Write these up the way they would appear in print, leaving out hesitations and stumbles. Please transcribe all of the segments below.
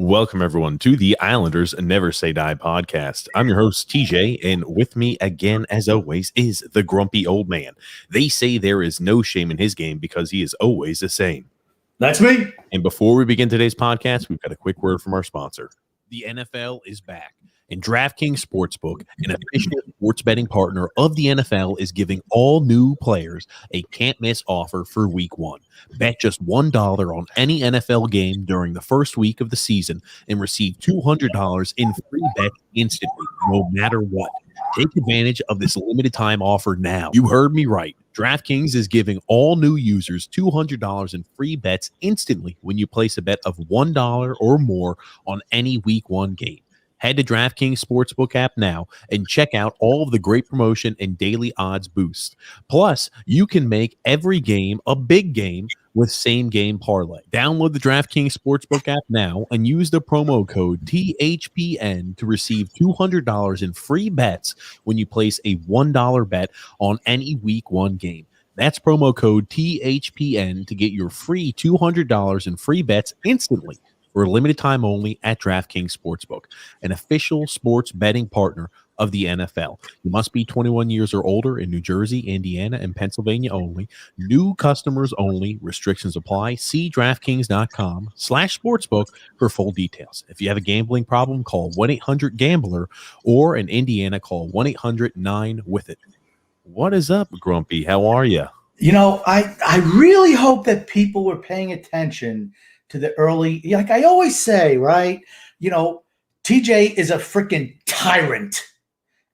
Welcome, everyone, to the Islanders Never Say Die podcast. I'm your host, TJ, and with me again, as always, is the grumpy old man. They say there is no shame in his game because he is always the same. That's me. And before we begin today's podcast, we've got a quick word from our sponsor. The NFL is back, and DraftKings Sportsbook, an official sports betting partner of the NFL, is giving all new players a can't-miss offer for Week 1. Bet just $1 on any NFL game during the first week of the season and receive $200 in free bets instantly, no matter what. Take advantage of this limited-time offer now. You heard me right. DraftKings is giving all new users $200 in free bets instantly when you place a bet of $1 or more on any Week 1 game. Head to DraftKings Sportsbook app now and check out all of the great promotion and daily odds boosts. Plus, you can make every game a big game with same-game parlay. Download the DraftKings Sportsbook app now and use the promo code THPN to receive $200 in free bets when you place a $1 bet on any Week 1 game. That's promo code THPN to get your free $200 in free bets instantly for a limited time only at DraftKings Sportsbook, an official sports betting partner of the NFL. You must be 21 years or older in New Jersey, Indiana, and Pennsylvania only. New customers only. Restrictions apply. See DraftKings.com/sportsbook for full details. If you have a gambling problem, call 1-800-GAMBLER, or in Indiana, call 1-800-9-WITH-IT. What is up, Grumpy? How are you? You know, I really hope that people were paying attention to the early, like I always say, right? You know, TJ is a freaking tyrant.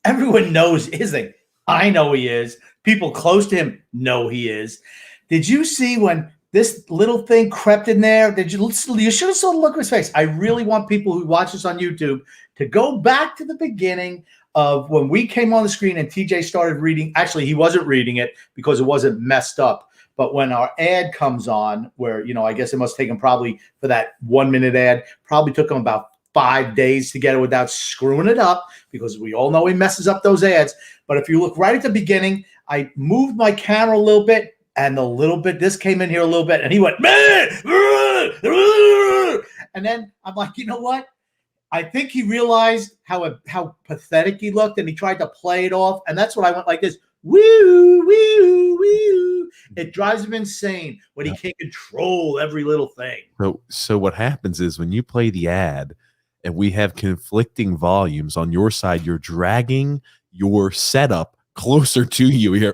Everyone knows his thing. I know he is. People close to him know he is. Did you see when this little thing crept in there? You should have saw the look of his face. I really want people who watch this on YouTube to go back to the beginning of when we came on the screen and TJ started reading. Actually, he wasn't reading it because it wasn't messed up. But when our ad comes on, where, you know, I guess it must take him probably for that 1 minute ad, probably took him about 5 days to get it without screwing it up, because we all know he messes up those ads. But if you look right at the beginning, I moved my camera a little bit, and this came in here a little bit, and he went, man, and then I'm like, you know what? I think he realized how pathetic he looked, and he tried to play it off, and that's what I went like this, woo, woo, woo. It drives him insane when he can't control every little thing. So what happens is when you play the ad and we have conflicting volumes on your side, you're dragging your setup closer to you.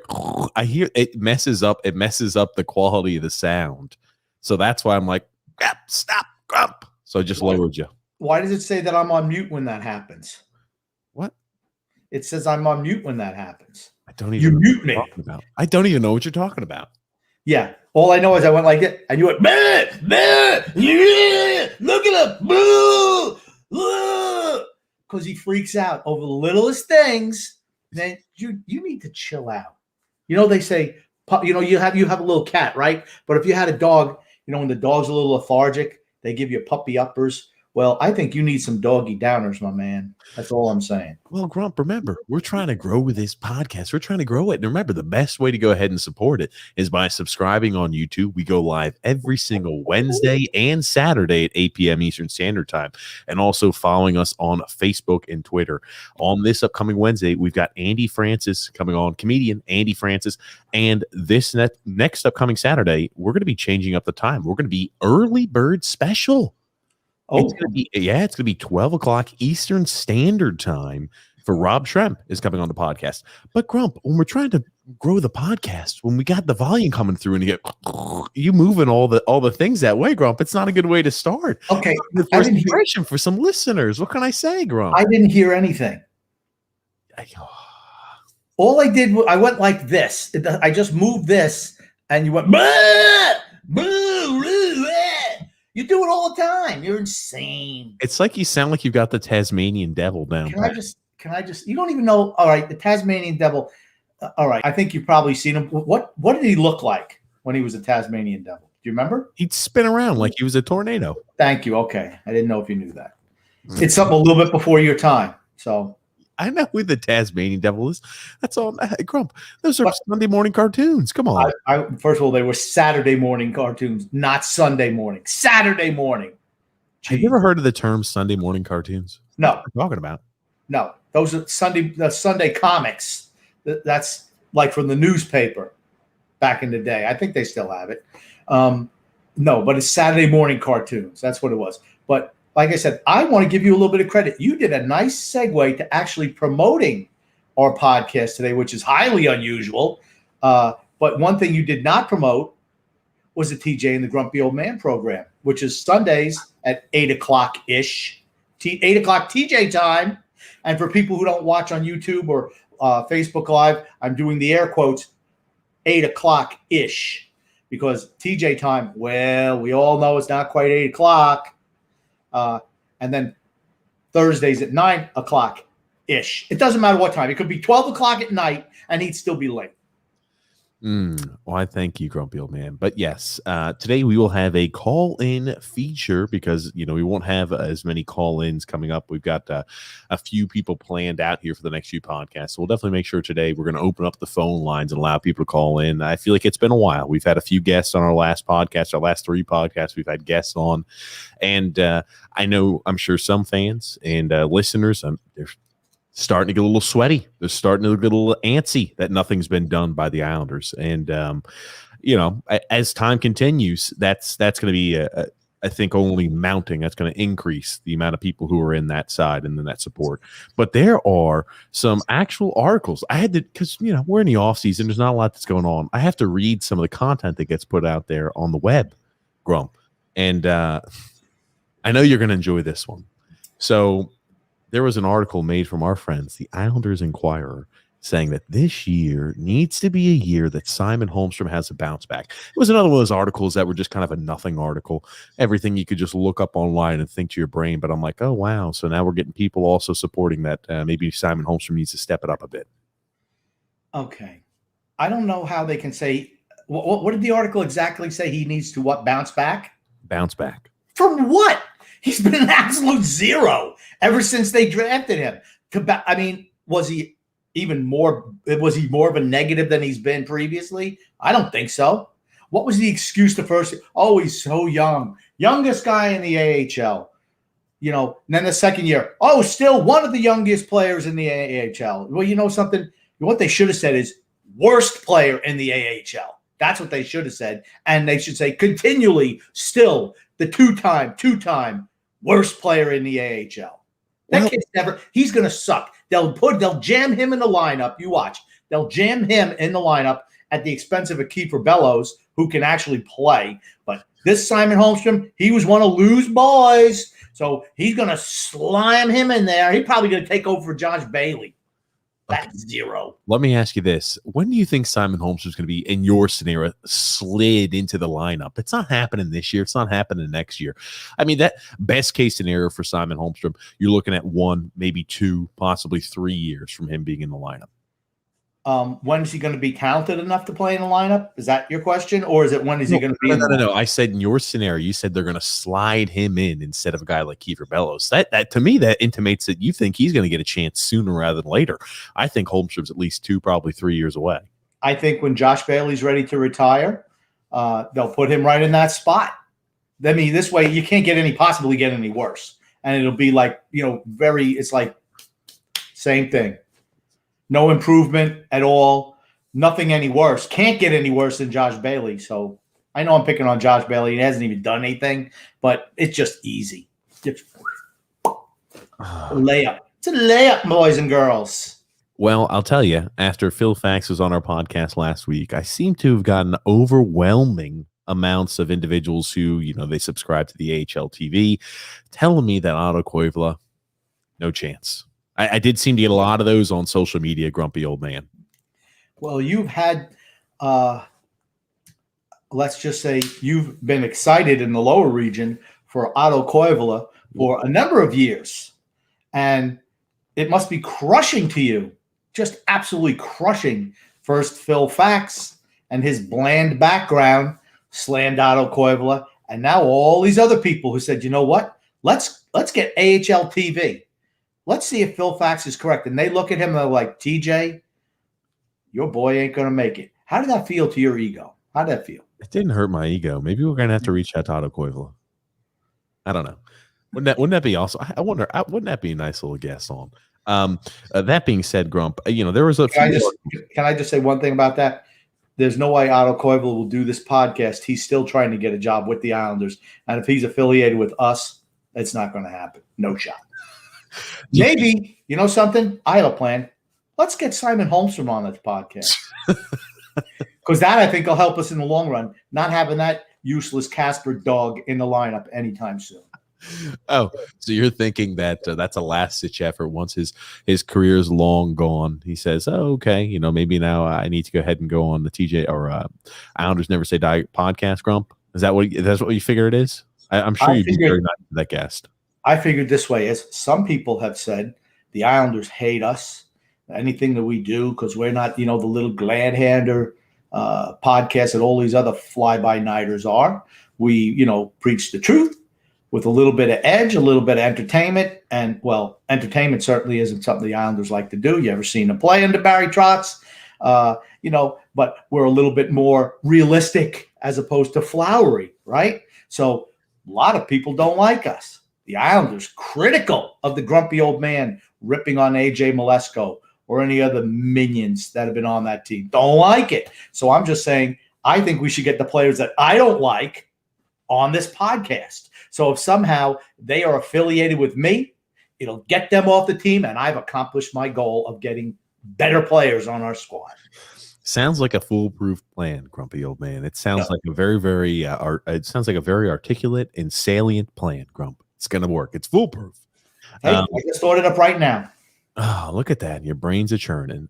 I hear it messes up the quality of the sound. So that's why I'm like, stop, grump. So I just lowered you. Why does it say that I'm on mute when that happens? What? It says I'm on mute when that happens. I don't even know what you're talking about. I don't even know what you're talking about. Yeah. All I know is I went like it, and you went, man, yeah, look at him, because he freaks out over the littlest things. Man, you need to chill out. You know, they say, you know, you have a little cat, right? But if you had a dog, you know, when the dog's a little lethargic, they give you puppy uppers. Well, I think you need some doggy downers, my man. That's all I'm saying. Well, Grump, remember, we're trying to grow with this podcast. We're trying to grow it. And remember, the best way to go ahead and support it is by subscribing on YouTube. We go live every single Wednesday and Saturday at 8 p.m. Eastern Standard Time, and also following us on Facebook and Twitter. On this upcoming Wednesday, we've got Andy Francis coming on, comedian Andy Francis. And this next upcoming Saturday, we're going to be changing up the time. We're going to be early bird special. Oh, it's going to be 12 o'clock Eastern Standard Time for Rob Schremp is coming on the podcast. But Grump, when we're trying to grow the podcast, when we got the volume coming through and you moving all the things that way, Grump, it's not a good way to start. Okay. The first impression for some listeners. What can I say, Grump? I didn't hear anything. All I did, I went like this. I just moved this, and you went, bah! You do it all the time. You're insane. It's like you sound like you've got the Tasmanian devil down. Can I just, you don't even know. All right. The Tasmanian devil. All right. I think you've probably seen him. What did he look like when he was a Tasmanian devil? Do you remember? He'd spin around like he was a tornado. Thank you. Okay. I didn't know if you knew that. It's something a little bit before your time. So I know who the Tasmanian devil is. That's all. Grump, those are Sunday morning cartoons. Come on. First of all, they were Saturday morning cartoons, not Sunday morning. Saturday morning. Have you ever heard of the term Sunday morning cartoons? No. What are you talking about? No. Those are the Sunday comics. That's like from the newspaper back in the day. I think they still have it. No, but it's Saturday morning cartoons. That's what it was. But like I said, I want to give you a little bit of credit. You did a nice segue to actually promoting our podcast today, which is highly unusual. But one thing you did not promote was the TJ and the Grumpy Old Man program, which is Sundays at 8 o'clock-ish, 8 o'clock TJ time. And for people who don't watch on YouTube or Facebook Live, I'm doing the air quotes, 8 o'clock-ish, because TJ time, well, we all know it's not quite 8 o'clock. And then Thursdays at 9 o'clock-ish. It doesn't matter what time. It could be 12 o'clock at night, and he'd still be late. Well, I thank you, Grumpy Old Man. But yes, today we will have a call-in feature because, we won't have as many call-ins coming up. We've got a few people planned out here for the next few podcasts. So we'll definitely make sure today we're going to open up the phone lines and allow people to call in. I feel like it's been a while. We've had a few guests on our last podcast, our last 3 podcasts. We've had guests on. And I'm sure some fans and listeners, they're starting to get a little sweaty. They're starting to get a little antsy that nothing's been done by the Islanders. And, as time continues, that's going to be, I think, only mounting. That's going to increase the amount of people who are in that side and in that support. But there are some actual articles. I had to, because, we're in the off season. There's not a lot that's going on. I have to read some of the content that gets put out there on the web, Grump. And I know you're going to enjoy this one. So, there was an article made from our friends, the Islanders Inquirer, saying that this year needs to be a year that Simon Holmstrom has a bounce back. It was another one of those articles that were just kind of a nothing article, everything you could just look up online and think to your brain. But I'm like, oh, wow. So now we're getting people also supporting that maybe Simon Holmstrom needs to step it up a bit. Okay. I don't know how they can say, what did the article exactly say he needs to what, bounce back? Bounce back. From what? He's been an absolute zero ever since they drafted him. Was he more of a negative than he's been previously? I don't think so. What was the excuse the first? Oh, he's so young. Youngest guy in the AHL. And then the second year, still one of the youngest players in the AHL. Well, you know something? What they should have said is worst player in the AHL. That's what they should have said. And they should say continually still the two-time worst player in the AHL. That kid's he's going to suck. They'll jam him in the lineup. You watch. They'll jam him in the lineup at the expense of a Kiefer Bellows who can actually play. But this Simon Holmstrom, he was one of Lou's boys. So he's going to slime him in there. He's probably going to take over for Josh Bailey. That's zero. Let me ask you this. When do you think Simon Holmstrom is going to be, in your scenario, slid into the lineup? It's not happening this year. It's not happening next year. I mean, that best case scenario for Simon Holmstrom, you're looking at 1, maybe 2, possibly 3 years from him being in the lineup. When is he going to be talented enough to play in the lineup? Is that your question? Or is it when is he going to be No. I said in your scenario, you said they're going to slide him in instead of a guy like Kiefer Bellows. That to me, that intimates that you think he's going to get a chance sooner rather than later. I think Holmstrom's at least 2, probably 3 years away. I think when Josh Bailey's ready to retire, they'll put him right in that spot. I mean, this way you can't possibly get any worse. And it'll be like, it's like same thing. No improvement at all. Nothing any worse. Can't get any worse than Josh Bailey. So I know I'm picking on Josh Bailey. He hasn't even done anything, but it's just easy. It's a layup. It's a layup, boys and girls. Well, I'll tell you, after Phil Fax was on our podcast last week, I seem to have gotten overwhelming amounts of individuals who, they subscribe to the AHL TV telling me that Otto Koivula, no chance. I did seem to get a lot of those on social media, Grumpy Old Man. Well, you've had, let's just say you've been excited in the lower region for Otto Koivula for a number of years. And it must be crushing to you, just absolutely crushing. First, Phil Fax and his bland background slammed Otto Koivula. And now all these other people who said, you know what, let's get AHL TV. Let's see if Phil Fax is correct. And they look at him and they're like, TJ, your boy ain't going to make it. How did that feel to your ego? How did that feel? It didn't hurt my ego. Maybe we're going to have to reach out to Otto Koivula. I don't know. Wouldn't that be also? I wonder. Wouldn't that be a nice little guest on? That being said, Grump, there was a. Can I just say one thing about that? There's no way Otto Koivu will do this podcast. He's still trying to get a job with the Islanders, and if he's affiliated with us, it's not going to happen. No shot. Maybe something. I have a plan. Let's get Simon Holmstrom on this podcast because that I think will help us in the long run. Not having that useless Casper dog in the lineup anytime soon. Oh, so you're thinking that that's a last-ditch effort once his career is long gone. He says, "Oh, okay, maybe now I need to go ahead and go on the TJ or Islanders Never Say Die podcast." Grump, that's what you figure it is? I'm sure you'd be very nice to that guest. I figured this way: as some people have said, the Islanders hate us, anything that we do, because we're not, the little glad-hander podcast that all these other fly-by-nighters are. We, preach the truth with a little bit of edge, a little bit of entertainment. And, well, entertainment certainly isn't something the Islanders like to do. You ever seen them play under Barry Trotz? But we're a little bit more realistic as opposed to flowery, right? So a lot of people don't like us. The Islanders critical of the grumpy old man ripping on A.J. Malesko or any other minions that have been on that team. Don't like it. So I'm just saying I think we should get the players that I don't like on this podcast. So if somehow they are affiliated with me, it'll get them off the team, and I've accomplished my goal of getting better players on our squad. Sounds like a foolproof plan, grumpy old man. It sounds like a very, very it sounds like a very articulate and salient plan, Grump. It's going to work. It's foolproof. Hey, I just thought it up right now. Oh, look at that. Your brains are churning.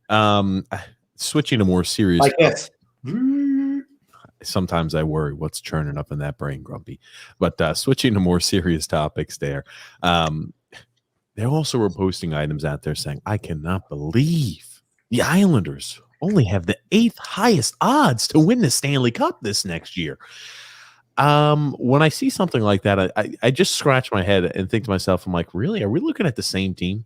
Switching to more serious like this. Sometimes I worry what's churning up in that brain, Grumpy. But switching to more serious topics there. They also were posting items out there saying, I cannot believe the Islanders only have the 8th highest odds to win the Stanley Cup this next year. When I see something like that, I just scratch my head and think to myself, I'm like, really? Are we looking at the same team?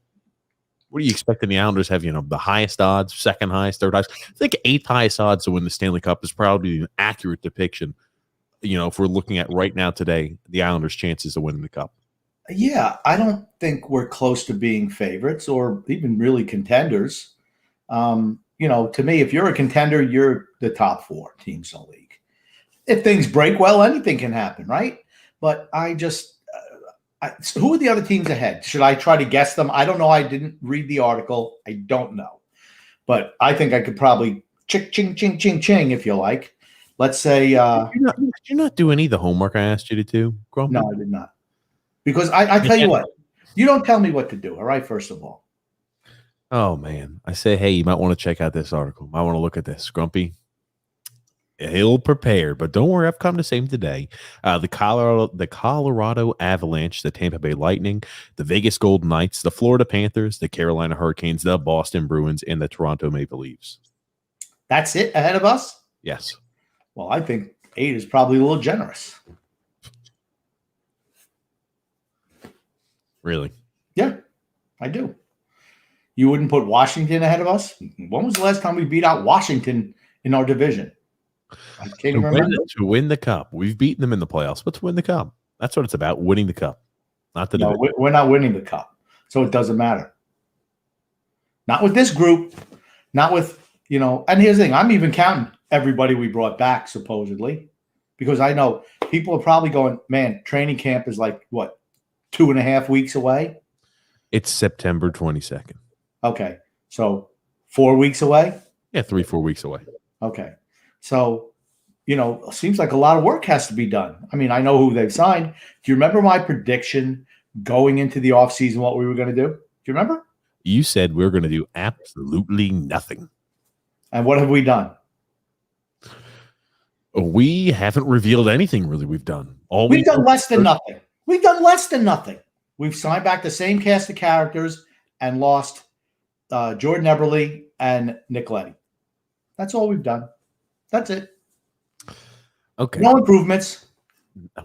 What are you expecting the Islanders have, the highest odds, second highest, third highest? I think 8th highest odds to win the Stanley Cup is probably an accurate depiction, if we're looking at right now today, the Islanders' chances of winning the Cup. Yeah, I don't think we're close to being favorites or even really contenders. To me, if you're a contender, you're the top 4 teams in the league. If things break, well, anything can happen, right? But who are the other teams ahead? Should I try to guess them? I don't know. I didn't read the article. I don't know. But I think I could probably ching, ching, ching, ching, if you like. Let's say did you not do any of the homework I asked you to do, Grumpy? No, I did not. Because I tell you what, you don't tell me what to do, all right, first of all. Oh, man. I say, hey, you might want to check out this article. Might want to look at this. Grumpy, he'll prepare, but don't worry, I've come to save him today. The Colorado Avalanche, the Tampa Bay Lightning, the Vegas Golden Knights, the Florida Panthers, the Carolina Hurricanes, the Boston Bruins, and the Toronto Maple Leafs. That's it ahead of us? Yes. Well, I think 8 is probably a little generous. Really? Yeah, I do. You wouldn't put Washington ahead of us? When was the last time we beat out Washington in our division? I can't even remember. To win the Cup. We've beaten them in the playoffs, but to win the Cup. That's what it's about, winning the Cup. Not the division. We're not winning the Cup, so it doesn't matter. Not with this group. Not with, and here's the thing. I'm even counting everybody we brought back, supposedly, because I know people are probably going, man, training camp is like, what, 2.5 weeks away? It's September 22nd. Okay. So 4 weeks away? Yeah, 3-4 weeks away. Okay. So, it seems like a lot of work has to be done. I mean, I know who they've signed. Do you remember my prediction going into the offseason, what we were going to do? Do you remember? You said we were going to do absolutely nothing. And what have we done? We haven't revealed anything, really, we've done. We've done less than nothing. We've done less than nothing. We've signed back the same cast of characters and lost Jordan Eberle and Nick Leddy. That's all we've done. That's it. Okay. No improvements.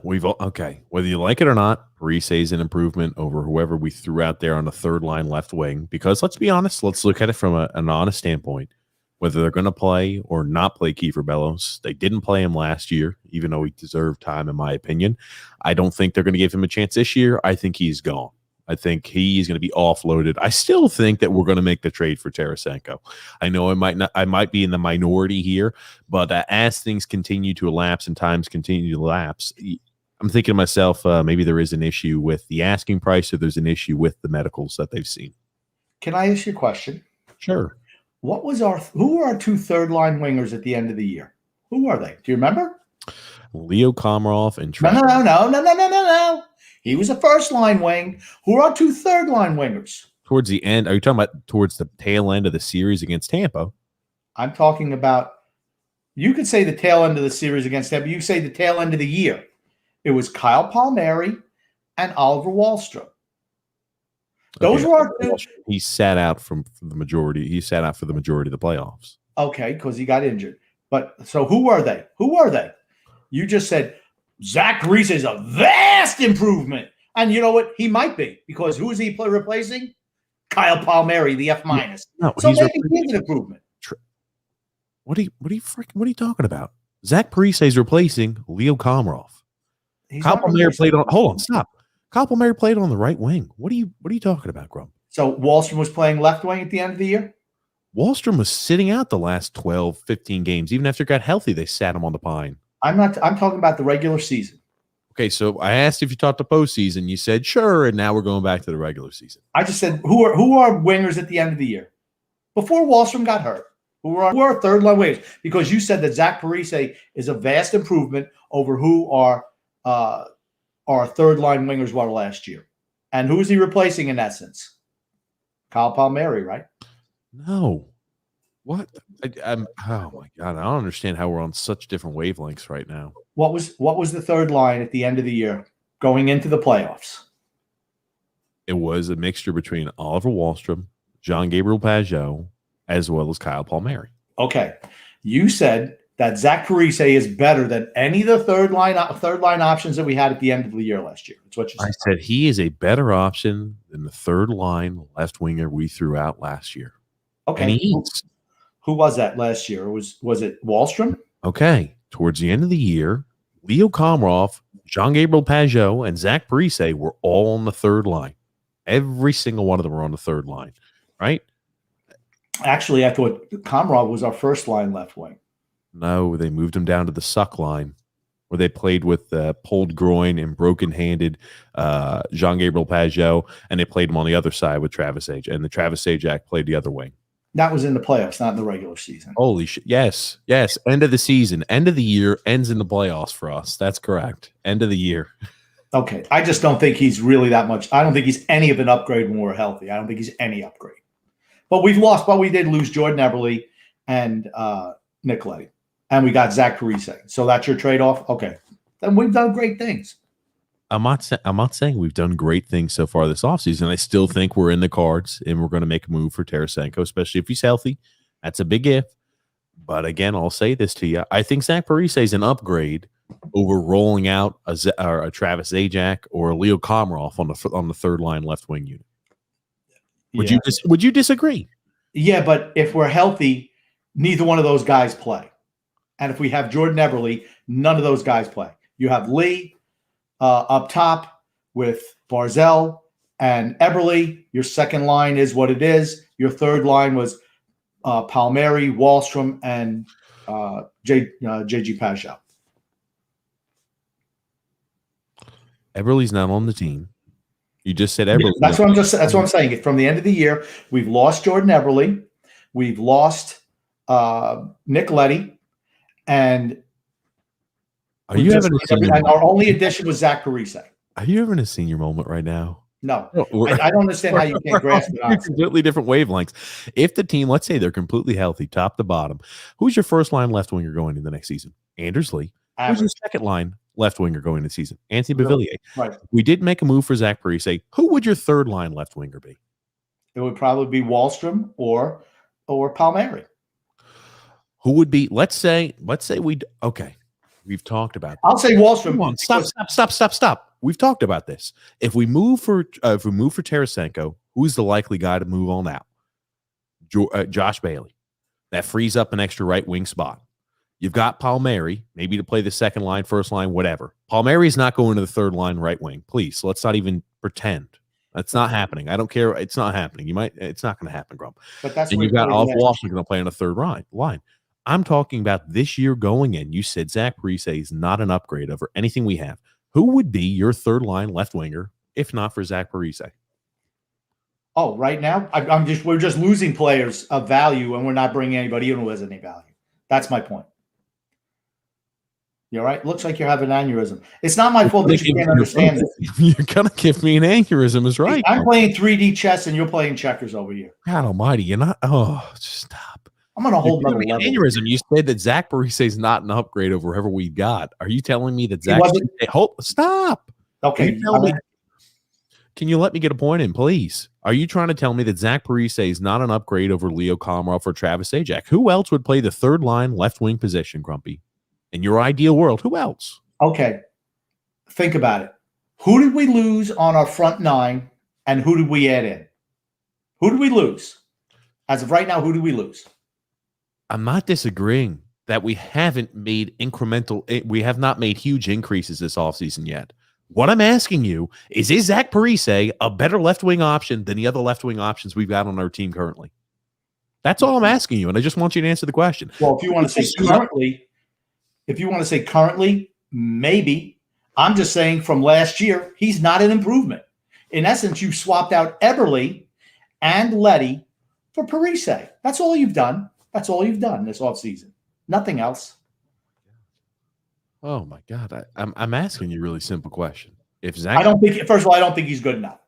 Okay. Whether you like it or not, Breese is an improvement over whoever we threw out there on the third line left wing. Because let's be honest, let's look at it from an honest standpoint. whether they're going to play or not play Kiefer Bellows. They didn't play him last year, even though he deserved time, in my opinion. I don't think they're going to give him a chance this year. I think he's gone. I think he's going to be offloaded. I still think that we're going to make the trade for Tarasenko. I know I might be in the minority here, but as things continue to elapse and times continue to elapse, I'm thinking to myself, maybe there is an issue with the asking price, or there's an issue with the medicals that they've seen. Can I ask you a question? Sure. Who were our 2 third-line wingers at the end of the year? Who are they? Do you remember? Leo Komarov and No. He was a first-line wing. Who are our 2 third-line wingers? Towards the end, are you talking about towards the tail end of the series against Tampa? I'm talking about, you could say the tail end of the series against Tampa. You say the tail end of the year. It was Kyle Palmieri and Oliver Wahlstrom. Those were our 2. He sat out for the majority. He sat out for the majority of the playoffs. Okay, because he got injured. But so who are they? Who are they? You just said Zach Breese is a vast improvement. And you know what? He might be, because who is he replacing? Kyle Palmieri, the F-. No, so maybe he's an improvement. What are you talking about? Zach Breese is replacing Leo Komarov. Kyle Palmieri played on. Hold on, stop. Kyle Palmieri played on the right wing. What are you talking about, Grump? So Wahlstrom was playing left wing at the end of the year? Wallstrom was sitting out the last 12, 15 games. Even after he got healthy, they sat him on the pine. I'm talking about the regular season. Okay, so I asked if you talked the postseason. You said sure, and now we're going back to the regular season. I just said who are wingers at the end of the year before Wallstrom got hurt? Who are third line wingers? Because you said that Zach Parise is a vast improvement over who our third line wingers were last year, and who is he replacing in essence? Kyle Palmieri, right? No. What? Oh my God! I don't understand how we're on such different wavelengths right now. What was the third line at the end of the year going into the playoffs? It was a mixture between Oliver Wahlstrom, John Gabriel Pageau, as well as Kyle Palmieri. Okay, you said that Zach Parise is better than any of the third line options that we had at the end of the year last year. That's what you said. I said he is a better option than the third line left winger we threw out last year. Okay, and he is. Who was that last year? Was it Wahlstrom? Okay. Towards the end of the year, Leo Komarov, Jean Gabriel Pageau, and Zach Parise were all on the third line. Every single one of them were on the third line, right? Actually, I thought Komarov was our first line left wing. No, they moved him down to the suck line, where they played with pulled groin and broken-handed Jean Gabriel Pageau, and they played him on the other side with Travis Zajac, and the Travis Zajac played the other wing. That was in the playoffs, not in the regular season. Holy shit. Yes. End of the season. End of the year ends in the playoffs for us. That's correct. End of the year. Okay. I just don't think he's really that much. I don't think he's any of an upgrade when we're healthy. I don't think he's any upgrade. But we did lose Jordan Eberle and Nick Leddy. And we got Zach Parise. So that's your trade-off? Okay. Then we've done great things. I'm not saying we've done great things so far this offseason. I still think we're in the cards, and we're going to make a move for Tarasenko, especially if he's healthy. That's a big if. But again, I'll say this to you. I think Zach Parise is an upgrade over rolling out a Travis Zajac or a Leo Komarov on the third line left wing unit. Would you disagree? Yeah, but if we're healthy, neither one of those guys play. And if we have Jordan Eberle, none of those guys play. You have Lee up top with Barzell and Eberle. Your second line is what it is. Your third line was Palmieri, Wahlstrom, and J.G. Pageau. Eberle's not on the team. You just said Eberle. That's what I'm saying. From the end of the year, we've lost Jordan Eberle, we've lost Nick Leddy, and our only addition was Zach Parise. Are you having a senior moment right now? No. I don't understand how you can't grasp it. Completely different wavelengths. If the team, let's say they're completely healthy, top to bottom, who's your first line left winger going in the next season? Anders Lee. Who's your second line left winger going into the season? Anthony Beauvillier. Right. We did make a move for Zach Parise. Who would your third line left winger be? It would probably be Wahlstrom or Palmieri. Who would be? Let's say okay. We've talked about this. I'll say Wahlstrom. Come on, stop. We've talked about this. If we move for Tarasenko, who's the likely guy to move on out? Josh Bailey. That frees up an extra right wing spot. You've got Palmieri, maybe to play the second line, first line, whatever. Palmieri is not going to the third line right wing. Please, let's not even pretend. That's not happening. I don't care. It's not happening. It's not going to happen, Grump. But that's and you've got Oliver Walsh going to play on the third line. I'm talking about this year going in. You said Zach Breese is not an upgrade over anything we have. Who would be your third line left winger if not for Zach Breese? Oh, right now we're just losing players of value, and we're not bringing anybody in who has any value. That's my point. You all right? Looks like you're having an aneurysm. It's not my fault that you can't understand this. You're going to give me an aneurysm, is right. I'm playing 3D chess and you're playing checkers over here. God almighty. You're not. Oh, stop. I'm on a whole nother level. Aneurysm. You said that Zach Breese is not an upgrade over whoever we got. Are you telling me that Zach? Stop. Okay. Can you let me get a point in, please? Are you trying to tell me that Zach Breese is not an upgrade over Leo Komarov or Travis Zajac? Who else would play the third line left wing position, Grumpy? In your ideal world, who else? Okay. Think about it. Who did we lose on our front nine, and who did we add in? Who did we lose? As of right now, who did we lose? I'm not disagreeing that we haven't made we have not made huge increases this offseason yet. What I'm asking you is Zach Breese a better left-wing option than the other left-wing options we've got on our team currently? That's all I'm asking you, and I just want you to answer the question. Well, if you want to say currently, maybe. I'm just saying from last year, he's not an improvement. In essence, you've swapped out Eberle and Letty for Parise. That's all you've done. That's all you've done this offseason. Nothing else. Oh my God. I'm asking you a really simple question. First of all, I don't think he's good enough.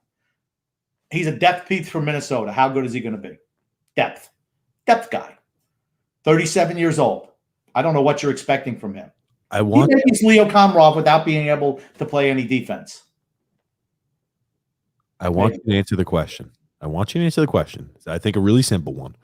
He's a depth piece for Minnesota. How good is he going to be? Depth guy. 37 years old. I don't know what you're expecting from him. He's Leo Komarov without being able to play any defense. I want you to answer the question. I think a really simple one.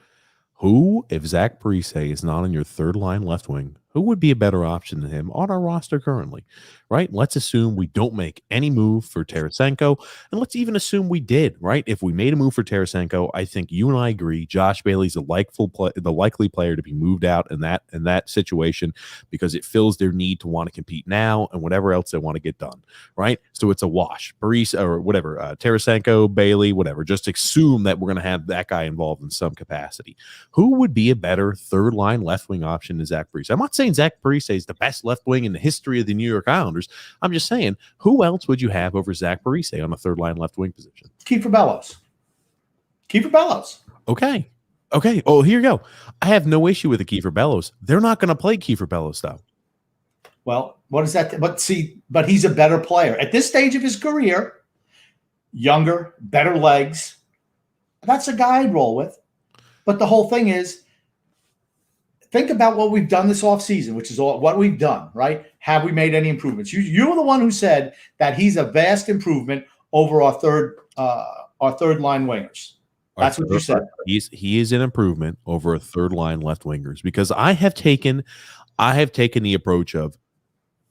Who, if Zach Breese is not on your third line left wing, who would be a better option than him on our roster currently, right? Let's assume we don't make any move for Tarasenko, and let's even assume we did, right? If we made a move for Tarasenko, I think you and I agree Josh Bailey's the likely player to be moved out in that situation because it fills their need to want to compete now and whatever else they want to get done, right? So it's a wash. Breese or whatever, Tarasenko, Bailey, whatever. Just assume that we're going to have that guy involved in some capacity. Who would be a better third line left wing option than Zach Breese? I'm not saying Zach Breese is the best left wing in the history of the New York Islanders. I'm just saying, who else would you have over Zach Breese on a third line left wing position? Kiefer Bellows. Okay. Oh, here you go. I have no issue with the Kiefer Bellows. They're not going to play Kiefer Bellows, though. Well, what is that? But he's a better player. At this stage of his career, younger, better legs. That's a guy I'd roll with. But the whole thing is, think about what we've done this offseason, which is what we've done, right? Have we made any improvements? You were the one who said that he's a vast improvement over our third line wingers. That's what you said. He is an improvement over a third line left wingers because I have taken the approach of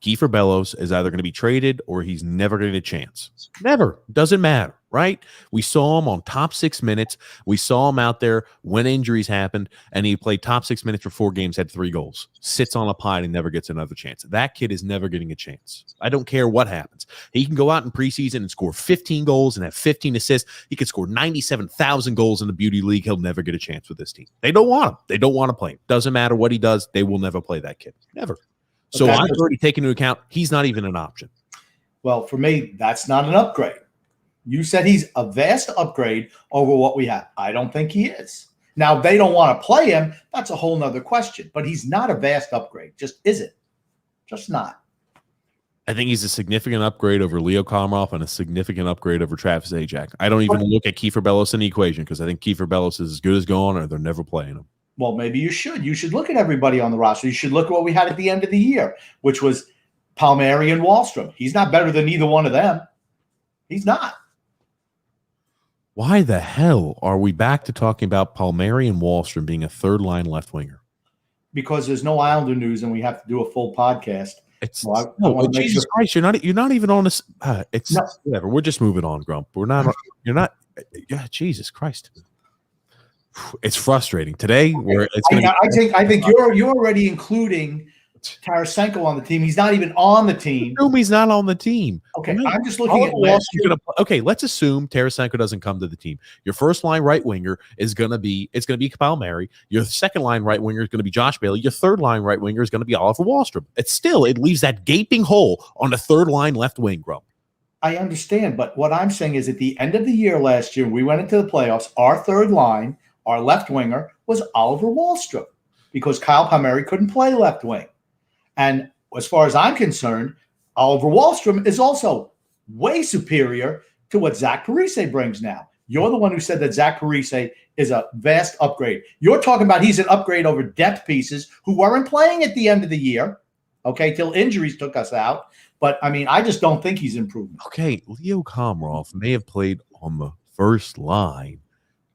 Kiefer Bellows is either going to be traded or he's never going to get a chance. Never. Doesn't matter, right? We saw him on top 6 minutes. We saw him out there when injuries happened, and he played top 6 minutes for 4 games, had 3 goals. Sits on a pile and never gets another chance. That kid is never getting a chance. I don't care what happens. He can go out in preseason and score 15 goals and have 15 assists. He could score 97,000 goals in the Beauty League. He'll never get a chance with this team. They don't want him. They don't want to play him. Doesn't matter what he does. They will never play that kid. Never. So I've already taken into account he's not even an option. Well, for me, that's not an upgrade. You said he's a vast upgrade over what we have. I don't think he is. Now, if they don't want to play him, that's a whole nother question. But he's not a vast upgrade. Just isn't. Just not. I think he's a significant upgrade over Leo Komarov and a significant upgrade over Travis Zajac. I don't even look at Kiefer Bellows in the equation because I think Kiefer Bellows is as good as gone or they're never playing him. Well, maybe you should. You should look at everybody on the roster. You should look at what we had at the end of the year, which was Palmieri and Wahlstrom. He's not better than either one of them. He's not. Why the hell are we back to talking about Palmieri and Wahlstrom being a third line left winger? Because there's no Islander news and we have to do a full podcast. Jesus Christ, you're not even on this. Whatever. We're just moving on, Grump. You're not. Yeah, Jesus Christ. It's frustrating today. Where it's I think you're already including Tarasenko on the team. He's not even on the team. Assume he's not on the team. Okay, I'm just looking at last year. Okay, let's assume Tarasenko doesn't come to the team. Your first line right winger is gonna be Kyle Mary. Your second line right winger is gonna be Josh Bailey. Your third line right winger is gonna be Oliver Wahlstrom. It leaves that gaping hole on the third line left wing, bro. I understand, but what I'm saying is at the end of the year last year, we went into the playoffs. Our third line, our left winger, was Oliver Wahlstrom because Kyle Palmieri couldn't play left wing. And as far as I'm concerned, Oliver Wahlstrom is also way superior to what Zach Parise brings now. You're the one who said that Zach Parise is a vast upgrade. You're talking about he's an upgrade over depth pieces who weren't playing at the end of the year, okay, till injuries took us out. But, I mean, I just don't think he's improving. Okay, Leo Komarov may have played on the first line.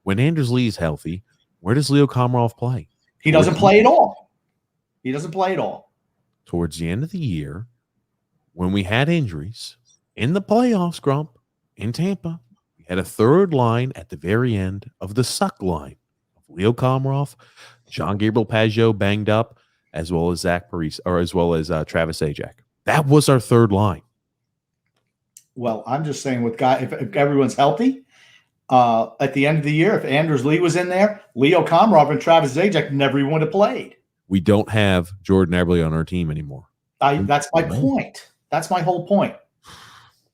When Anders Lee is healthy, where does Leo Komarov play? He doesn't play at all. He doesn't play at all. Towards the end of the year, when we had injuries in the playoffs, Grump, in Tampa, we had a third line at the very end of the suck line of Leo Komarov, John Gabriel Pageau banged up, as well as Zach Parise, or as well as Travis Zajac. That was our third line. Well, I'm just saying if everyone's healthy, at the end of the year, if Anders Lee was in there, Leo Komarov and Travis Zajac never even would have played. We don't have Jordan Eberle on our team anymore. That's my point. That's my whole point.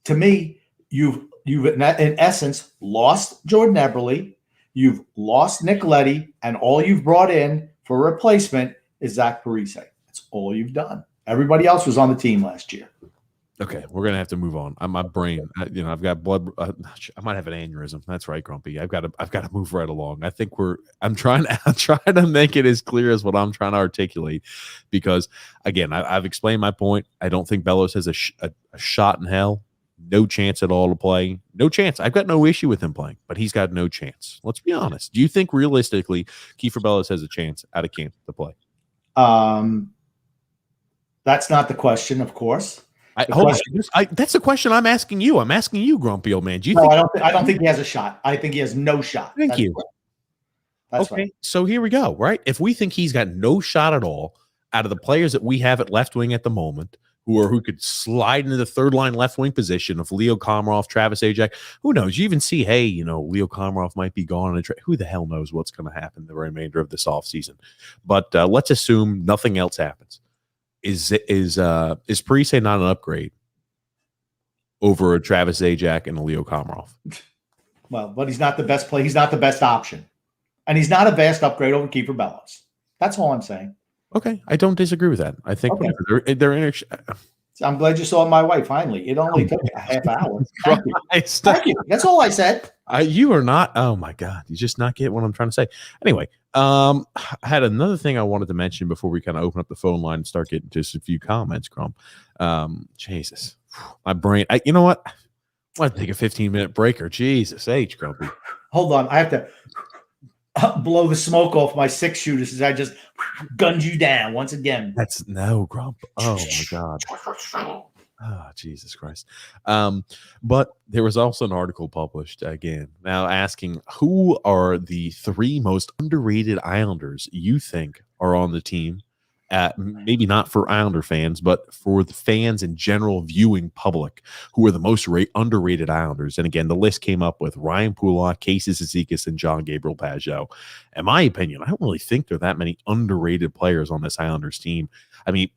To me, you've in essence lost Jordan Eberle, you've lost Nick Leddy, and all you've brought in for a replacement is Zach Parise. That's all you've done. Everybody else was on the team last year. Okay, we're gonna have to move on. My brain, I've got blood. I might have an aneurysm. That's right, Grumpy. I've got to move right along. I think I'm trying to make it as clear as what I'm trying to articulate, because again, I've explained my point. I don't think Bellows has a shot in hell. No chance at all to play. No chance. I've got no issue with him playing, but he's got no chance. Let's be honest. Do you think realistically Kiefer Bellows has a chance out of camp to play? That's not the question, of course. That's the question I'm asking you. I'm asking you, grumpy old man. Do you think I don't think he has a shot. I think he has no shot. Thank you. That's okay. Right. So here we go, right? If we think he's got no shot at all out of the players that we have at left wing at the moment, who could slide into the third line left wing position of Leo Komarov, Travis Zajac, who knows? You even see, Leo Komarov might be gone. Who the hell knows what's going to happen the remainder of this offseason? But let's assume nothing else happens. Is Parise not an upgrade over a Travis Zajac and a Leo Komarov? Well, but he's not the best play. He's not the best option, and he's not a vast upgrade over Kiefer Bellows. That's all I'm saying. Okay, I don't disagree with that. I think they're I'm glad you saw my wife finally. It only took a half hour. Thank you. That's all I said. You are not. Oh my God, you just not get what I'm trying to say. Anyway, I had another thing I wanted to mention before we kind of open up the phone line and start getting just a few comments. Crump, Jesus, my brain. You know what? I want to take a 15-minute breaker. Jesus H, Grumpy. Hold on, I have to blow the smoke off my 6-shooters as I just gunned you down once again. That's no, Grump. Oh my God. Oh, Jesus Christ. But there was also an article published again now asking who are the 3 most underrated Islanders you think are on the team. Maybe not for Islander fans, but for the fans in general viewing public, who are the most underrated Islanders. And again, the list came up with Ryan Pulock, Casey Suzikis, and John Gabriel Pageau. In my opinion, I don't really think there are that many underrated players on this Islanders team. I mean,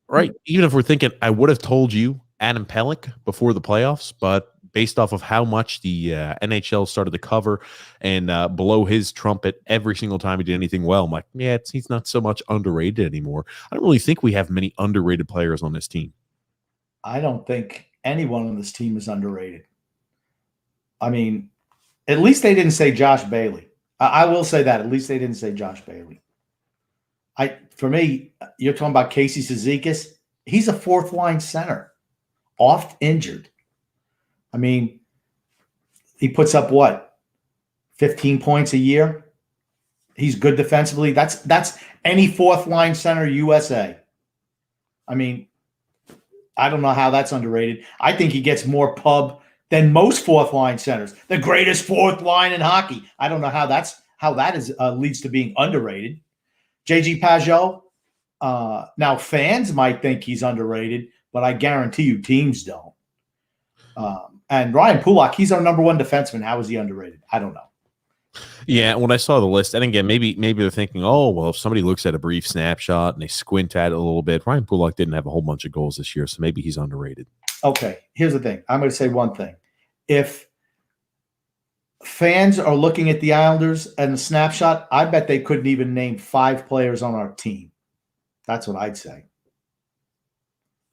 right, even if we're thinking, I would have told you Adam Pelech before the playoffs, but based off of how much the NHL started to cover and blow his trumpet every single time he did anything well, I'm like, yeah, he's not so much underrated anymore. I don't really think we have many underrated players on this team. I don't think anyone on this team is underrated. I mean, at least they didn't say Josh Bailey. I will say that. At least they didn't say Josh Bailey. For me, you're talking about Casey Suzikis. He's a fourth-line center, oft injured. I mean, he puts up what, 15 points a year? He's good defensively. That's any fourth-line center USA. I mean, I don't know how that's underrated. I think he gets more pub than most fourth-line centers. The greatest fourth line in hockey. I don't know how that's how that is leads to being underrated. JG Pajot, now fans might think he's underrated, but I guarantee you teams don't. And Ryan Pulock, he's our number one defenseman. How is he underrated? I don't know. Yeah, when I saw the list, and again, maybe they're thinking, oh, well, if somebody looks at a brief snapshot and they squint at it a little bit, Ryan Pulock didn't have a whole bunch of goals this year, so maybe he's underrated. Okay, here's the thing. I'm going to say one thing. If fans are looking at the Islanders and the snapshot, I bet they couldn't even name 5 players on our team. That's what I'd say.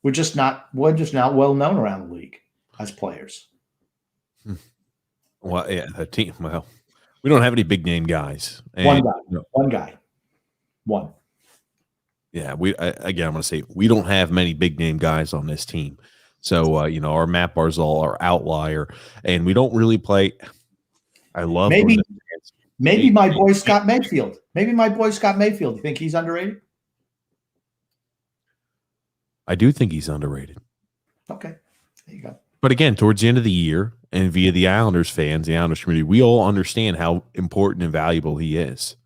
We're just not well known around the league as players. Well, yeah, the team. Well, we don't have any big name guys. One guy. Yeah, I'm going to say we don't have many big name guys on this team. So our Matt Barzal, our outlier, and we don't really play. I love maybe my boy Scott Mayfield. You think he's underrated? I do think he's underrated. Okay, there you go. But again, towards the end of the year, and via the Islanders fans, the Islanders community, we all understand how important and valuable he is.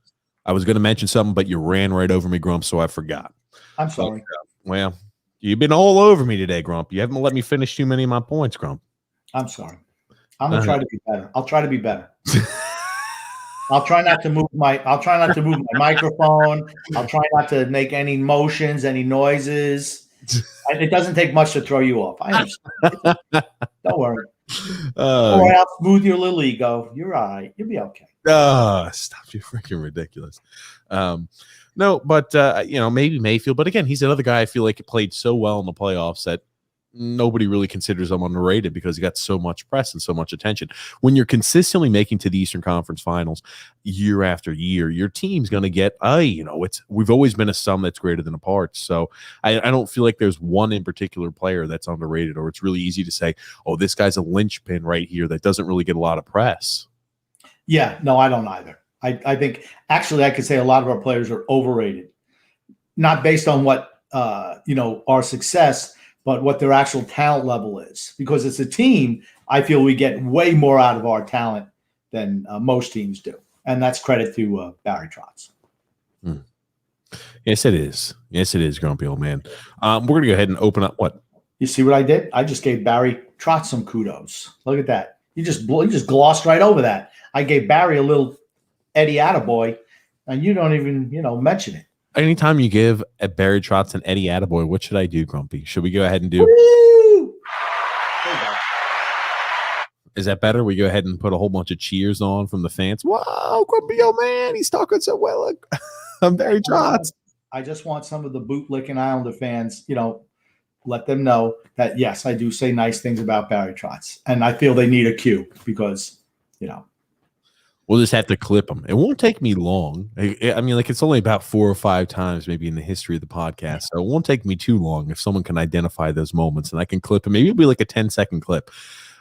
I was going to mention something, but you ran right over me, Grump, so I forgot. I'm sorry. Well, you've been all over me today, Grump. You haven't let me finish too many of my points, Grump. I'm sorry. I'm gonna try to be better. I'll try to be better. I'll try not to move my microphone. I'll try not to make any motions, any noises. It doesn't take much to throw you off. I understand. Don't worry. I'll smooth your little ego. You're all right. You'll be okay. Stop. You're freaking ridiculous. No, but maybe Mayfield. But again, he's another guy I feel like played so well in the playoffs that nobody really considers him underrated because he got so much press and so much attention. When you're consistently making to the Eastern Conference Finals year after year, your team's going to get, we've always been a sum that's greater than a part. So I don't feel like there's one in particular player that's underrated, or it's really easy to say, oh, this guy's a linchpin right here that doesn't really get a lot of press. Yeah, no, I don't either. I think actually I could say a lot of our players are overrated, not based on what, our success, but what their actual talent level is. Because it's a team, I feel we get way more out of our talent than most teams do. And that's credit to Barry Trotz. Yes, it is. Yes, it is, grumpy old man. We're going to go ahead and open up what? You see what I did? I just gave Barry Trotz some kudos. Look at that. You just glossed right over that. I gave Barry a little Eddie Attaboy, and you don't even, mention it. Anytime you give a Barry Trotz and Eddie Attaboy, what should I do, Grumpy? Should we go ahead and do? Woo! Is that better? We go ahead and put a whole bunch of cheers on from the fans. Wow, Grumpy, old man, he's talking so well. I'm Barry Trotz. I just want some of the bootlicking Islander fans, let them know that, yes, I do say nice things about Barry Trotz. And I feel they need a cue because, we'll just have to clip them. It won't take me long. I mean, it's only about 4 or 5 times maybe in the history of the podcast. So it won't take me too long if someone can identify those moments and I can clip them. Maybe it'll be like a 10-second clip.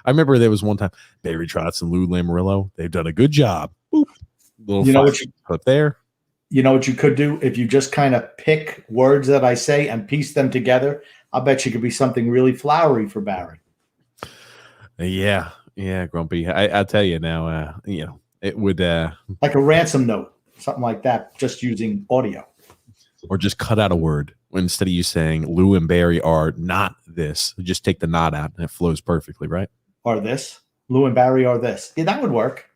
I remember there was one time, Barry Trotz and Lou Lamoriello, they've done a good job. Boop. Little clip there. You know what you could do? If you just kind of pick words that I say and piece them together, I'll bet you could be something really flowery for Barry. Yeah, Grumpy. I'll tell you now, it would like a ransom note, something like that, just using audio. Or just cut out a word instead of you saying Lou and Barry are not this. Just take the not out and it flows perfectly, right? Are this. Lou and Barry are this. Yeah, that would work.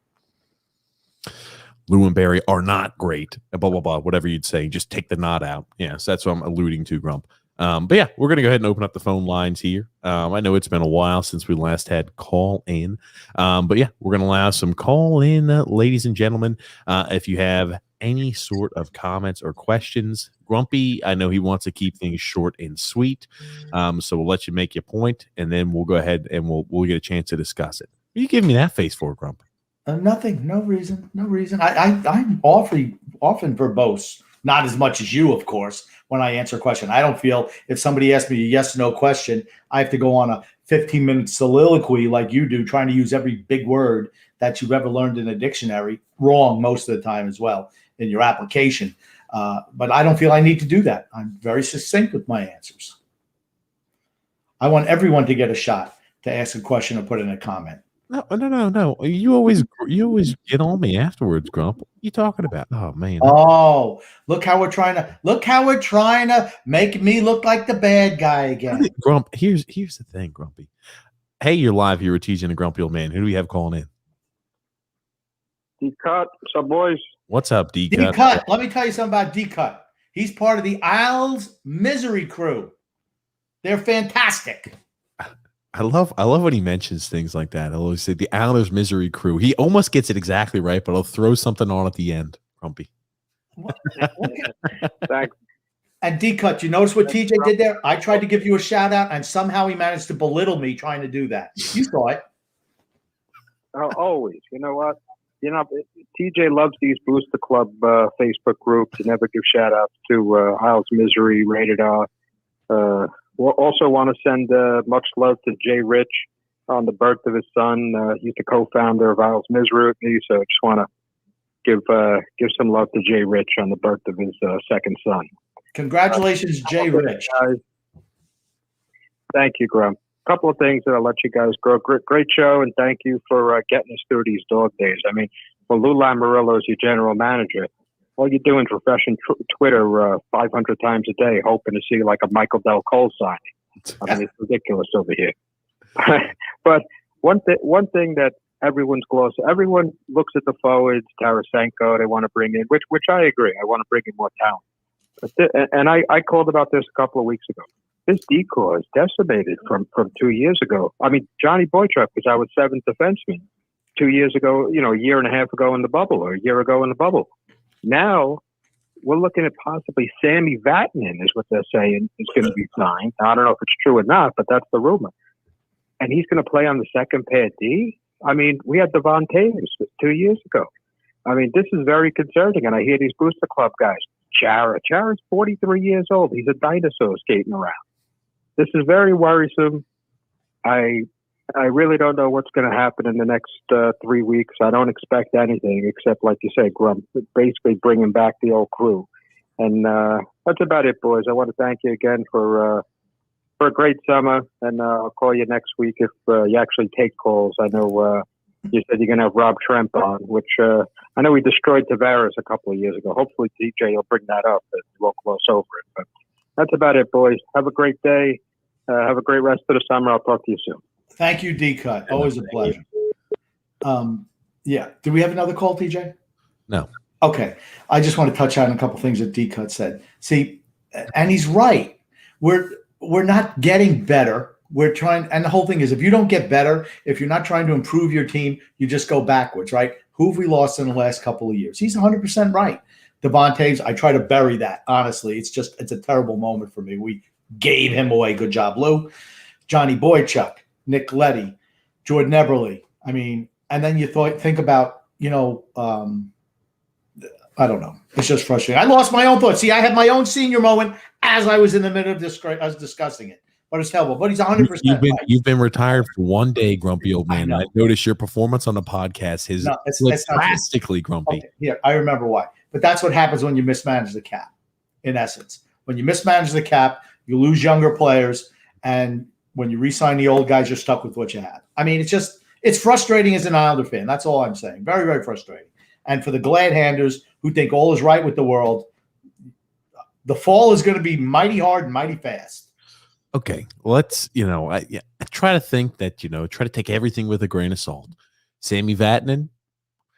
Lou and Barry are not great. Blah, blah, blah. Whatever you'd say. Just take the not out. Yeah, so that's what I'm alluding to, Grump. But yeah, we're going to go ahead and open up the phone lines here. I know it's been a while since we last had call in. But yeah, we're going to allow some call in, ladies and gentlemen. If you have any sort of comments or questions, Grumpy, I know he wants to keep things short and sweet. So we'll let you make your point, and then we'll go ahead and we'll get a chance to discuss it. What are you giving me that face for, Grump? Nothing. No reason. I'm often verbose. Not as much as you, of course, when I answer a question. I don't feel if somebody asks me a yes or no question, I have to go on a 15-minute soliloquy like you do, trying to use every big word that you've ever learned in a dictionary, wrong most of the time as well in your application. But I don't feel I need to do that. I'm very succinct with my answers. I want everyone to get a shot to ask a question or put in a comment. No. You always get on me afterwards, Grump. What are you talking about? Oh man. Oh, look how we're trying to make me look like the bad guy again. Grump, here's the thing, Grumpy. Hey, you're live here with TJ and the Grumpy Old Man. Who do we have calling in? D-Cut. What's up, boys? What's up, D-Cut? D-Cut. Let me tell you something about D-Cut. He's part of the Isles Misery crew. They're fantastic. I love when he mentions things like that. He'll always say the Islanders Misery crew. He almost gets it exactly right, but he'll throw something on at the end. Grumpy. Thanks. And D-Cut, you notice what TJ did there? I tried to give you a shout out, and somehow he managed to belittle me trying to do that. You saw it. Always. You know what? TJ loves these Booster Club Facebook groups. You never give shout outs to Isles Misery, Rated R. We'll also want to send much love to Jay Rich on the birth of his son. He's the co-founder of Isles Misery with me, so I just want to give some love to Jay Rich on the birth of his second son. Congratulations, Jay Rich. Thank you, Grump. A couple of things that I'll let you guys go. Great show, and thank you for getting us through these dog days. I mean, well, Lou Lamoriello is your general manager. All you're doing is refreshing Twitter 500 times a day, hoping to see like a Michael Del Cole signing. I mean, it's ridiculous over here. But one thing that everyone looks at the forwards, Tarasenko, they want to bring in, which I agree. I want to bring in more talent. And I called about this a couple of weeks ago. This decor is decimated from 2 years ago. I mean, Johnny Boychuk was our seventh defenseman 2 years ago, a year and a half ago in the bubble, or a year ago in the bubble. Now we're looking at possibly Sammy Vatanen is what they're saying is going to be signed. Now, I don't know if it's true or not, but that's the rumor. And he's going to play on the second pair D. I mean, we had Devon Taves 2 years ago. I mean, this is very concerning. And I hear these Booster Club guys. Chara's 43 years old. He's a dinosaur skating around. This is very worrisome. I really don't know what's going to happen in the next 3 weeks. I don't expect anything except, like you say, Grump, basically bringing back the old crew. And that's about it, boys. I want to thank you again for a great summer, and I'll call you next week if you actually take calls. I know you said you're going to have Rob Tremp on, which I know we destroyed Tavares a couple of years ago. Hopefully TJ will bring that up and we'll close over it. But that's about it, boys. Have a great day. Have a great rest of the summer. I'll talk to you soon. Thank you, D-Cut. Always a pleasure. Yeah. Do we have another call, TJ? No. Okay. I just want to touch on a couple things that D-Cut said. See, and he's right. We're not getting better. We're trying, and the whole thing is if you don't get better, if you're not trying to improve your team, you just go backwards, right? Who have we lost in the last couple of years? He's 100% right. Devon Taves, I try to bury that, honestly. It's a terrible moment for me. We gave him away. Good job, Lou. Johnny Boychuk, Nick Leddy, Jordan Eberle. I mean, and then you think about, I don't know. It's just frustrating. I lost my own thoughts. See, I had my own senior moment as I was in the middle of discussing it. But it's terrible. But he's 100%. You've been retired for 1 day, Grumpy Old Man. I noticed your performance on the podcast is drastically grumpy. Okay, here, I remember why. But that's what happens when you mismanage the cap, in essence. When you mismanage the cap, you lose younger players. And when you re-sign the old guys, you're stuck with what you have. I mean, it's frustrating as an Islander fan. That's all I'm saying. Very, very frustrating. And for the glad-handers who think all is right with the world, the fall is going to be mighty hard and mighty fast. Okay, let's, I try to think that, try to take everything with a grain of salt. Sammy Vatanen,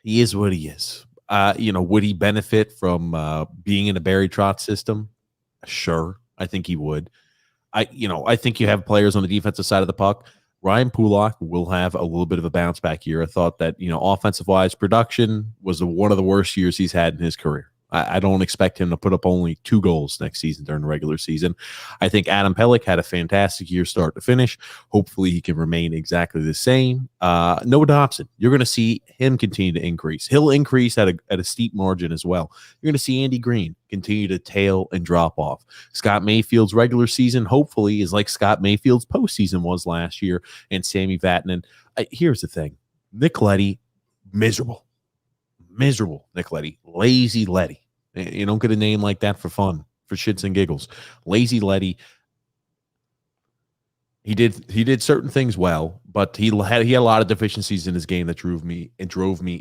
he is what he is. Would he benefit from being in a Barry Trotz system? Sure, I think he would. I think you have players on the defensive side of the puck. Ryan Pulock will have a little bit of a bounce back year. I thought that, offensive-wise, production was one of the worst years he's had in his career. I don't expect him to put up only 2 goals next season during the regular season. I think Adam Pelech had a fantastic year start to finish. Hopefully he can remain exactly the same. Noah Dobson, you're going to see him continue to increase. He'll increase at a steep margin as well. You're going to see Andy Green continue to tail and drop off. Scott Mayfield's regular season, hopefully, is like Scott Mayfield's postseason was last year. And Sammy Vatanen, here's the thing. Nick Leddy, miserable. Nick Leddy. Lazy Leddy. You don't get a name like that for fun, for shits and giggles. Lazy Leddy. He did certain things well, but he had a lot of deficiencies in his game that drove me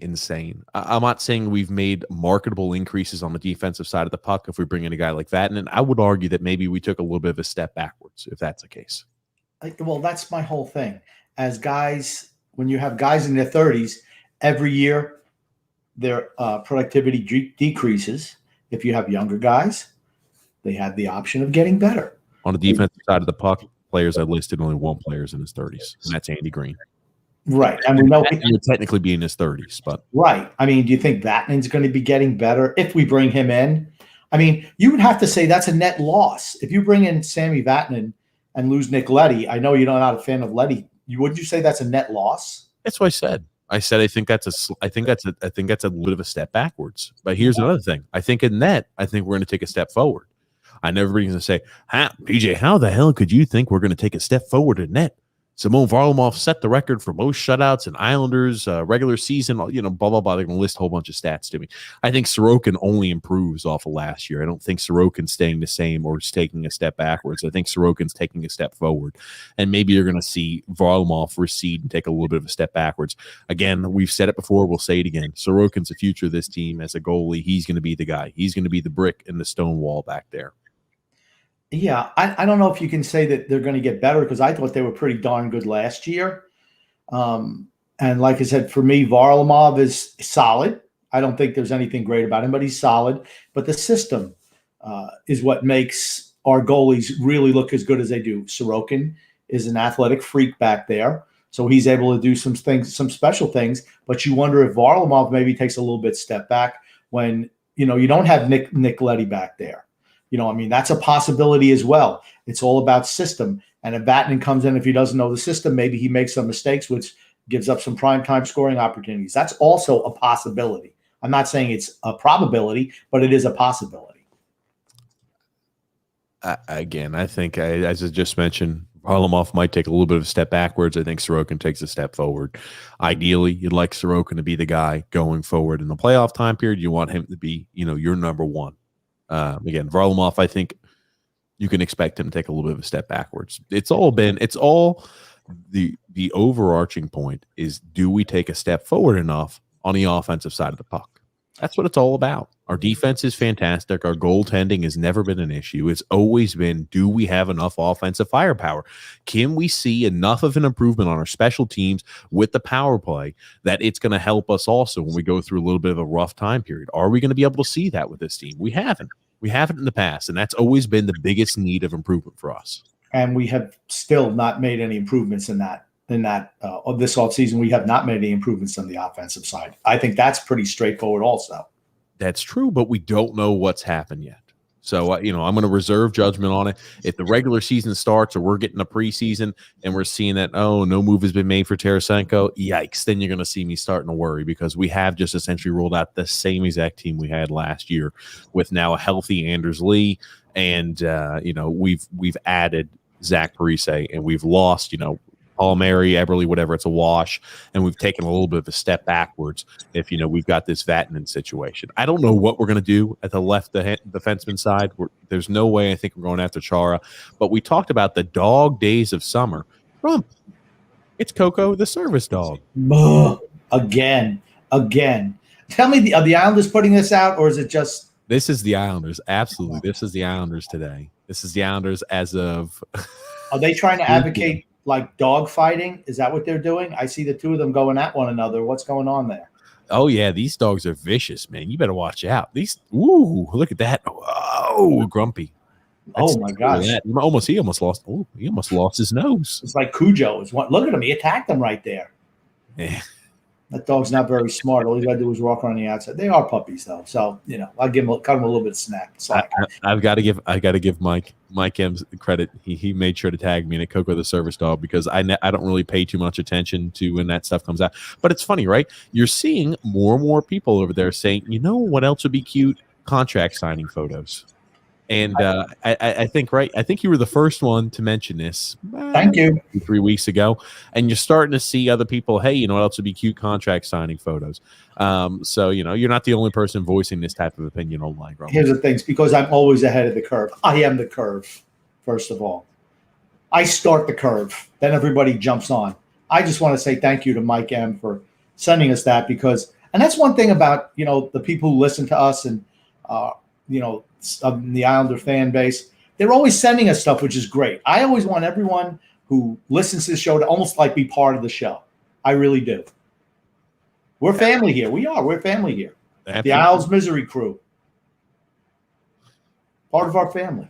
insane. I'm not saying we've made marketable increases on the defensive side of the puck if we bring in a guy like that, and I would argue that maybe we took a little bit of a step backwards if that's the case. Well, that's my whole thing. As guys, when you have guys in their 30s, every year their productivity decreases. If you have younger guys, they have the option of getting better. On the defensive side of the puck, players I listed, only one player's in his 30s, and that's Andy Green. Right. And we know he would technically be in his 30s, but right. I mean, do you think Vatanen's going to be getting better if we bring him in? I mean, you would have to say that's a net loss. If you bring in Sammy Vatanen and lose Nick Leddy, I know you're not a fan of Leddy. Wouldn't you say that's a net loss? That's what I said. I think that's a little bit of a step backwards. But here's another thing. I think in net, I think we're going to take a step forward. I know everybody's going to say, PJ, how the hell could you think we're going to take a step forward in net? Simon Varlamov set the record for most shutouts in Islanders regular season, blah, blah, blah. They're going to list a whole bunch of stats to me. I think Sorokin only improves off of last year. I don't think Sorokin's staying the same or is taking a step backwards. I think Sorokin's taking a step forward. And maybe you're going to see Varlamov recede and take a little bit of a step backwards. Again, we've said it before. We'll say it again. Sorokin's the future of this team as a goalie. He's going to be the guy. He's going to be the brick in the stone wall back there. Yeah, I don't know if you can say that they're going to get better because I thought they were pretty darn good last year. And like I said, for me, Varlamov is solid. I don't think there's anything great about him, but he's solid. But the system is what makes our goalies really look as good as they do. Sorokin is an athletic freak back there, so he's able to do some things, some special things. But you wonder if Varlamov maybe takes a little bit step back when you don't have Nick Leddy back there. That's a possibility as well. It's all about system. And if Vatanen comes in, if he doesn't know the system, maybe he makes some mistakes, which gives up some primetime scoring opportunities. That's also a possibility. I'm not saying it's a probability, but it is a possibility. Again, I think, as I just mentioned, Varlamov might take a little bit of a step backwards. I think Sorokin takes a step forward. Ideally, you'd like Sorokin to be the guy going forward in the playoff time period. You want him to be, your number one. Again, Varlamov, I think you can expect him to take a little bit of a step backwards. It's all the overarching point is, do we take a step forward enough on the offensive side of the puck? That's what it's all about. Our defense is fantastic. Our goaltending has never been an issue. It's always been, do we have enough offensive firepower? Can we see enough of an improvement on our special teams with the power play that it's going to help us also when we go through a little bit of a rough time period? Are we going to be able to see that with this team? We haven't. We haven't in the past, and that's always been the biggest need of improvement for us. And we have still not made any improvements in that. This offseason, we have not made any improvements on the offensive side. I think that's pretty straightforward also. That's true, but we don't know what's happened yet. So, I'm going to reserve judgment on it. If the regular season starts or we're getting a preseason and we're seeing that, no move has been made for Tarasenko, yikes, then you're going to see me starting to worry because we have just essentially rolled out the same exact team we had last year with now a healthy Anders Lee. And, we've added Zach Breese and we've lost, Palmieri, Eberle, whatever, it's a wash, and we've taken a little bit of a step backwards if, we've got this Vatanen situation. I don't know what we're going to do at the left defenseman side. There's no way I think we're going after Chara, but we talked about the dog days of summer. Trump, it's Coco the service dog. Again. Tell me, are the Islanders putting this out, or is it just... This is the Islanders, absolutely. This is the Islanders today. This is the Islanders as of... Are they trying to advocate... like dog fighting? Is that what they're doing? I see the two of them going at one another. What's going on there? Oh yeah, these dogs are vicious, man. You better watch out. Look at that. Oh, grumpy. Oh my gosh. He almost lost his nose. It's like Cujo. Look at him. He attacked him right there. Yeah. That dog's not very smart. All he's got to do is walk around the outside. They are puppies, though. So, I'll cut him a little bit of slack. I've got to give Mike M's credit. He made sure to tag me in at Coco the Service Dog because I don't really pay too much attention to when that stuff comes out. But it's funny, right? You're seeing more and more people over there saying, what else would be cute? Contract signing photos. And I think, right, I think you were the first one to mention this. Thank you. 3 weeks ago. And you're starting to see other people, hey, what else would be cute? Contract signing photos. So, you're not the only person voicing this type of opinion online. Here's the thing. It's because I'm always ahead of the curve. I am the curve, first of all. I start the curve. Then everybody jumps on. I just want to say thank you to Mike M for sending us that because, and that's one thing about, the people who listen to us and, the Islander fan base, they're always sending us stuff, which is great. I always want everyone who listens to the show to almost like be part of the show. I really do. We're family here. We are. We're family here. Absolutely. The Isles Misery Crew. Part of our family.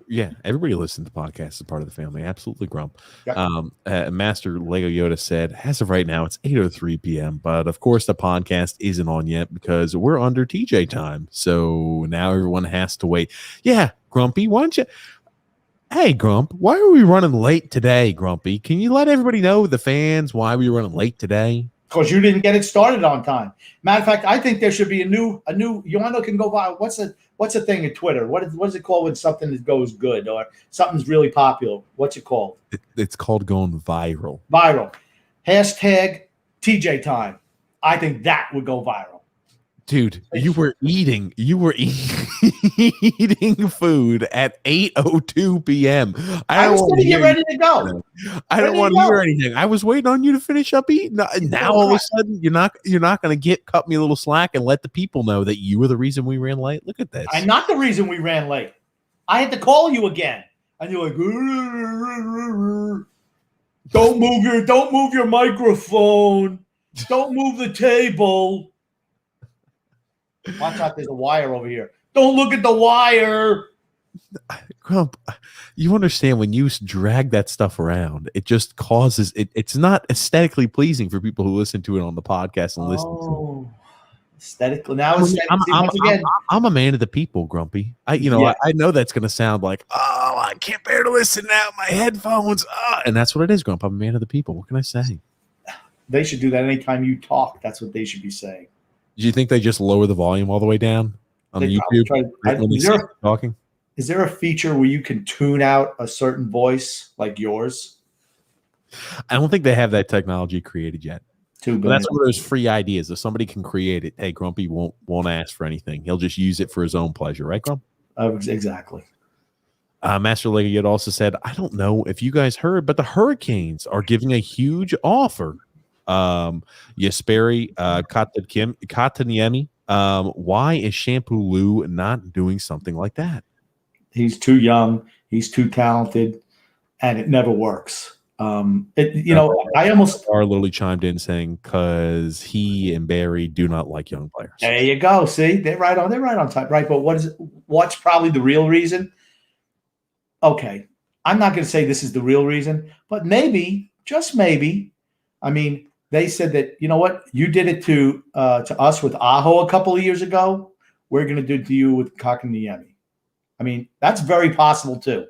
Yeah, everybody listens to the podcast as part of the family. Absolutely, Grump. Yep. Master Lego Yoda said, as of right now, it's 8:03 p.m. But of course, the podcast isn't on yet because we're under TJ time. So now everyone has to wait. Yeah, Grumpy, why don't you? Hey, Grump, why are we running late today, Grumpy? Can you let everybody know, the fans, why we were running late today? Because you didn't get it started on time. Matter of fact, I think there should be a new. You want to can go by what's a thing at Twitter? What is it called when something goes good or something's really popular? What's it called? It's called going viral. Viral. Hashtag TJ time. I think that would go viral. Dude, you were eating food at 8:02 p.m. I was going to get ready to go. I don't want to hear anything. I was waiting on you to finish up eating. Now all of a sudden you're not going to cut me a little slack and let the people know that you were the reason we ran late. Look at this. I'm not the reason we ran late. I had to call you again, and you're like, don't move your microphone. Don't move the table. Watch out, there's a wire over here. Don't look at the wire. Grump, you understand when you drag that stuff around, it just causes it's not aesthetically pleasing for people who listen to it on the podcast and listen to it. Aesthetically. Now I'm a man of the people, Grumpy. I know that's gonna sound like, oh, I can't bear to listen now. My headphones. And that's what it is, Grump. I'm a man of the people. What can I say? They should do that anytime you talk. That's what they should be saying. Do you think they just lower the volume all the way down on YouTube when they start talking? Is there a feature where you can tune out a certain voice like yours? I don't think they have that technology created yet. But that's one of those free ideas. If somebody can create it, hey, Grumpy won't ask for anything. He'll just use it for his own pleasure, right, Grump? Exactly. Master Leggett also said, I don't know if you guys heard, but the Hurricanes are giving a huge offer. Jesperi Kotkaniemi. Why is Shampoo Lou not doing something like that? He's too young. He's too talented, and it never works. I almost literally chimed in saying because he and Barry do not like young players. There you go. See, they're right on time, right? But what's probably the real reason? Okay, I'm not going to say this is the real reason, but maybe, just maybe. I mean, they said that, you know what, you did it to us with Aho a couple of years ago. We're going to do it to you with Kotkaniemi. I mean, that's very possible too.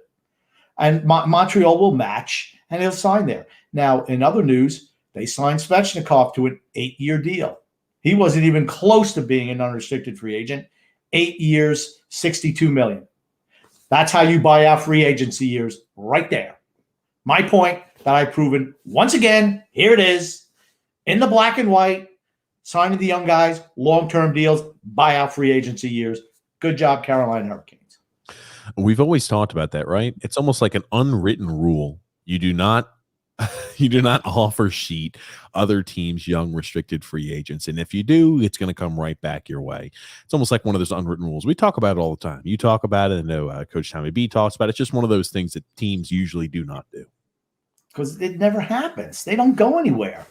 And Montreal will match, and he'll sign there. Now, in other news, they signed Svechnikov to an 8-year deal. He wasn't even close to being an unrestricted free agent. 8 years, $62 million. That's how you buy out free agency years right there. My point that I've proven once again, here it is. In the black and white, signing the young guys, long-term deals, buyout free agency years. Good job, Carolina Hurricanes. We've always talked about that, right? It's almost like an unwritten rule. You do not offer sheet other teams young restricted free agents. And if you do, it's going to come right back your way. It's almost like one of those unwritten rules. We talk about it all the time. You talk about it. I know Coach Tommy B talks about it. It's just one of those things that teams usually do not do. Because it never happens. They don't go anywhere.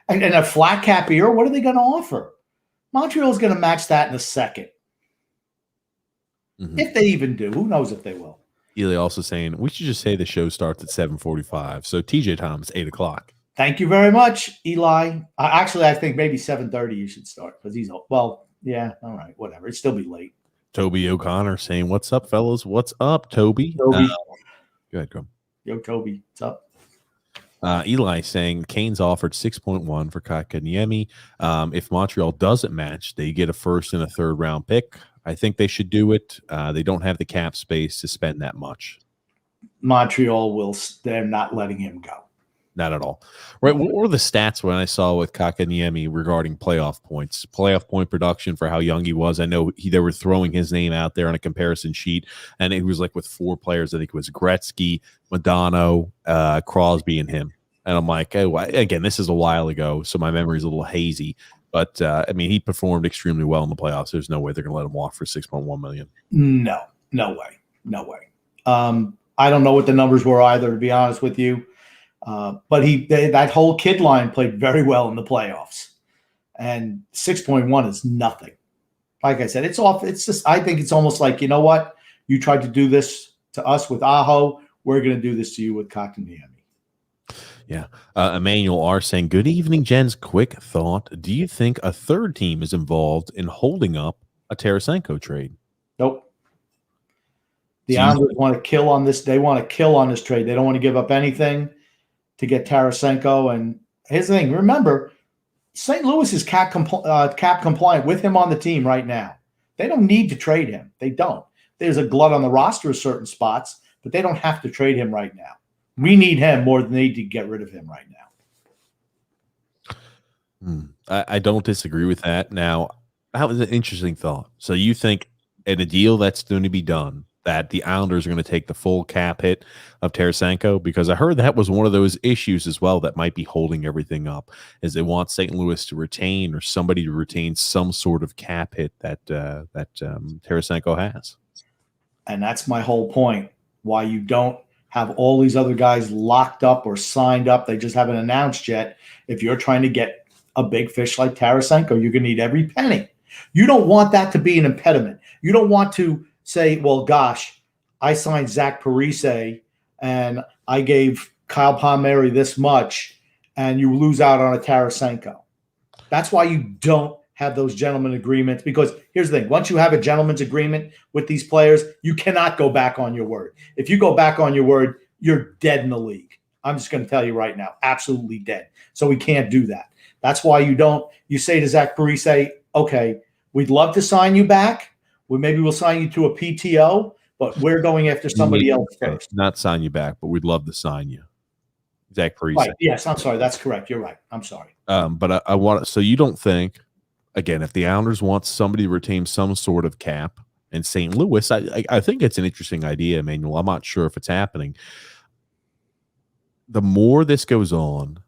And a flat cap year, what are they going to offer? Montreal's going to match that in a second. Mm-hmm. If they even do. Who knows if they will. Eli also saying, we should just say the show starts at 7:45. So TJ time is 8 o'clock. Thank you very much, Eli. Actually, I think maybe 7:30 you should start because he's – well, yeah, all right, whatever. It'd still be late. Toby O'Connor saying, what's up, fellas? What's up, Toby? Go ahead, Grum. Yo, Toby, what's up? Eli saying Canes offered 6.1 for Kotkaniemi. If Montreal doesn't match, they get a first and a third round pick. I think they should do it. They don't have the cap space to spend that much. Montreal they're not letting him go. Not at all. Right. What were the stats when I saw with Kakaniemi regarding playoff points, playoff point production for how young he was? I know they were throwing his name out there on a comparison sheet, and it was like with 4 players. I think it was Gretzky, Modano, Crosby, and him. And I'm like, oh, again, this is a while ago, so my memory's a little hazy. But I mean, he performed extremely well in the playoffs. There's no way they're going to let him walk for $6.1 million. No way. I don't know what the numbers were either, to be honest with you. But that whole kid line played very well in the playoffs, and 6.1 is nothing. Like I said, it's off. It's just, I think it's almost like, you know what? You tried to do this to us with Aho. We're going to do this to you with Kakaniemi. Yeah. Emmanuel R. saying, good evening, gents. Quick thought. Do you think a third team is involved in holding up a Tarasenko trade? Nope. The Islanders want to kill on this. They want to kill on this trade. They don't want to give up anything to get Tarasenko. And here's the thing. Remember, St. Louis is cap compliant with him on the team right now. They don't need to trade him. They don't. There's a glut on the roster of certain spots, but they don't have to trade him right now. We need him more than they need to get rid of him right now. I don't disagree with that. Now, that was an interesting thought. So you think in a deal that's going to be done, that the Islanders are going to take the full cap hit of Tarasenko? Because I heard that was one of those issues as well that might be holding everything up, is they want St. Louis to retain, or somebody to retain, some sort of cap hit that Tarasenko has. And that's my whole point, why you don't have all these other guys locked up or signed up. They just haven't announced yet. If you're trying to get a big fish like Tarasenko, you're going to need every penny. You don't want that to be an impediment. You don't want to say, well, gosh, I signed Zach Parise and I gave Kyle Palmieri this much, and you lose out on a Tarasenko. That's why you don't have those gentleman agreements, because here's the thing. Once you have a gentleman's agreement with these players, you cannot go back on your word. If you go back on your word, you're dead in the league. I'm just going to tell you right now, absolutely dead. So we can't do that. That's why you say to Zach Parise, okay, we'd love to sign you back. Maybe we'll sign you to a PTO, but we're going after somebody else first. Not sign you back, but we'd love to sign you. Zach Parise. Right. Yes, I'm sorry. That's correct. You're right. I'm sorry. But I want, so you don't think, again, if the Islanders want somebody to retain some sort of cap in St. Louis, I think it's an interesting idea, Emmanuel. I'm not sure if it's happening. The more this goes on,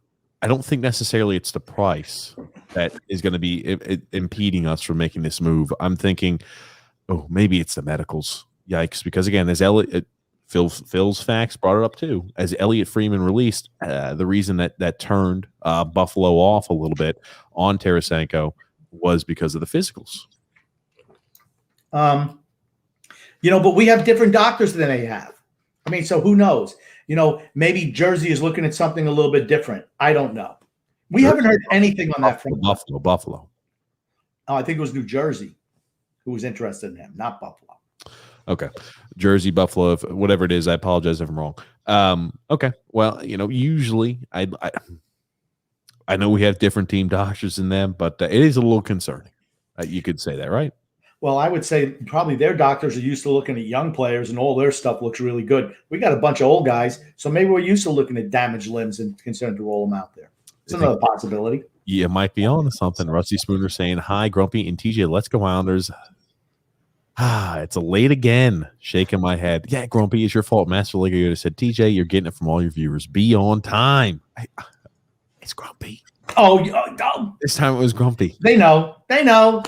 I don't think necessarily it's the price that is going to be impeding us from making this move. I'm thinking, oh, maybe it's the medicals. Yikes. Because, again, as Phil's facts brought it up too. As Elliot Freeman released, the reason that turned Buffalo off a little bit on Tarasenko was because of the physicals. But we have different doctors than they have. I mean, so who knows? Maybe Jersey is looking at something a little bit different. I don't know. We haven't heard anything on that front. Buffalo. Oh, I think it was New Jersey who was interested in him, not Buffalo. Okay. Jersey, Buffalo, whatever it is. I apologize if I'm wrong. Okay. Well, usually I know we have different team doctors than them, but it is a little concerning. You could say that, right? Well, I would say probably their doctors are used to looking at young players, and all their stuff looks really good. We got a bunch of old guys, so maybe we're used to looking at damaged limbs and concerned to roll them out there. It's another possibility. You might be on to something. Rusty Spooner saying, hi, Grumpy and TJ, let's go Islanders. It's a late again. Shaking my head. Yeah, Grumpy, it's your fault. Master Lego said, TJ, you're getting it from all your viewers. Be on time. It's Grumpy. Oh, this time it was Grumpy. They know. You run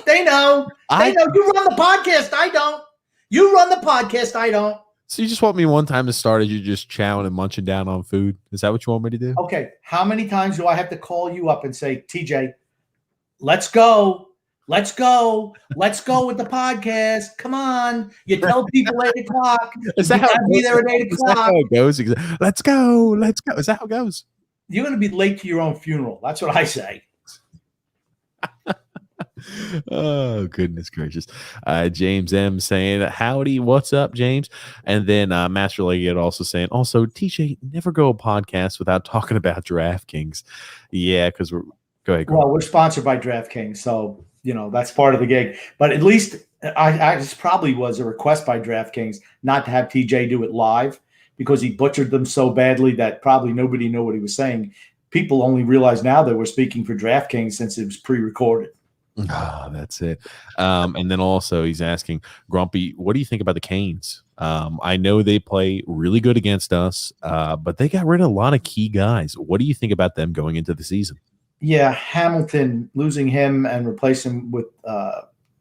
the podcast. I don't. You run the podcast. I don't. So you just want me one time to start as you're just chowing and munching down on food? Is that what you want me to do? Okay. How many times do I have to call you up and say, TJ, let's go. Let's go with the podcast. Come on. You tell people 8 o'clock. Is that how it be there at 8 o'clock? Is that how it goes? Let's go. Is that how it goes? You're going to be late to your own funeral. That's what I say. Oh, goodness gracious. James M saying, howdy, what's up, James? And then Master Leggett also saying, also, TJ, never go a podcast without talking about DraftKings. Yeah, because go ahead. Well, we're sponsored by DraftKings, so, that's part of the gig. But at least this probably was a request by DraftKings not to have TJ do it live, because he butchered them so badly that probably nobody knew what he was saying. People only realize now that we're speaking for DraftKings since it was pre-recorded. Ah, that's it. And then also he's asking, Grumpy, what do you think about the Canes? I know they play really good against us, but they got rid of a lot of key guys. What do you think about them going into the season? Yeah, Hamilton, losing him and replacing him with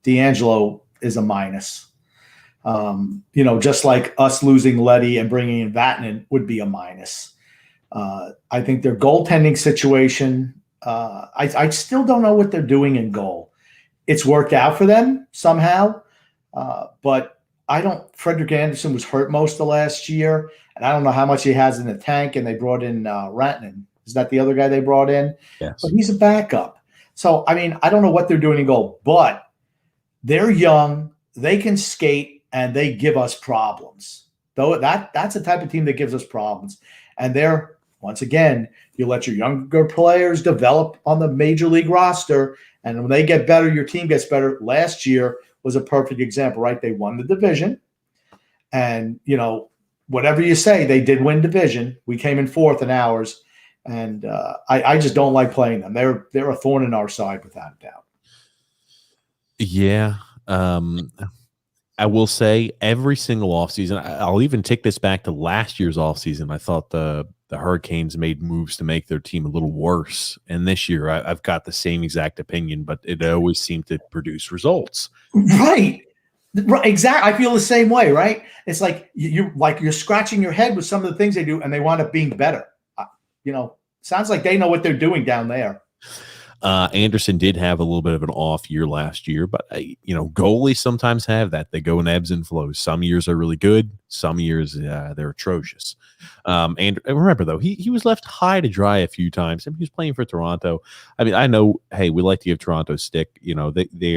D'Angelo is a minus. Just like us losing Letty and bringing in Vatanen would be a minus. I think their goaltending situation, I still don't know what they're doing in goal. It's worked out for them somehow, but Frederick Anderson was hurt most of last year, and I don't know how much he has in the tank, and they brought in Rantanen. Is that the other guy they brought in? Yes. But he's a backup. So, I don't know what they're doing in goal, but they're young, they can skate, and they give us problems. Though that's the type of team that gives us problems. And they're, once again, you let your younger players develop on the major league roster, and when they get better, your team gets better. Last year was a perfect example, right? They won the division. And, whatever you say, they did win division. We came in fourth in ours. And I just don't like playing them. They're a thorn in our side, without a doubt. Yeah. I will say every single offseason, I'll even take this back to last year's offseason. I thought the Hurricanes made moves to make their team a little worse. And this year I've got the same exact opinion, but it always seemed to produce results. Right. Exactly. I feel the same way, right? It's like you're scratching your head with some of the things they do, and they wind up being better. Sounds like they know what they're doing down there. Anderson did have a little bit of an off year last year, but goalies sometimes have that. They go in ebbs and flows. Some years are really good. Some years they're atrocious. And remember though, he was left high to dry a few times. He was playing for Toronto. I know. Hey, we like to give Toronto stick. They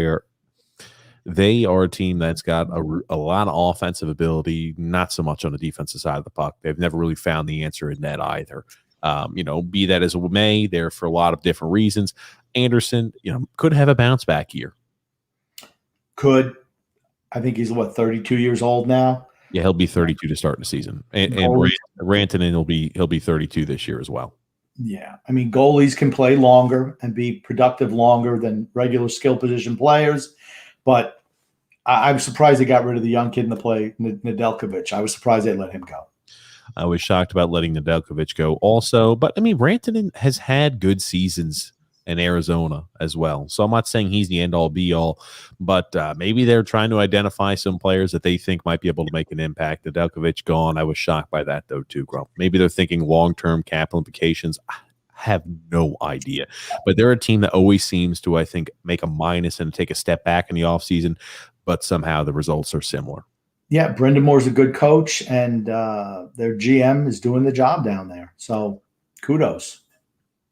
are a team that's got a lot of offensive ability, not so much on the defensive side of the puck. They've never really found the answer in net either. Be that as it may, they're for a lot of different reasons. Anderson, could have a bounce back year. Could. I think he's 32 years old now. Yeah, he'll be 32 to start the season, and Rantanen he'll be 32 this year as well. Yeah, goalies can play longer and be productive longer than regular skill position players, but I'm surprised they got rid of the young kid in the play, Nedeljkovic. I was surprised they let him go. I was shocked about letting Nedeljkovic go also, but Rantanen has had good seasons in Arizona as well. So I'm not saying he's the end-all be-all, but maybe they're trying to identify some players that they think might be able to make an impact. Nedeljkovic gone. I was shocked by that though too, Grump. Maybe they're thinking long-term cap implications. I have no idea. But they're a team that always seems to, I think, make a minus and take a step back in the offseason, but somehow the results are similar. Yeah, Brendan Moore's a good coach, and their GM is doing the job down there. So kudos.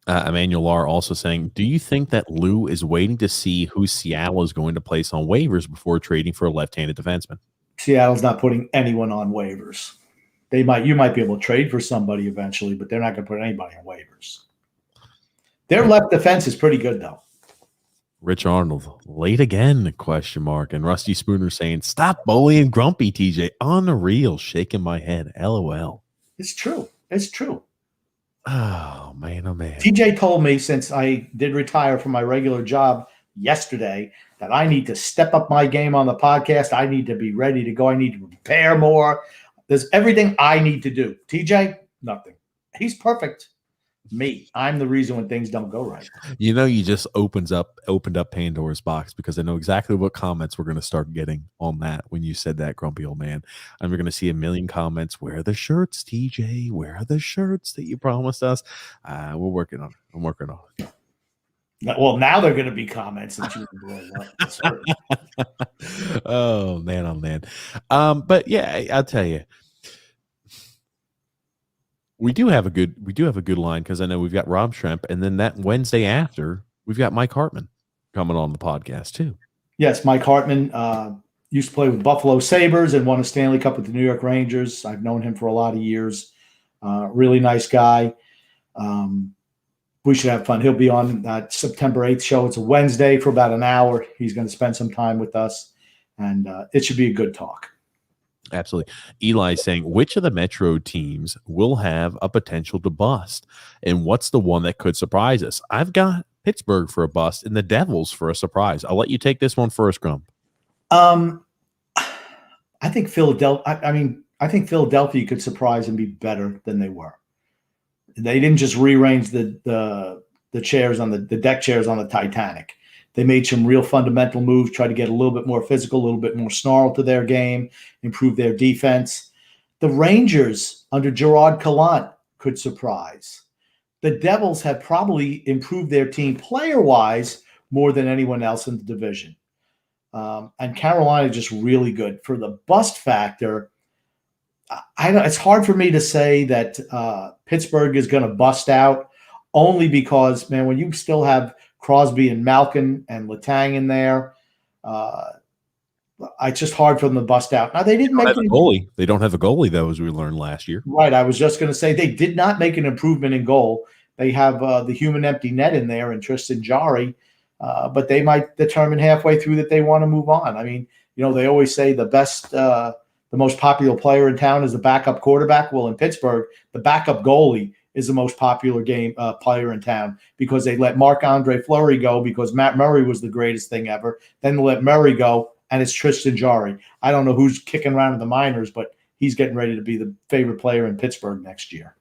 Emmanuel Lahr also saying, do you think that Lou is waiting to see who Seattle is going to place on waivers before trading for a left-handed defenseman? Seattle's not putting anyone on waivers. You might be able to trade for somebody eventually, but they're not going to put anybody on waivers. Their left defense is pretty good, though. Rich Arnold, late again, ? And Rusty Spooner saying, stop bullying Grumpy, TJ. Unreal, shaking my head. LOL. It's true. It's true. Oh, man, oh, man. TJ told me since I did retire from my regular job yesterday that I need to step up my game on the podcast. I need to be ready to go. I need to prepare more. There's everything I need to do. TJ, nothing. He's perfect. Me, I'm the reason when things don't go right. You just opened up Pandora's box, because I know exactly what comments we're going to start getting on that when you said that, grumpy old man. And we're going to see a million comments. Where are the shirts, TJ? Where are the shirts that you promised us? We're working on it. I'm working on it. Well, now they're going to be comments that you oh man. But yeah, I'll tell you. We do have a good line, because I know we've got Rob Schremp, and then that Wednesday after, we've got Mike Hartman coming on the podcast too. Yes, Mike Hartman used to play with Buffalo Sabres and won a Stanley Cup with the New York Rangers. I've known him for a lot of years. Really nice guy. We should have fun. He'll be on that September 8th show. It's a Wednesday for about an hour. He's going to spend some time with us, and it should be a good talk. Absolutely. Eli is saying, which of the Metro teams will have a potential to bust? And what's the one that could surprise us? I've got Pittsburgh for a bust and the Devils for a surprise. I'll let you take this one first, Grump. I think Philadelphia. I think Philadelphia could surprise and be better than they were. They didn't just rearrange the chairs on the deck chairs on the Titanic. They made some real fundamental moves, tried to get a little bit more physical, a little bit more snarl to their game, improve their defense. The Rangers under Gerard Gallant could surprise. The Devils have probably improved their team player-wise more than anyone else in the division. And Carolina just really good. For the bust factor, it's hard for me to say that Pittsburgh is going to bust out, only because, man, when you still have Crosby and Malkin and Letang in there, it's just hard for them to bust out. Now, they didn't make a goalie. They don't have a goalie, though, as we learned last year. Right. I was just going to say they did not make an improvement in goal. They have the human empty net in there and Tristan Jarry, but they might determine halfway through that they want to move on. I mean, they always say the most popular player in town is the backup quarterback. Well, in Pittsburgh, the backup goalie is the most popular player in town, because they let Marc-Andre Flurry go because Matt Murray was the greatest thing ever. Then they let Murray go, and it's Tristan Jarry. I don't know who's kicking around in the minors, but he's getting ready to be the favorite player in Pittsburgh next year.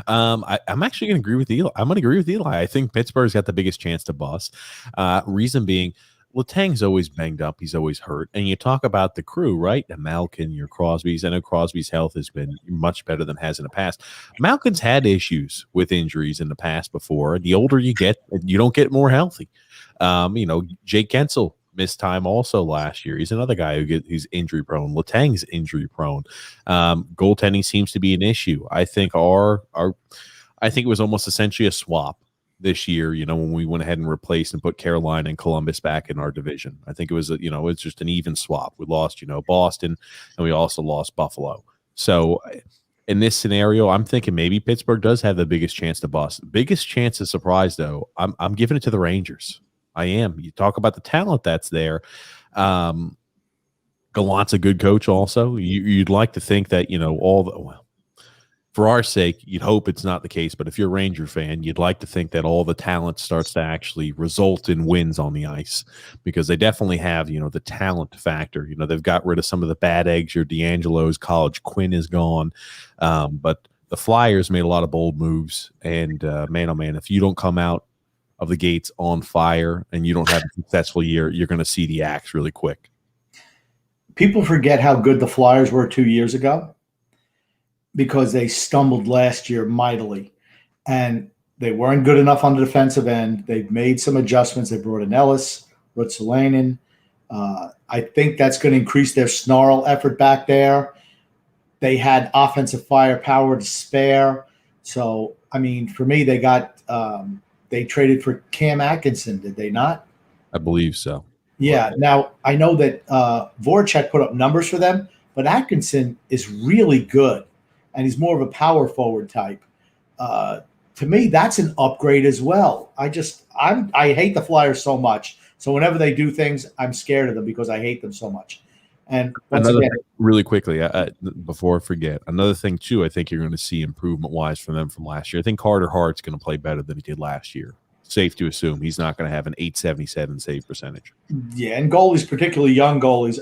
I'm actually going to agree with Eli. I'm going to agree with Eli. I think Pittsburgh's got the biggest chance to bust. Reason being, Letang's always banged up. He's always hurt. And you talk about the crew, right? And Malkin, your Crosby's. I know Crosby's health has been much better than it has in the past. Malkin's had issues with injuries in the past before. The older you get, you don't get more healthy. Jake Gensel missed time also last year. He's another guy who's injury prone. Letang's injury prone. Goaltending seems to be an issue. I think I think it was almost essentially a swap this year, when we went ahead and replaced and put Carolina and Columbus back in our division. I think it was, it's just an even swap. We lost, Boston, and we also lost Buffalo. So in this scenario, I'm thinking maybe Pittsburgh does have the biggest chance to bust. Biggest chance of surprise, though, I'm giving it to the Rangers. I am. You talk about the talent that's there. Gallant's a good coach also. You'd like to think that, for our sake, you'd hope it's not the case. But if you're a Ranger fan, you'd like to think that all the talent starts to actually result in wins on the ice, because they definitely have, the talent factor. They've got rid of some of the bad eggs. Your D'Angelo's, College Quinn is gone. But the Flyers made a lot of bold moves. And man, oh man, if you don't come out of the gates on fire and you don't have a successful year, you're going to see the axe really quick. People forget how good the Flyers were 2 years ago, because they stumbled last year mightily, and they weren't good enough on the defensive end. They've made some adjustments. They brought in Ellis, Rutsalainen. I think that's going to increase their snarl effort back there. They had offensive firepower to spare. So, for me, they traded for Cam Atkinson, did they not? I believe so. Yeah. Now, I know that Voracek put up numbers for them, but Atkinson is really good, and he's more of a power forward type. To me, that's an upgrade as well. I hate the Flyers so much. So whenever they do things, I'm scared of them because I hate them so much. And really quickly, before I forget, another thing too, I think you're going to see improvement-wise from them from last year. I think Carter Hart's going to play better than he did last year. Safe to assume he's not going to have an .877 save percentage. Yeah, and goalies, particularly young goalies,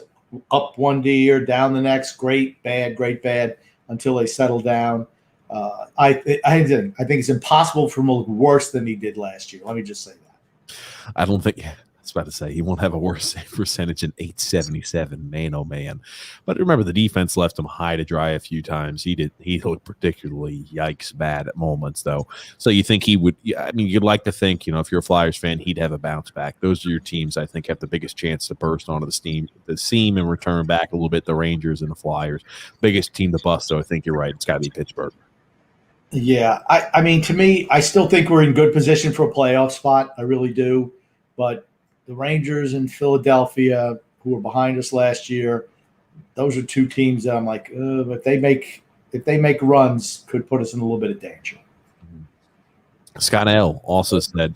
up one year, down the next, great, bad, until they settle down. I think it's impossible for him to look worse than he did last year. Let me just say that. I don't think – I was about to say he won't have a worse save percentage than .877. Man, oh man! But remember, the defense left him high to dry a few times. He looked particularly bad at moments, though. So you think he would? You'd like to think, if you're a Flyers fan, he'd have a bounce back. Those are your teams I think have the biggest chance to burst onto the seam and return back a little bit. The Rangers and the Flyers, biggest team to bust. So I think you're right. It's got to be Pittsburgh. Yeah, to me, I still think we're in good position for a playoff spot. I really do, but the Rangers and Philadelphia, who were behind us last year, those are two teams that I'm like, if they make runs, could put us in a little bit of danger. Scott L. also said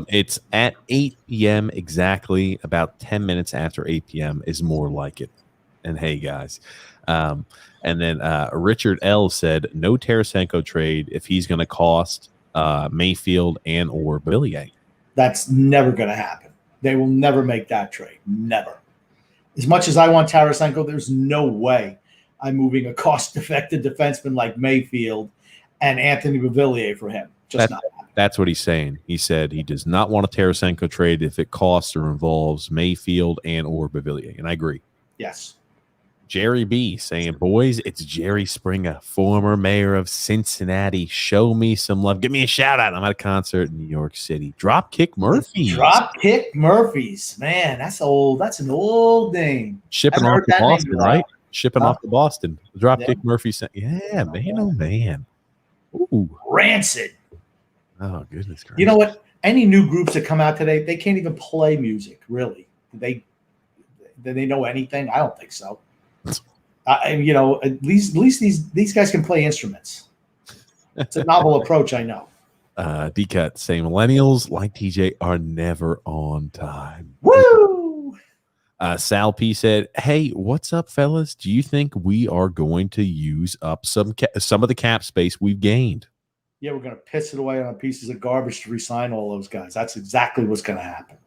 it's at 8 p.m. exactly. About 10 minutes after 8 p.m. is more like it. and hey, guys. And then Richard L said, no Tarasenko trade if he's going to cost Mayfield and or Billier. That's never going to happen. They will never make that trade. Never. As much as I want Tarasenko, there's no way I'm moving a cost-effective defenseman like Mayfield and Anthony Beauvillier for him. That's what he's saying. He said he does not want a Tarasenko trade if it costs or involves Mayfield and or Beauvillier, and I agree. Yes. Jerry B saying, boys, it's Jerry Springer, former mayor of Cincinnati. Show me some love. Give me a shout out. I'm at a concert in New York City. Dropkick Murphys. Dropkick Murphys. Man, that's old. That's an old name. Shipping off to Boston, right? Shipping off to Boston. Dropkick Murphys. Yeah, man, oh, man. Ooh. Rancid. Oh, goodness gracious. You know what? Any new groups that come out today, they can't even play music, really. Do they know anything? I don't think so. At least these guys can play instruments. It's a novel approach, I know. D-Cut saying millennials like TJ are never on time. Woo! Sal P said, hey, what's up, fellas? Do you think we are going to use up some of the cap space we've gained? Yeah, we're going to piss it away on pieces of garbage to re-sign all those guys. That's exactly what's going to happen.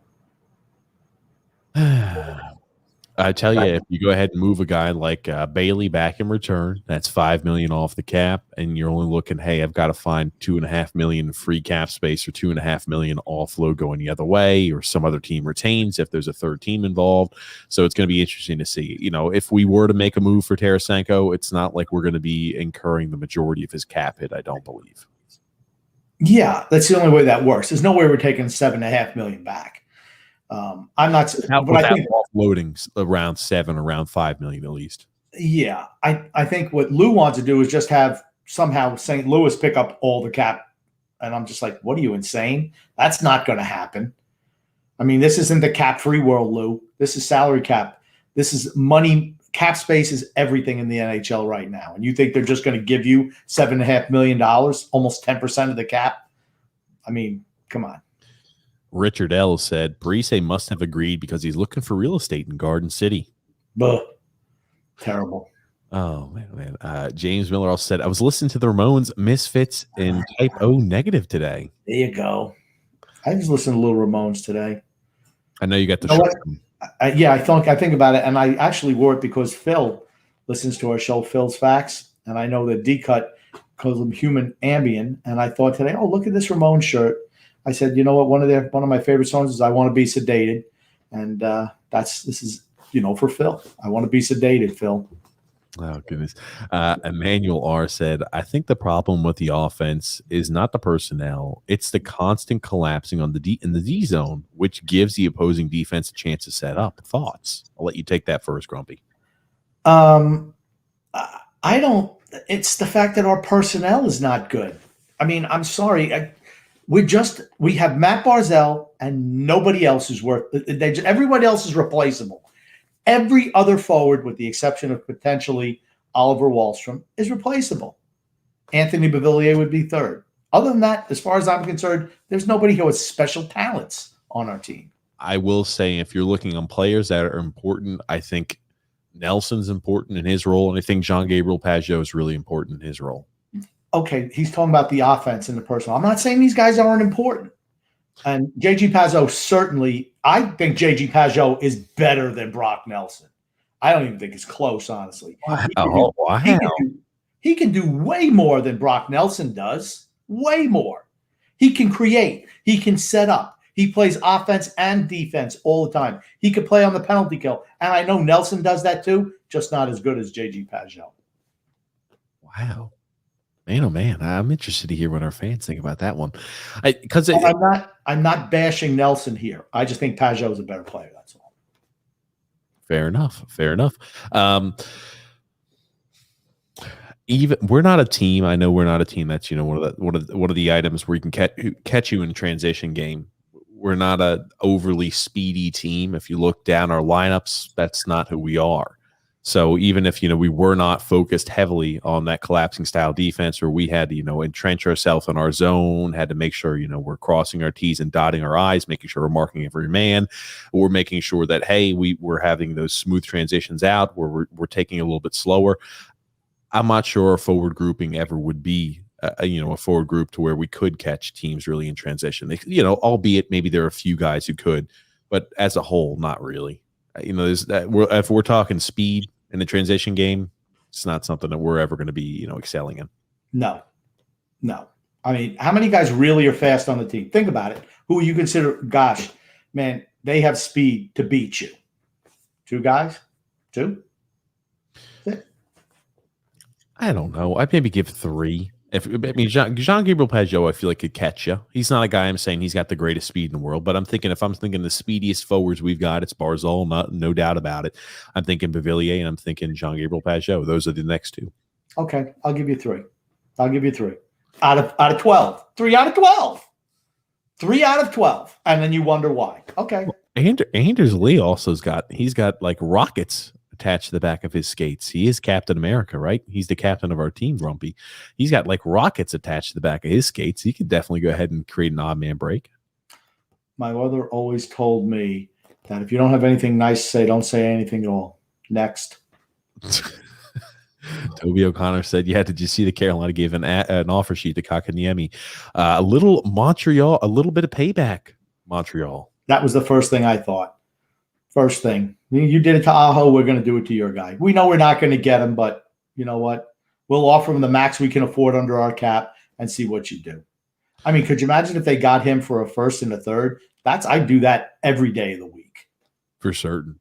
I tell you, if you go ahead and move a guy like Bailey back in return, that's $5 million off the cap, and you're only looking, hey, I've got to find $2.5 million free cap space or $2.5 million offload going the other way, or some other team retains if there's a third team involved. So it's going to be interesting to see. If we were to make a move for Tarasenko, it's not like we're going to be incurring the majority of his cap hit, I don't believe. Yeah, that's the only way that works. There's no way we're taking $7.5 million back. I'm not. But I think offloading around $5 million at least. Yeah, I think what Lou wants to do is just have somehow St. Louis pick up all the cap, and I'm just like, what are you, insane? That's not going to happen. I mean, this isn't the cap-free world, Lou. This is salary cap. This is money. Cap space is everything in the NHL right now, and you think they're just going to give you $7.5 million, almost 10% of the cap? I mean, come on. Richard L said, Breese must have agreed because he's looking for real estate in Garden City. Buh. Terrible. Oh, man. James Miller also said, I was listening to the Ramones, Misfits, and Type O Negative today. There you go. I just listened to Little Ramones today. I know you got the shirt. Yeah, I think about it, and I actually wore it because Phil listens to our show, Phil's Facts, and I know that D-Cut calls him Human Ambient, and I thought today, oh, look at this Ramones shirt. I said, you know what? One of my favorite songs is "I Want to Be Sedated," and this is for Phil. I want to be sedated, Phil. Oh goodness. Emmanuel R said, I think the problem with the offense is not the personnel; it's the constant collapsing in the D zone, which gives the opposing defense a chance to set up. Thoughts? I'll let you take that first, Grumpy. I don't. It's the fact that our personnel is not good. I mean, I'm sorry. We have Matt Barzal and nobody else is everybody else is replaceable. Every other forward, with the exception of potentially Oliver Wahlstrom, is replaceable. Anthony Beauvillier would be third. Other than that, as far as I'm concerned, there's nobody who has special talents on our team. I will say, if you're looking on players that are important, I think Nelson's important in his role, and I think Jean-Gabriel Pageau is really important in his role. Okay, he's talking about the offense and the personnel. I'm not saying these guys aren't important. And J.G. Pageau certainly, I think J.G. Pageau is better than Brock Nelson. I don't even think it's close, honestly. Wow. He can do way more than Brock Nelson does. Way more. He can create. He can set up. He plays offense and defense all the time. He could play on the penalty kill. And I know Nelson does that too, just not as good as J.G. Pageau. Wow. Man, oh man, I'm interested to hear what our fans think about that one. I'm not bashing Nelson here. I just think Pageau is a better player. That's all. Fair enough. Even we're not a team. I know we're not a team. That's one of the items where you can catch you in a transition game. We're not a overly speedy team. If you look down our lineups, that's not who we are. So even if, we were not focused heavily on that collapsing style defense, or we had to, entrench ourselves in our zone, had to make sure, we're crossing our T's and dotting our I's, making sure we're marking every man, we're making sure that, hey, we're having those smooth transitions out where we're taking a little bit slower. I'm not sure a forward grouping ever would be, a forward group to where we could catch teams really in transition. Albeit maybe there are a few guys who could, but as a whole, not really. If we're talking speed in the transition game, it's not something that we're ever going to be, excelling in. No. I mean, how many guys really are fast on the team? Think about it. Who you consider, gosh, man, they have speed to beat you. 2 guys? 2? I don't know. I'd maybe give 3. Jean-Gabriel Pageau, I feel like could catch you. He's not a guy I'm saying he's got the greatest speed in the world, but if I'm thinking the speediest forwards we've got, it's Barzal, no doubt about it. I'm thinking Beauvillier, and I'm thinking Jean-Gabriel Pageau. Those are the next 2. Okay, I'll give you 3. Out of 12. 3 out of 12. 3 out of 12. And then you wonder why. Okay. Anders Lee also he's got like rockets attached to the back of his skates. He is Captain America, right? He's the captain of our team, Grumpy. He's got like rockets attached to the back of his skates. He could definitely go ahead and create an odd man break. My mother always told me that if you don't have anything nice to say, don't say anything at all. Next. Toby O'Connor said, yeah, did you see the Carolina gave an offer sheet to Kakaniemi? A little bit of payback, Montreal. That was the first thing I thought. First thing. You did it to Aho, we're going to do it to your guy. We know we're not going to get him, but you know what? We'll offer him the max we can afford under our cap and see what you do. I mean, could you imagine if they got him for a first and a third? I'd do that every day of the week. For certain.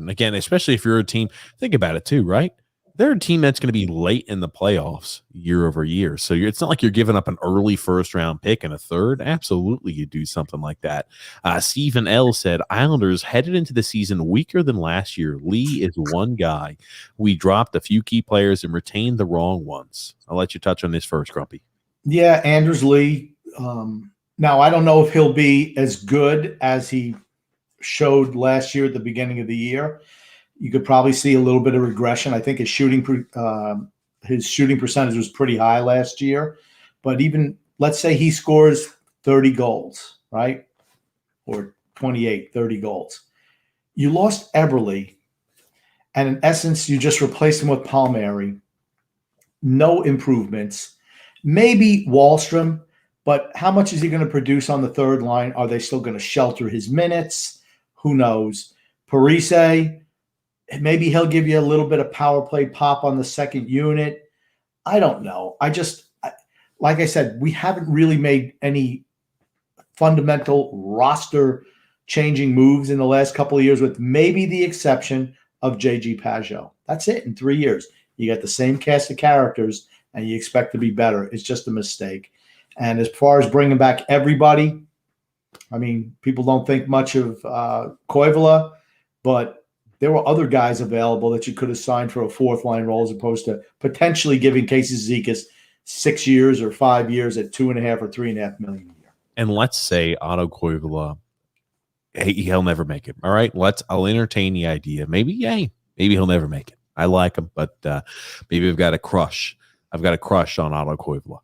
Again, especially if you're a team, think about it too, right? They're a team that's going to be late in the playoffs year over year. So it's not like you're giving up an early first-round pick and a third. Absolutely, you do something like that. Stephen L. said, Islanders headed into the season weaker than last year. Lee is one guy. We dropped a few key players and retained the wrong ones. I'll let you touch on this first, Grumpy. Yeah, Anders Lee. Now, I don't know if he'll be as good as he showed last year at the beginning of the year. You could probably see a little bit of regression. I think his shooting percentage was pretty high last year. But even, let's say he scores 30 goals, right? Or 28, 30 goals. You lost Eberle, and in essence, you just replaced him with Palmieri. No improvements. Maybe Wahlstrom, but how much is he going to produce on the third line? Are they still going to shelter his minutes? Who knows? Breese, maybe he'll give you a little bit of power play pop on the second unit. I don't know. Like I said, we haven't really made any fundamental roster changing moves in the last couple of years, with maybe the exception of J.G. Pageau. That's it in 3 years. You got the same cast of characters and you expect to be better. It's just a mistake. And as far as bringing back everybody, I mean, people don't think much of Koivula, but there were other guys available that you could have signed for a fourth line role, as opposed to potentially giving Casey Suzikis 6 years or 5 years at $2.5 or $3.5 million a year. And let's say Otto Koivula, he'll never make it. All right, I'll entertain the idea. Maybe he'll never make it. I like him, but maybe I've got a crush. I've got a crush on Otto Koivula.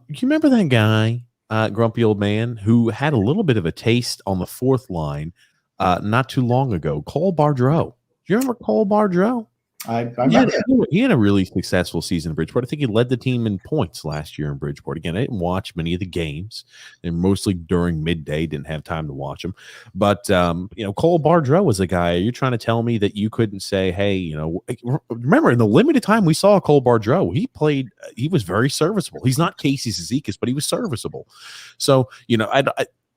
You remember that guy, grumpy old man, who had a little bit of a taste on the fourth line not too long ago? Cole Bardreau. Do you remember Cole Bardreau? I remember. He had a really successful season in Bridgeport. I think he led the team in points last year in Bridgeport. Again, I didn't watch many of the games, and mostly during midday, didn't have time to watch them. But Cole Bardreau was a guy. You're trying to tell me that you couldn't say, hey, remember in the limited time we saw Cole Bardreau, he was very serviceable. He's not Casey Suzikis, but he was serviceable. So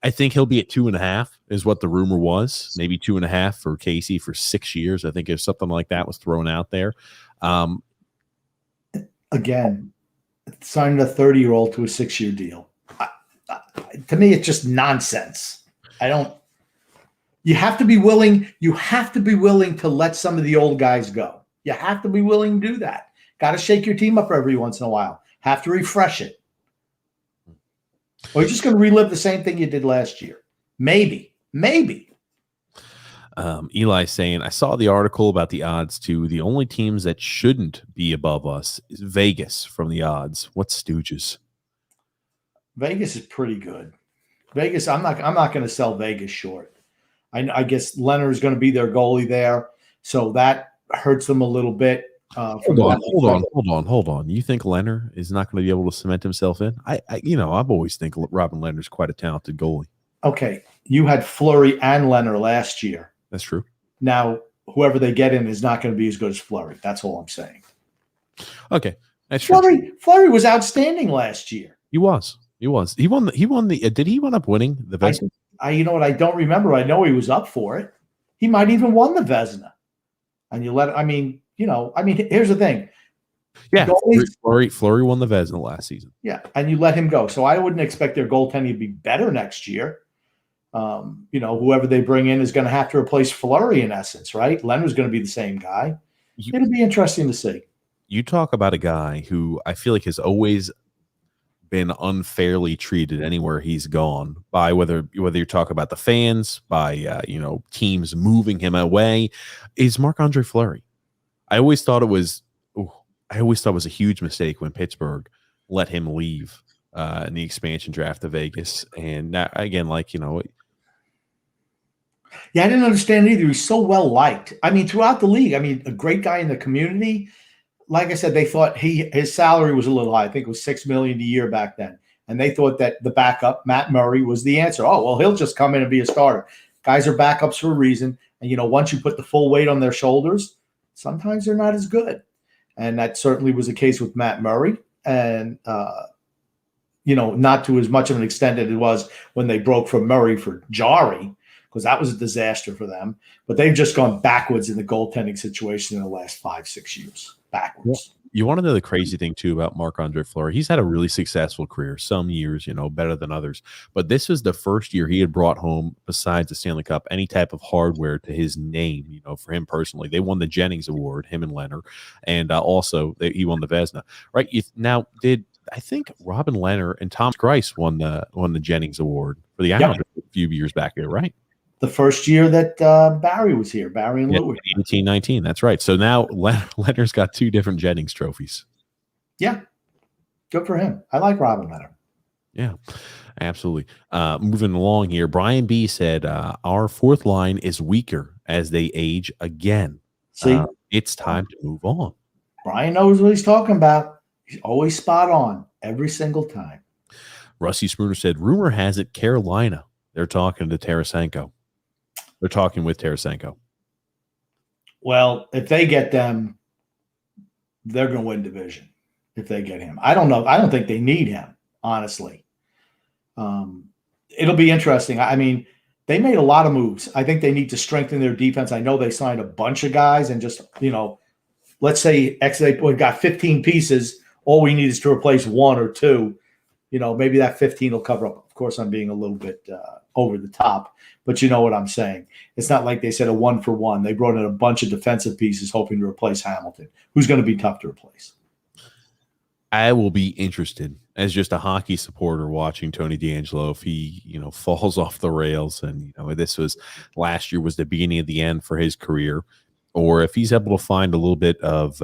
I think he'll be at 2.5 is what the rumor was. Maybe 2.5 for Casey for 6 years. I think if something like that was thrown out there. Again, signing a 30-year-old to a 6-year deal. To me, it's just nonsense. You have to be willing to let some of the old guys go. You have to be willing to do that. Got to shake your team up every once in a while. Have to refresh it. Or you're just going to relive the same thing you did last year. Maybe. Eli saying, I saw the article about the odds too. The only teams that shouldn't be above us is Vegas from the odds. What stooges? Vegas is pretty good. Vegas, I'm not going to sell Vegas short. I guess Leonard's going to be their goalie there, so that hurts them a little bit. Hold on. You think Leonard is not going to be able to cement himself in? I've always think Robin Leonard's quite a talented goalie. Okay, you had Flurry and Leonard last year. That's true. Now, whoever they get in is not going to be as good as Flurry. That's all I'm saying. Okay, that's Flurry. true. Flurry was outstanding last year. He was. He won the. Did he end up winning the Vezina? You know what? I don't remember. I know he was up for it. He might even won the Vezina. And here's the thing. Yeah, Flurry won the Vezina last season. Yeah, and you let him go. So I wouldn't expect their goaltending to be better next year. Whoever they bring in is going to have to replace Flurry in essence, right? Leonard's going to be the same guy. It'll be interesting to see. You talk about a guy who I feel like has always been unfairly treated anywhere he's gone by whether you're talking about the fans, by teams moving him away, is Marc-Andre Fleury. I always thought it was a huge mistake when Pittsburgh let him leave in the expansion draft to Vegas. And now, again, yeah, I didn't understand either. He's so well liked. I mean, throughout the league. I mean, a great guy in the community. Like I said, they thought his salary was a little high. I think it was $6 million a year back then, and they thought that the backup Matt Murray was the answer. Oh well, he'll just come in and be a starter. Guys are backups for a reason, and once you put the full weight on their shoulders, sometimes they're not as good, and that certainly was the case with Matt Murray, and not to as much of an extent as it was when they broke from Murray for Jari, because that was a disaster for them. But they've just gone backwards in the goaltending situation in the last 5-6 years. Backwards. You want to know the crazy thing too about Marc-Andre Fleury? He's had a really successful career, some years, better than others. But this was the first year he had brought home, besides the Stanley Cup, any type of hardware to his name, for him personally. They won the Jennings Award, him and Leonard, and also he won the Vezina. Right now, I think Robin Leonard and Tom Greiss won the Jennings Award for the Islanders a few years back there, right? The first year that Barry was here, Barry and Lou. 18-19, that's right. So now Leonard's got 2 different Jennings trophies. Yeah, good for him. I like Robin Leonard. Yeah, absolutely. Moving along here, Brian B. said, our fourth line is weaker as they age again. See? It's time to move on. Brian knows what he's talking about. He's always spot on every single time. Rusty Spooner said, rumor has it Carolina. They're talking to Tarasenko. They're talking with Tarasenko. Well, if they get them, they're going to win division if they get him. I don't know. I don't think they need him, honestly. It'll be interesting. I mean, they made a lot of moves. I think they need to strengthen their defense. I know they signed a bunch of guys and just, let's say we got 15 pieces. All we need is to replace 1 or 2. Maybe that 15 will cover up. Of course, I'm being a little bit over the top, but you know what I'm saying. It's not like they said a 1-for-1. They brought in a bunch of defensive pieces hoping to replace Hamilton, who's going to be tough to replace. I will be interested as just a hockey supporter watching Tony DeAngelo if he, falls off the rails and, this was last year was the beginning of the end for his career, or if he's able to find a little bit of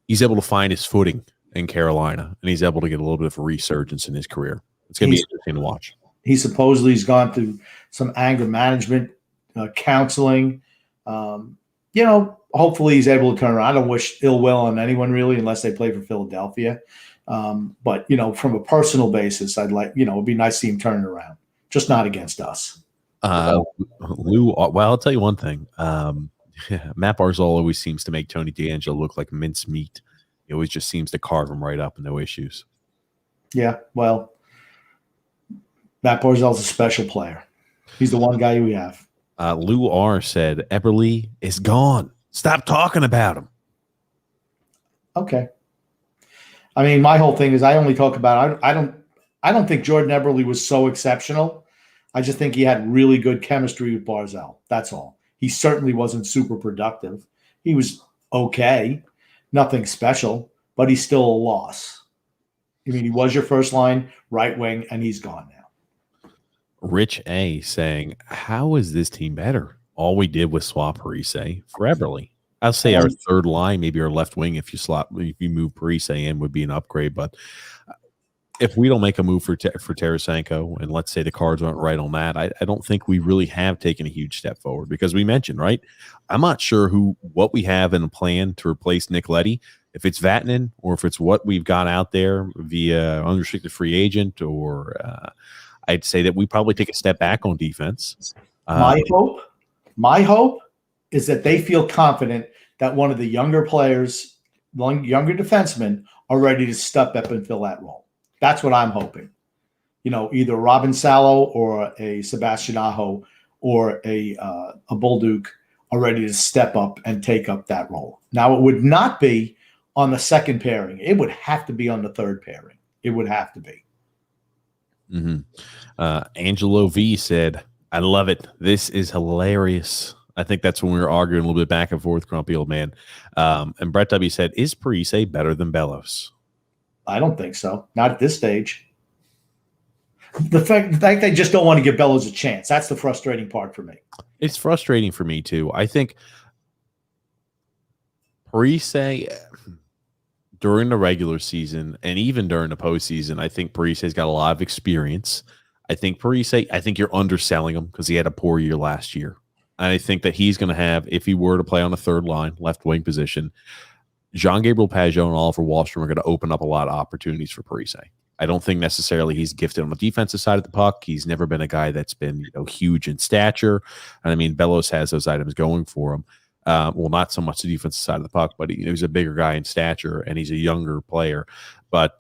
he's able to find his footing in Carolina, and he's able to get a little bit of a resurgence in his career. It's going to be interesting to watch. He supposedly has gone through some anger management, counseling. Hopefully he's able to turn around. I don't wish ill will on anyone really, unless they play for Philadelphia. But from a personal basis, I'd like, it'd be nice to see him turn it around. Just not against us. Lou, well, I'll tell you one thing. Matt Barzal always seems to make Tony DeAngelo look like mincemeat. He always just seems to carve him right up and no issues. Yeah, well, Matt Barzal's a special player. He's the one guy we have. Lou R. said, Eberle is gone. Stop talking about him. Okay. I mean, my whole thing is I only talk about I don't think Jordan Eberle was so exceptional. I just think he had really good chemistry with Barzal. That's all. He certainly wasn't super productive. He was okay. Nothing special, but he's still a loss. I mean, he was your first line right wing, and he's gone now. Rich A saying, how is this team better? All we did was swap Parise for Eberle. I'll say our third line, maybe our left wing, if you move Parise in, would be an upgrade. But if we don't make a move for Tarasenko, and let's say the cards aren't right on that, I don't think we really have taken a huge step forward, because we mentioned, right? I'm not sure what we have in a plan to replace Nick Leddy, if it's Vatanen or if it's what we've got out there via unrestricted free agent, or I'd say that we probably take a step back on defense. My hope is that they feel confident that one of the younger players, younger defensemen, are ready to step up and fill that role. That's what I'm hoping. Either Robin Salo or a Sebastian Aho or a Bolduc are ready to step up and take up that role. Now, it would not be on the second pairing. It would have to be on the third pairing. It would have to be. Angelo V said, I love it. This is hilarious. I think that's when we were arguing a little bit back and forth, grumpy old man. And Brett W said, is Parise better than Bellows? I don't think so. Not at this stage. The fact they just don't want to give Bellows a chance. That's the frustrating part for me. It's frustrating for me too. I think Parise, during the regular season and even during the postseason, I think Parise's got a lot of experience. I think you're underselling him because he had a poor year last year. I think that he's going to have, if he were to play on a third line, left wing position, Jean-Gabriel Pageau and Oliver Wahlstrom are going to open up a lot of opportunities for Parise. I don't think necessarily he's gifted on the defensive side of the puck. He's never been a guy that's been huge in stature. And I mean, Bellows has those items going for him. Well, not so much the defensive side of the puck, but he's a bigger guy in stature, and he's a younger player. But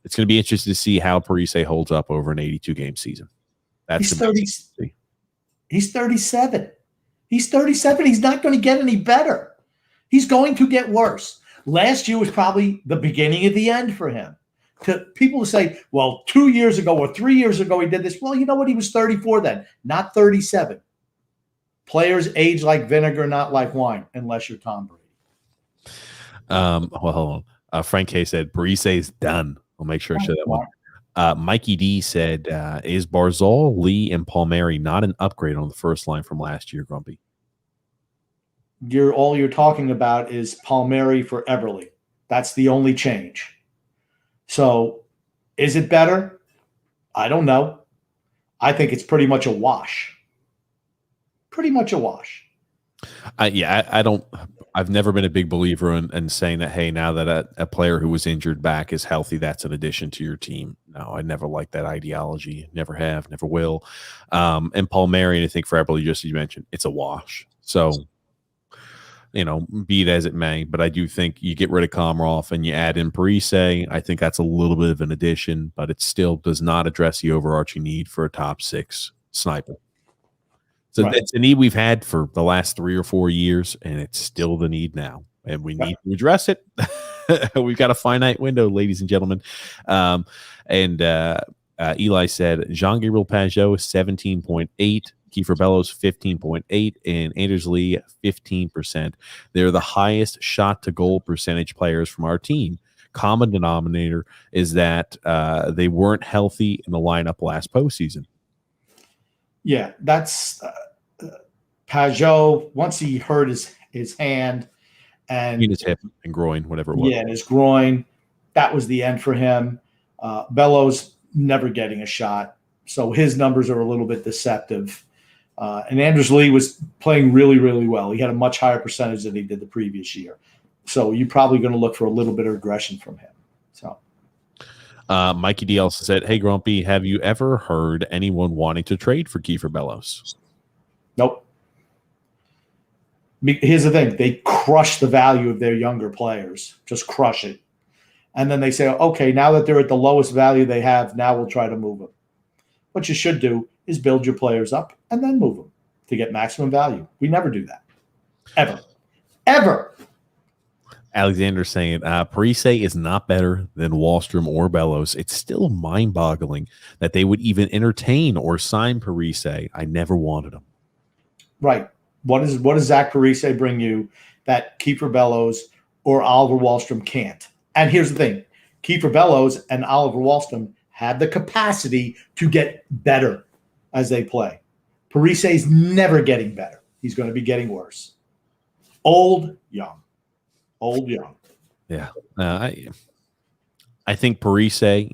it's going to be interesting to see how Parise holds up over an 82-game season. He's 37. He's 37. He's not going to get any better. He's going to get worse. Last year was probably the beginning of the end for him. To people who say, well, 2 years ago or 3 years ago he did this. Well, you know what? He was 34 then, not 37. Players age like vinegar, not like wine, unless you're Tom Brady. Well, hold on. Frank K said, Parise is done. I'll make sure I show that one. Mikey D said, is Barzal, Lee, and Palmieri not an upgrade on the first line from last year, Grumpy? All you're talking about is Palmieri for Eberle. That's the only change. So is it better? I don't know. I think it's pretty much a wash. Pretty much a wash. I don't. I've never been a big believer in saying that, hey, now that a player who was injured back is healthy, that's an addition to your team. No, I never liked that ideology. Never have, never will. And Palmieri, I think for Eberle, just as you mentioned, it's a wash. So, be it as it may, but I do think you get rid of Komarov and you add in Parise. I think that's a little bit of an addition, but it still does not address the overarching need for a top six sniper. So That's a need we've had for the last 3 or 4 years, and it's still the need now, and we need to address it. We've got a finite window, ladies and gentlemen. Eli said Jean-Gabriel Pageau is 17.8. Kiefer Bellows 15.8, and Anders Lee 15%. They're the highest shot to goal percentage players from our team. Common denominator is that they weren't healthy in the lineup last postseason. Yeah, that's Pageau. Once he hurt his hand and his hip and groin, whatever it was. Yeah, and his groin. That was the end for him. Bellows never getting a shot, so his numbers are a little bit deceptive. And Anders Lee was playing really, really well. He had a much higher percentage than he did the previous year. So you're probably going to look for a little bit of aggression from him. So, Mikey D also said, hey, Grumpy, have you ever heard anyone wanting to trade for Kiefer Bellows? Nope. Here's the thing. They crush the value of their younger players. Just crush it. And then they say, okay, now that they're at the lowest value they have, now we'll try to move them. What you should do is build your players up and then move them to get maximum value. We never do that. Ever. Alexander saying, Parise is not better than Wahlstrom or Bellows. It's still mind-boggling that they would even entertain or sign Parise. I never wanted him. Right. What does Zach Parise bring you that Kiefer Bellows or Oliver Wahlstrom can't? And here's the thing. Kiefer Bellows and Oliver Wahlstrom had the capacity to get better. as they play. Parise is never getting better. He's going to be getting worse. Old, young. Old, young. Yeah. I think Parise,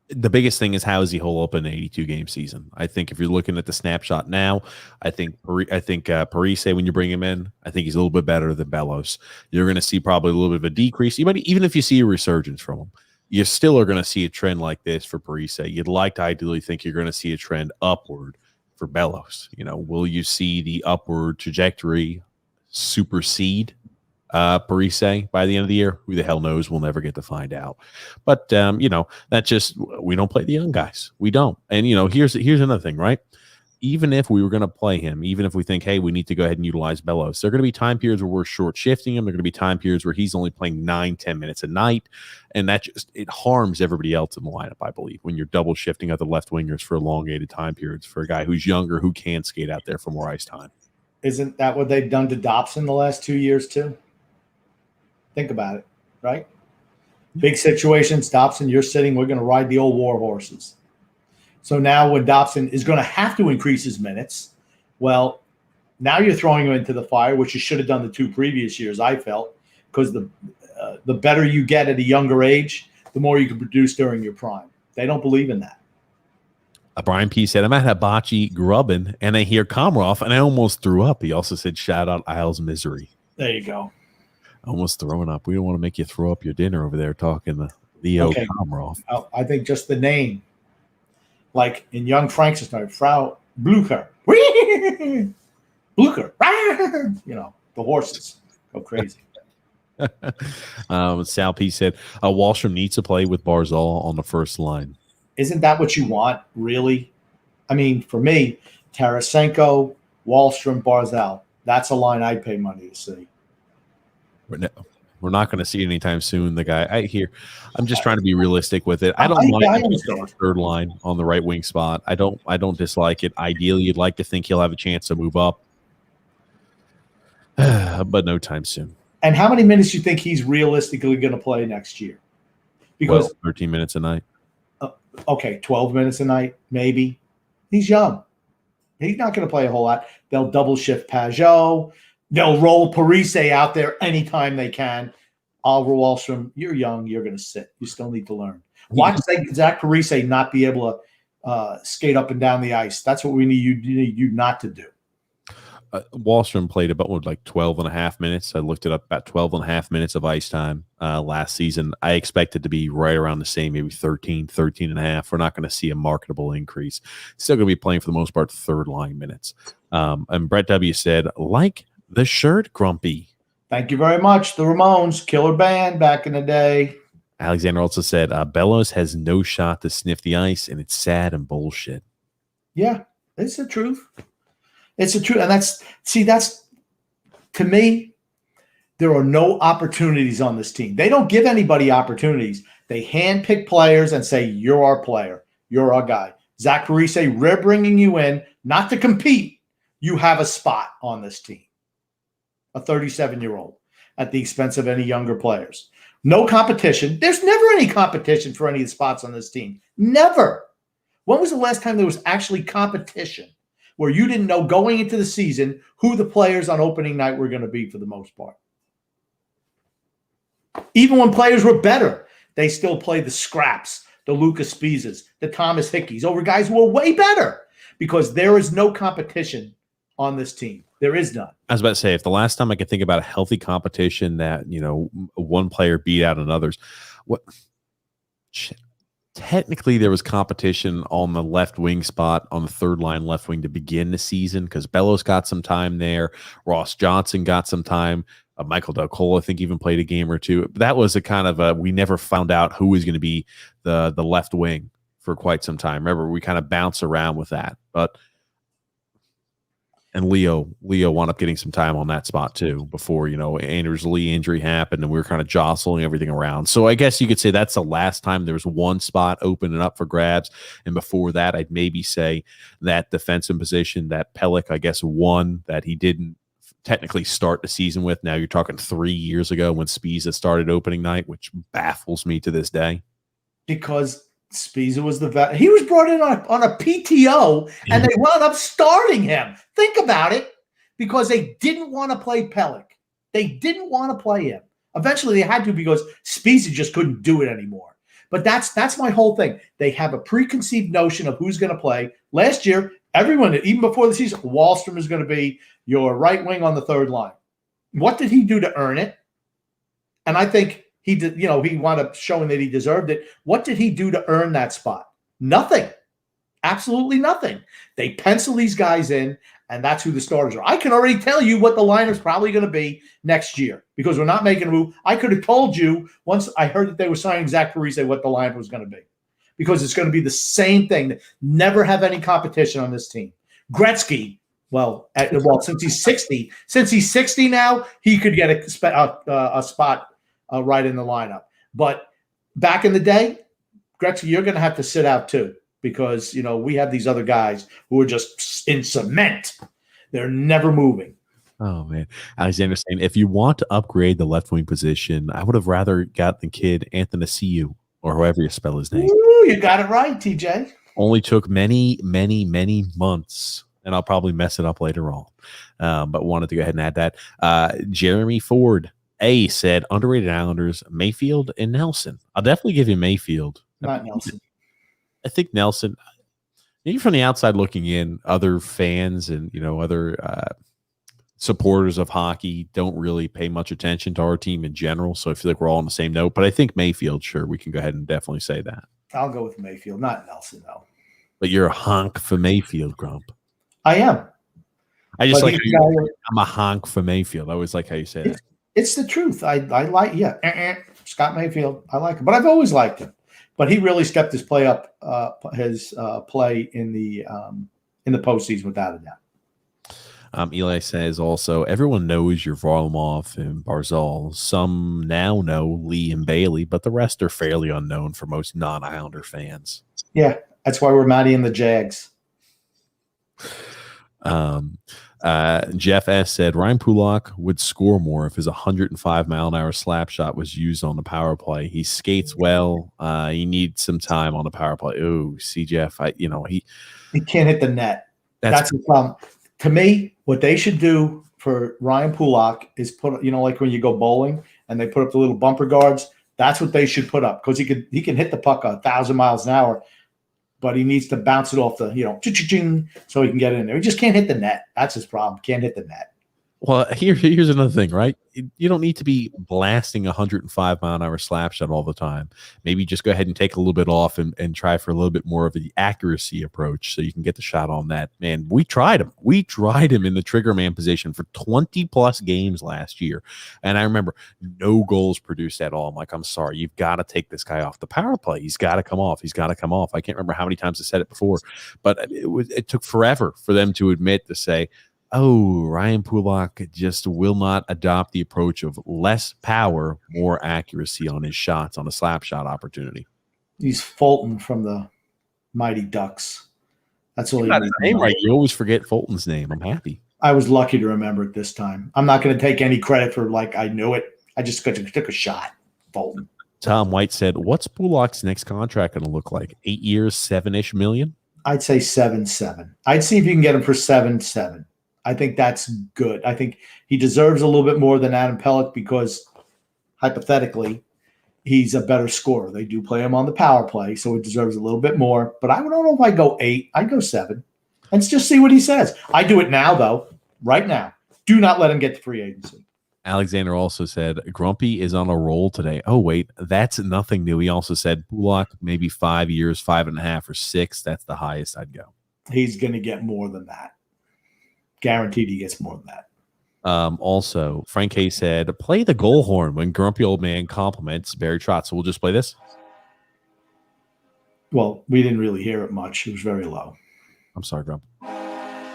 the biggest thing is how does he hold up an 82-game season? I think if you're looking at the snapshot now, I think Parise, when you bring him in, I think he's a little bit better than Bellows. You're going to see probably a little bit of a decrease. Even if you see a resurgence from him, you still are going to see a trend like this for Parise. You'd like to ideally think you're going to see a trend upward for Bellows. Will you see the upward trajectory supersede Parise by the end of the year? Who the hell knows? We'll never get to find out. But that's just, we don't play the young guys. We don't. And here's another thing, right? Even if we were going to play him, even if we think, hey, we need to go ahead and utilize Bellows, there are going to be time periods where we're short shifting him. There are going to be time periods where he's only playing 9-10 minutes a night, and that it harms everybody else in the lineup, I believe, when you're double shifting other left wingers for elongated time periods for a guy who's younger who can skate out there for more ice time. Isn't that what they've done to Dobson the last 2 years too? Think about it, right? Big situations, Dobson, you're sitting, we're going to ride the old war horses. So now when Dobson is going to have to increase his minutes, well, now you're throwing him into the fire, which you should have done the 2 previous years, I felt, because the better you get at a younger age, the more you can produce during your prime. They don't believe in that. Brian P. said, I'm at Hibachi grubbing, and I hear Komarov, and I almost threw up. He also said, shout out Isles Misery. There you go. Almost throwing up. We don't want to make you throw up your dinner over there talking to Leo Komarov. I think just the name. Like in Young Frankenstein, Frau Blucher. Blucher. The horses go crazy. Sal P. said, Wallstrom needs to play with Barzal on the first line. Isn't that what you want, really? I mean, for me, Tarasenko, Wallstrom, Barzal. That's a line I'd pay money to see. We're not going to see it anytime soon. The guy I'm just trying to be realistic with it. I don't mind the third line on the right wing spot. I don't dislike it. Ideally, you'd like to think he'll have a chance to move up, but no time soon. And how many minutes do you think he's realistically going to play next year? Because 13 minutes a night. Okay, 12 minutes a night, maybe. He's young. He's not going to play a whole lot. They'll double shift Pajot. They'll roll Parise out there anytime they can. Oliver Wallstrom, you're young. You're going to sit. You still need to learn. Watch Zach Parise not be able to skate up and down the ice. That's what we need you not to do. Wallstrom played about 12 and a half minutes. I looked it up, about 12 and a half minutes of ice time last season. I expect it to be right around the same, maybe 13 and a half. We're not going to see a marketable increase. Still going to be playing for the most part third line minutes. And Brett W. said, like the shirt, Grumpy. Thank you very much. The Ramones, killer band back in the day. Alexander also said, Bellows has no shot to sniff the ice, and it's sad and bullshit. Yeah, it's the truth. It's the truth. And that's to me, there are no opportunities on this team. They don't give anybody opportunities. They handpick players and say, you're our player. You're our guy. Zach Parise, we're bringing you in, not to compete. You have a spot on this team. A 37-year-old at the expense of any younger players. No competition. There's never any competition for any of the spots on this team. Never. When was the last time there was actually competition where you didn't know going into the season who the players on opening night were going to be for the most part? Even when players were better, they still played the scraps, the Lucas Spezas, the Thomas Hickeys over guys who were way better because there is no competition on this team. There is none. I was about to say, if the last time I could think about a healthy competition that, one player beat out another's, technically there was competition on the left wing spot on the third line left wing to begin the season because Bellows got some time there. Ross Johnson got some time. Michael Del Cole, I think, even played a game or two. That was a kind of we never found out who was going to be the left wing for quite some time. Remember, we kind of bounce around with that. And Leo wound up getting some time on that spot too before, Anders Lee injury happened and we were kind of jostling everything around. So I guess you could say that's the last time there was one spot opening up for grabs. And before that, I'd maybe say that defensive position that Pulock, I guess, won that he didn't technically start the season with. Now you're talking 3 years ago when Spezza started opening night, which baffles me to this day. Because Spiza was the vet. He was brought in on a PTO, and they wound up starting him. Think about it, because they didn't want to play Pulock. They didn't want to play him. Eventually, they had to because Spiza just couldn't do it anymore. But that's my whole thing. They have a preconceived notion of who's going to play. Last year, everyone, even before the season, Wallstrom is going to be your right wing on the third line. What did he do to earn it? And I think he did. He wound up showing that he deserved it. What did he do to earn that spot? Nothing. Absolutely nothing. They pencil these guys in, and that's who the starters are. I can already tell you what the lineup's probably going to be next year because we're not making a move. I could have told you once I heard that they were signing Zach Breese what the lineup was going to be because it's going to be the same thing. Never have any competition on this team. Gretzky, since he's 60 now, he could get a spot right in the lineup. But back in the day, Gretzky, you're going to have to sit out too. Because, we have these other guys who are just in cement. They're never moving. Oh, man. Alexander saying, if you want to upgrade the left wing position, I would have rather got the kid Athanasiou or however you spell his name. Ooh, you got it right, TJ. Only took many, many, many months. And I'll probably mess it up later on. But wanted to go ahead and add that. Jeremy Ford, A, said underrated Islanders, Mayfield and Nelson. I'll definitely give you Mayfield. Not Nelson. I think Nelson, maybe from the outside looking in, other fans and other supporters of hockey don't really pay much attention to our team in general. So I feel like we're all on the same note. But I think Mayfield, sure, we can go ahead and definitely say that. I'll go with Mayfield, not Nelson, though. But you're a honk for Mayfield, Grump. I am. I just like I'm a honk for Mayfield. I always like how you say that. It's the truth. I like Scott Mayfield. I like him, but I've always liked him. But he really stepped his play up, play in the postseason without a doubt. Eli says also, everyone knows your Varlamov and Barzal. Some now know Lee and Bailey, but the rest are fairly unknown for most non-Islander fans. Yeah, that's why we're Matty and the Jags. Jeff S. said Ryan Pulock would score more if his 105-mile-an-hour slap shot was used on the power play. He skates well. He needs some time on the power play. Oh, see, Jeff, he can't hit the net. That's the problem. To me, what they should do for Ryan Pulock is put, like when you go bowling and they put up the little bumper guards. That's what they should put up because he can hit the puck 1,000 miles an hour. But he needs to bounce it off the, so he can get in there. He just can't hit the net. That's his problem. Can't hit the net. Well, here's another thing, right? You don't need to be blasting 105-mile-an-hour slap shot all the time. Maybe just go ahead and take a little bit off and try for a little bit more of the accuracy approach so you can get the shot on that. Man, we tried him. We tried him in the trigger man position for 20-plus games last year. And I remember no goals produced at all. I'm like, I'm sorry. You've got to take this guy off the power play. He's got to come off. He's got to come off. I can't remember how many times I said it before. But it took forever for them to admit to say, oh, Ryan Pulock just will not adopt the approach of less power, more accuracy on his shots on a slap shot opportunity. He's Fulton from the Mighty Ducks. That's all he got his name right. You always forget Fulton's name. I'm happy. I was lucky to remember it this time. I'm not going to take any credit for I knew it. I just took a shot. Fulton. Tom White said, what's Pulock's next contract going to look like? 8 years, 7-ish million? I'd say 7-7. I'd see if you can get him for 7-7. I think that's good. I think he deserves a little bit more than Adam Pulock because, hypothetically, he's a better scorer. They do play him on the power play, so he deserves a little bit more. But I don't know if I go 8. I'd go 7. Let's just see what he says. I do it now, though, right now. Do not let him get to free agency. Alexander also said, Grumpy is on a roll today. Oh, wait, that's nothing new. He also said, Pulock, maybe 5 years, 5.5 or 6. That's the highest I'd go. He's going to get more than that. Guaranteed he gets more than that. Also, Frank Hayes said, play the goal horn when Grumpy Old Man compliments Barry Trotz. So we'll just play this. Well, we didn't really hear it much. It was very low. I'm sorry, Grump.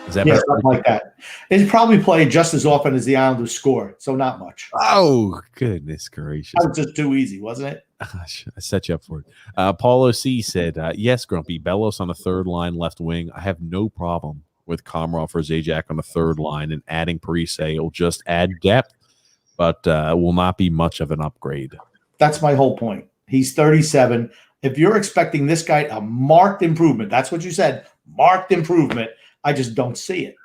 Is that better? Something like that. It's probably played just as often as the Islanders score, so not much. Oh, goodness gracious. That was just too easy, wasn't it? Gosh, I set you up for it. Paulo C. said, yes, Grumpy, Bellows on the third line left wing. I have no problem with Komarov or Zajac on the third line, and adding Breese will just add depth, but will not be much of an upgrade. That's my whole point. He's 37. If you're expecting this guy a marked improvement, that's what you said, marked improvement. I just don't see it.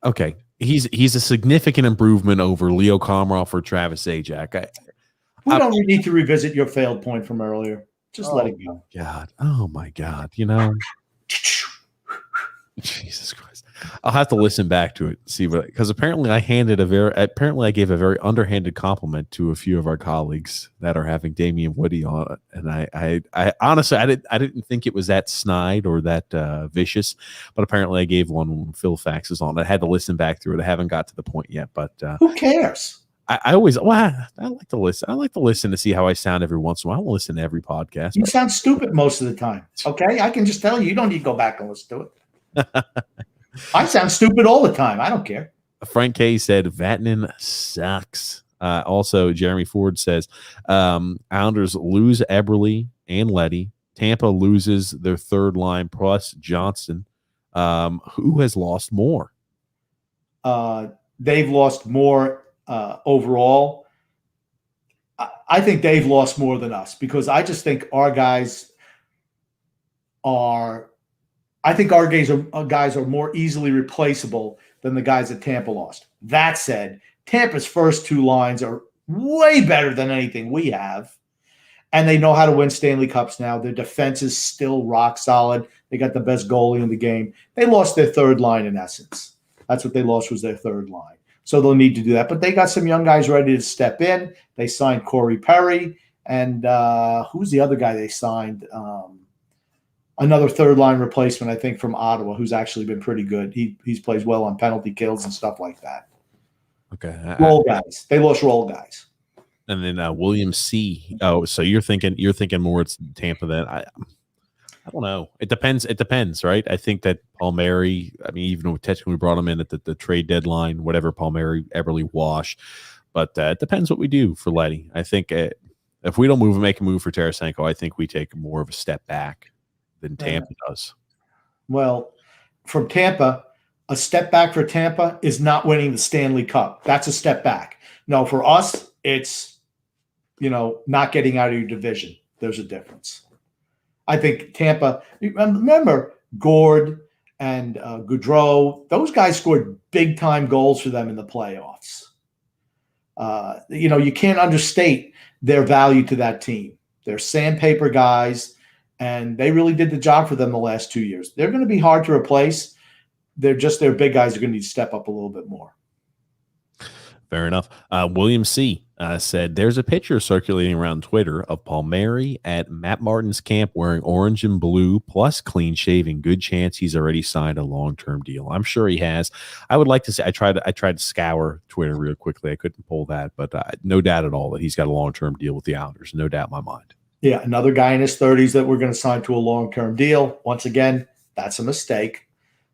Okay. He's a significant improvement over Leo Komarov or Travis Zajac. We don't need to revisit your failed point from earlier. Just let it go. God. Oh my God. You know, Jesus Christ. I'll have to listen back to it and see what, because apparently I gave a very underhanded compliment to a few of our colleagues that are having Damian Woody on it. And I honestly, I didn't think it was that snide or that vicious, but apparently I gave one when Phil Fax is on. I had to listen back through it. I haven't got to the point yet, but who cares? I like to listen. I like to listen to see how I sound every once in a while. I don't listen to every podcast. You sound stupid most of the time. Okay. I can just tell you, you don't need to go back and listen to it. I sound stupid all the time. I don't care. Frank K said Vatanen sucks. Also, Jeremy Ford says Islanders lose Eberle and Leddy. Tampa loses their third line plus Johnston. Who has lost more? They've lost more overall. I think they've lost more than us because I just think our guys are. I think our guys are more easily replaceable than the guys that Tampa lost. That said, Tampa's first two lines are way better than anything we have, and they know how to win Stanley Cups now. Their defense is still rock solid. They got the best goalie in the game. They lost their third line in essence. That's what they lost, was their third line. So they'll need to do that. But they got some young guys ready to step in. They signed Corey Perry, and who's the other guy they signed? Another third-line replacement, I think, from Ottawa, who's actually been pretty good. He's plays well on penalty kills and stuff like that. Okay. Roll guys. They lost roll guys. And then William C. Oh, so you're thinking more it's Tampa than I don't know. It depends, right? I think that Palmieri, I mean, even though technically we brought him in at the trade deadline, whatever, Palmieri, Eberle, wash. But it depends what we do for Leddy. I think if we don't make a move for Tarasenko, I think we take more of a step back than Tampa does. Well, from Tampa, a step back for Tampa is not winning the Stanley Cup. That's a step back. No, for us, it's, not getting out of your division. There's a difference. I think Tampa, remember Gord and Goudreau, those guys scored big-time goals for them in the playoffs. You can't understate their value to that team. They're sandpaper guys, and they really did the job for them the last 2 years. They're going to be hard to replace. Their big guys are going to need to step up a little bit more. Fair enough. William C. Said there's a picture circulating around Twitter of Palmieri at Matt Martin's camp wearing orange and blue plus clean shaving. Good chance he's already signed a long-term deal. I'm sure he has. I would like to say I tried to scour Twitter real quickly. I couldn't pull that, but no doubt at all that he's got a long-term deal with the Islanders. No doubt in my mind. Yeah, another guy in his 30s that we're going to sign to a long-term deal. Once again, that's a mistake.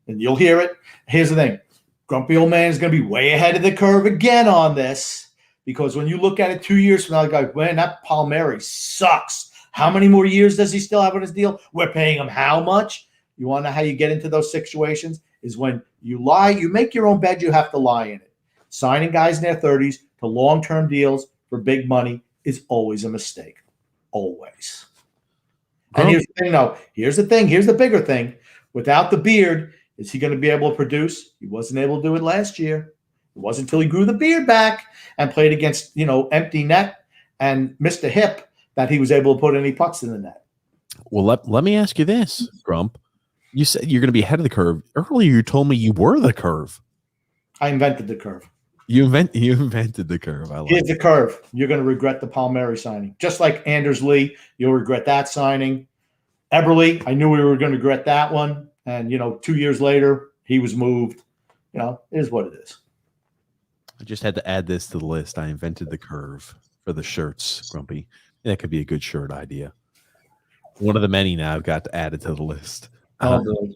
And you'll hear it. Here's the thing. Grumpy old man is going to be way ahead of the curve again on this, because when you look at it 2 years from now, like, man, that Palmieri sucks. How many more years does he still have on his deal? We're paying him how much? You want to know how you get into those situations? Is when you lie, you make your own bed, you have to lie in it. Signing guys in their 30s to long-term deals for big money is always a mistake. Always. And here's the thing, though. Here's the thing. Here's the bigger thing. Without the beard, is he going to be able to produce? He wasn't able to do it last year. It wasn't until he grew the beard back and played against, empty net and missed a hip that he was able to put any pucks in the net. Well, let me ask you this, Grump. You said you're going to be ahead of the curve. Earlier, you told me you were the curve. I invented the curve. You invented the curve. Here's the curve. You're going to regret the Palmieri signing. Just like Anders Lee, you'll regret that signing. Eberle, I knew we were going to regret that one. And, 2 years later, he was moved. It is what it is. I just had to add this to the list. I invented the curve for the shirts, Grumpy. That could be a good shirt idea. One of the many now I've got to add it to the list. You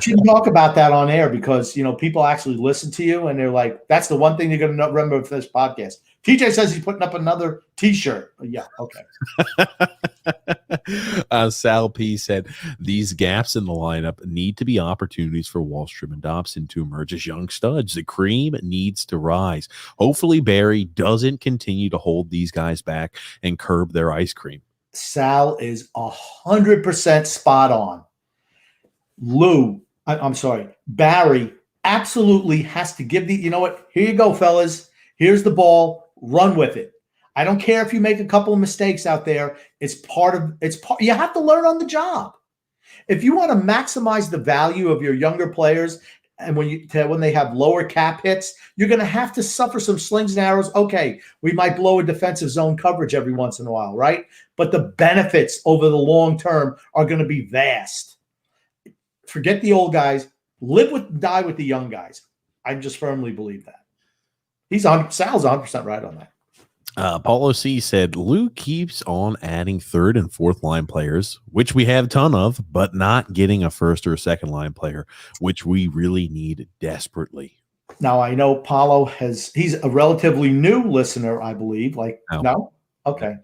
shouldn't talk about that on air because, people actually listen to you and they're like, that's the one thing you're going to remember for this podcast. TJ says he's putting up another T-shirt. Yeah, okay. Sal P said, these gaps in the lineup need to be opportunities for Wallstrom and Dobson to emerge as young studs. The cream needs to rise. Hopefully Barry doesn't continue to hold these guys back and curb their ice cream. Sal is 100% spot on. I'm sorry, Barry absolutely has to give you know what? Here you go, fellas. Here's the ball. Run with it. I don't care if you make a couple of mistakes out there. You have to learn on the job. If you want to maximize the value of your younger players, and when they have lower cap hits, you're going to have to suffer some slings and arrows. Okay, we might blow a defensive zone coverage every once in a while, right? But the benefits over the long term are going to be vast. Forget the old guys. Die with the young guys. I just firmly believe that. Sal's 100% right on that. Paulo C said, Lou keeps on adding third and fourth line players, which we have a ton of, but not getting a first or a second line player, which we really need desperately. Now, I know Paulo he's a relatively new listener, I believe. No? Okay.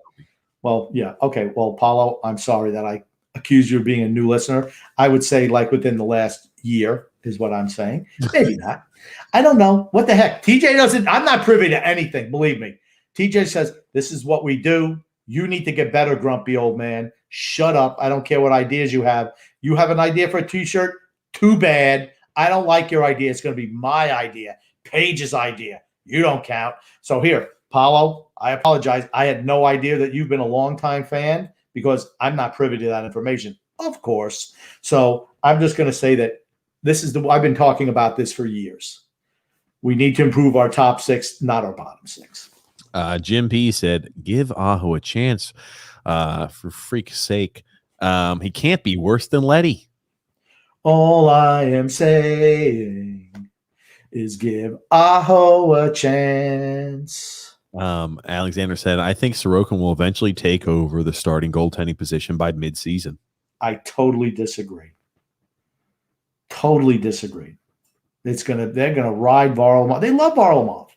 Well, yeah. Okay. Well, Paulo, I'm sorry that I accused you of being a new listener. I would say within the last year is what I'm saying. Maybe not. I don't know. What the heck? TJ I'm not privy to anything, believe me. TJ says, this is what we do. You need to get better, grumpy old man. Shut up. I don't care what ideas you have. You have an idea for a T-shirt? Too bad. I don't like your idea. It's going to be my idea. Paige's idea. You don't count. So here, Paulo, I apologize. I had no idea that you've been a longtime fan because I'm not privy to that information, of course. So I'm just going to say that I've been talking about this for years. We need to improve our top six, not our bottom six. Jim P said, give Aho a chance for freak's sake. He can't be worse than Letty. All I am saying is give Aho a chance. Alexander said, I think Sorokin will eventually take over the starting goaltending position by midseason. I totally disagree. Totally disagree. They're gonna ride Varlamov. They love Varlamov.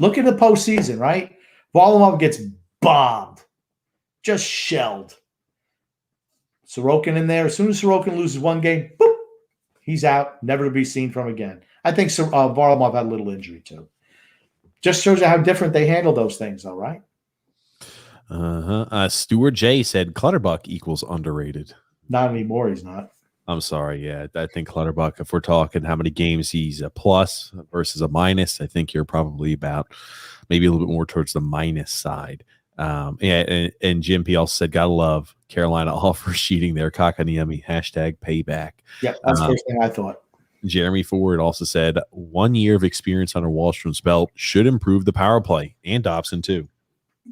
Look at the postseason, right? Varlamov gets bombed, just shelled. Sorokin in there. As soon as Sorokin loses one game, boop, he's out, never to be seen from again. I think Varlamov had a little injury too. Just shows you how different they handle those things, though, right? Stuart J said Clutterbuck equals underrated. Not anymore. He's not. I'm sorry. Yeah, I think Clutterbuck, if we're talking how many games he's a plus versus a minus, I think you're probably about maybe a little bit more towards the minus side. And Jim P also said, gotta love Carolina all for cheating there. Kakaniemi, #payback. Yeah, that's the first thing I thought. Jeremy Ford also said 1 year of experience under Wallstrom's belt should improve the power play, and Dobson too.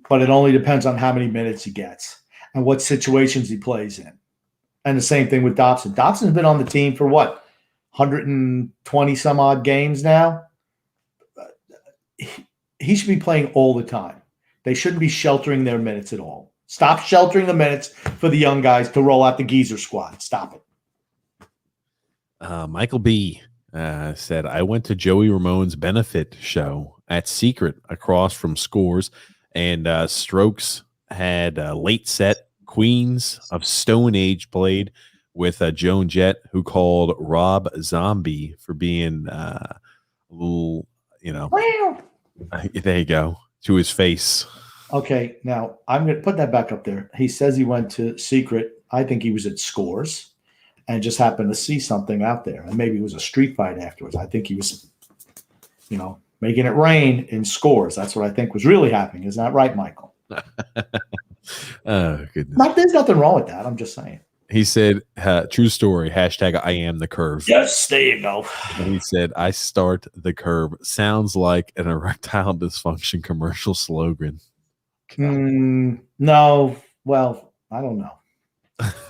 But it only depends on how many minutes he gets and what situations he plays in. And the same thing with Dobson. Dobson's been on the team for 120 some odd games now. He should be playing all the time. They shouldn't be sheltering their minutes at all. Stop sheltering the minutes for the young guys to roll out the geezer squad. Stop it. Michael B. Said, I went to Joey Ramone's benefit show at Secret across from Scores, and Strokes had a late set Queens of Stone Age played with Joan Jett, who called Rob Zombie for being a little, Wow. There you go, to his face. Okay, now I'm going to put that back up there. He says he went to Secret. I think he was at Scores and just happened to see something out there. And maybe it was a street fight afterwards. I think he was, making it rain in Scores. That's what I think was really happening. Isn't that right, Michael? Oh, goodness. There's nothing wrong with that. I'm just saying. He said, true story, #I am the curve. Yes, there you go. And he said, I start the curve. Sounds like an erectile dysfunction commercial slogan. No. Well, I don't know.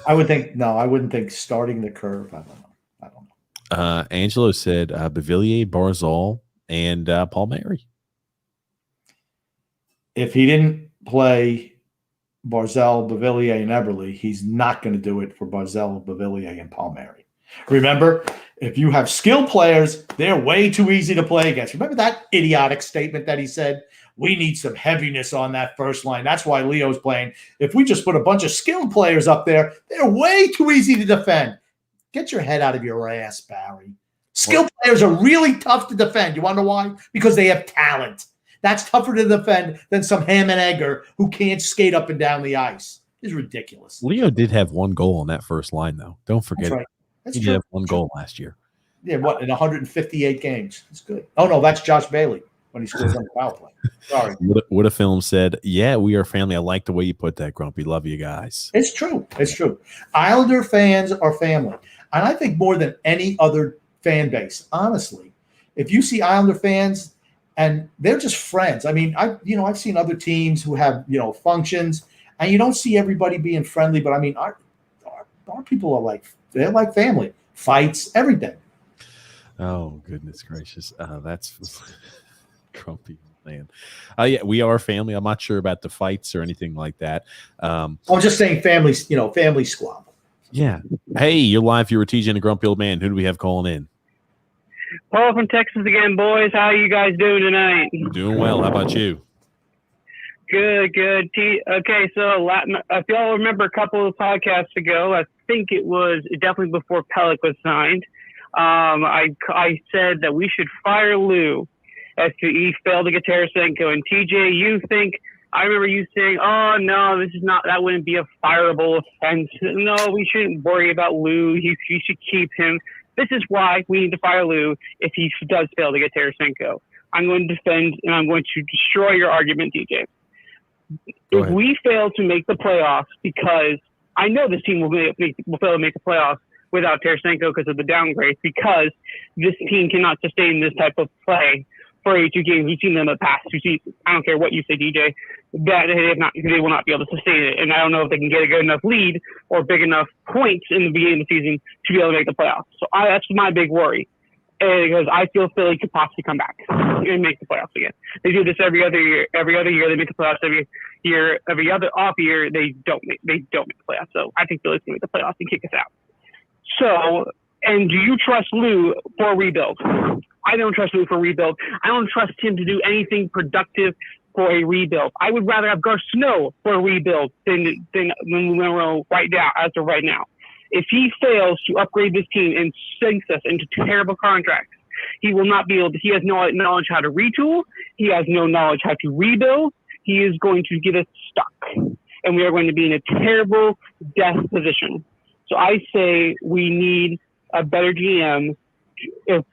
I wouldn't think starting the curve. I don't know. Angelo said Beauvillier, Barzal, and Palmieri. If he didn't play Barzal, Beauvillier, and Eberle, he's not going to do it for Barzal, Beauvillier, and Palmieri. Remember, if you have skilled players, they're way too easy to play against. Remember that idiotic statement that he said? We need some heaviness on that first line. That's why Leo's playing. If we just put a bunch of skilled players up there, they're way too easy to defend. Get your head out of your ass, Barry. Skilled players are really tough to defend. You want to know why? Because they have talent. That's tougher to defend than some ham and egger who can't skate up and down the ice. is ridiculous. Leo did have one goal on that first line, though. Don't forget. That's right. That's he true. did have one goal last year. Yeah, what, in 158 games? It's good. Oh, no, that's Josh Bailey when he scores on the power play. Sorry. What a film said. Yeah, we are family. I like the way you put that, Grumpy. Love you guys. It's true. It's true. Islander fans are family. And I think more than any other fan base, honestly, if you see Islander fans and they're just friends. I mean, I've seen other teams who have, functions and you don't see everybody being friendly, but I mean, our people are they're like family, fights, everything. Oh, goodness gracious. That's Grumpy, man. Yeah, we are family. I'm not sure about the fights or anything like that. I'm just saying families, family squabble. Yeah. Hey, you're live. You were TJ and the Grumpy Old Man. Who do we have calling in? Paul from Texas again, boys. How are you guys doing tonight? Doing well. How about you? Good. Okay, so if y'all remember a couple of podcasts ago, I think it was definitely before Pulock was signed, I said that we should fire Lou if he failed to get Tarasenko. And TJ, I remember you saying, oh, no, that wouldn't be a fireable offense. No, we shouldn't worry about Lou. You should keep him. This is why we need to fire Lou if he does fail to get Tarasenko. I'm going to defend and I'm going to destroy your argument, DJ. If we fail to make the playoffs, because I know this team will fail to make the playoffs without Tarasenko because of the downgrade, because this team cannot sustain this type of play for 82 games. We've seen them in the past 2 seasons. I don't care what you say, DJ. That they will not be able to sustain it. And I don't know if they can get a good enough lead or big enough points in the beginning of the season to be able to make the playoffs. So that's my big worry. Because I feel Philly could possibly come back and make the playoffs again. They do this every other year. Every other year they make the playoffs. Every year, every other off year they don't make the playoffs. So I think Philly's gonna make the playoffs and kick us out. So, and do you trust Lou for a rebuild? I don't trust Lou for a rebuild. I don't trust him to do anything productive for a rebuild. I would rather have Gar Snow for a rebuild than Monroe right now, as of right now. If he fails to upgrade this team and sinks us into terrible contracts, he will not be able to. He has no knowledge how to retool. He has no knowledge how to rebuild. He is going to get us stuck, and we are going to be in a terrible death position. So I say we need a better GM if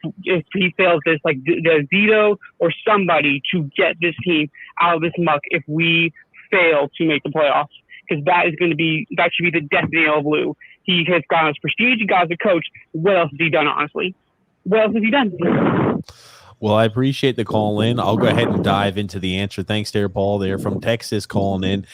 he fails this, like the Zito or somebody, to get this team out of this muck if we fail to make the playoffs. Because that should be the destiny of Lou. He has gotten his prestige. He got his coach. What else has he done, honestly? What else has he done? Well, I appreciate the call in. I'll go ahead and dive into the answer. Thanks there, Paul, there from Texas calling in.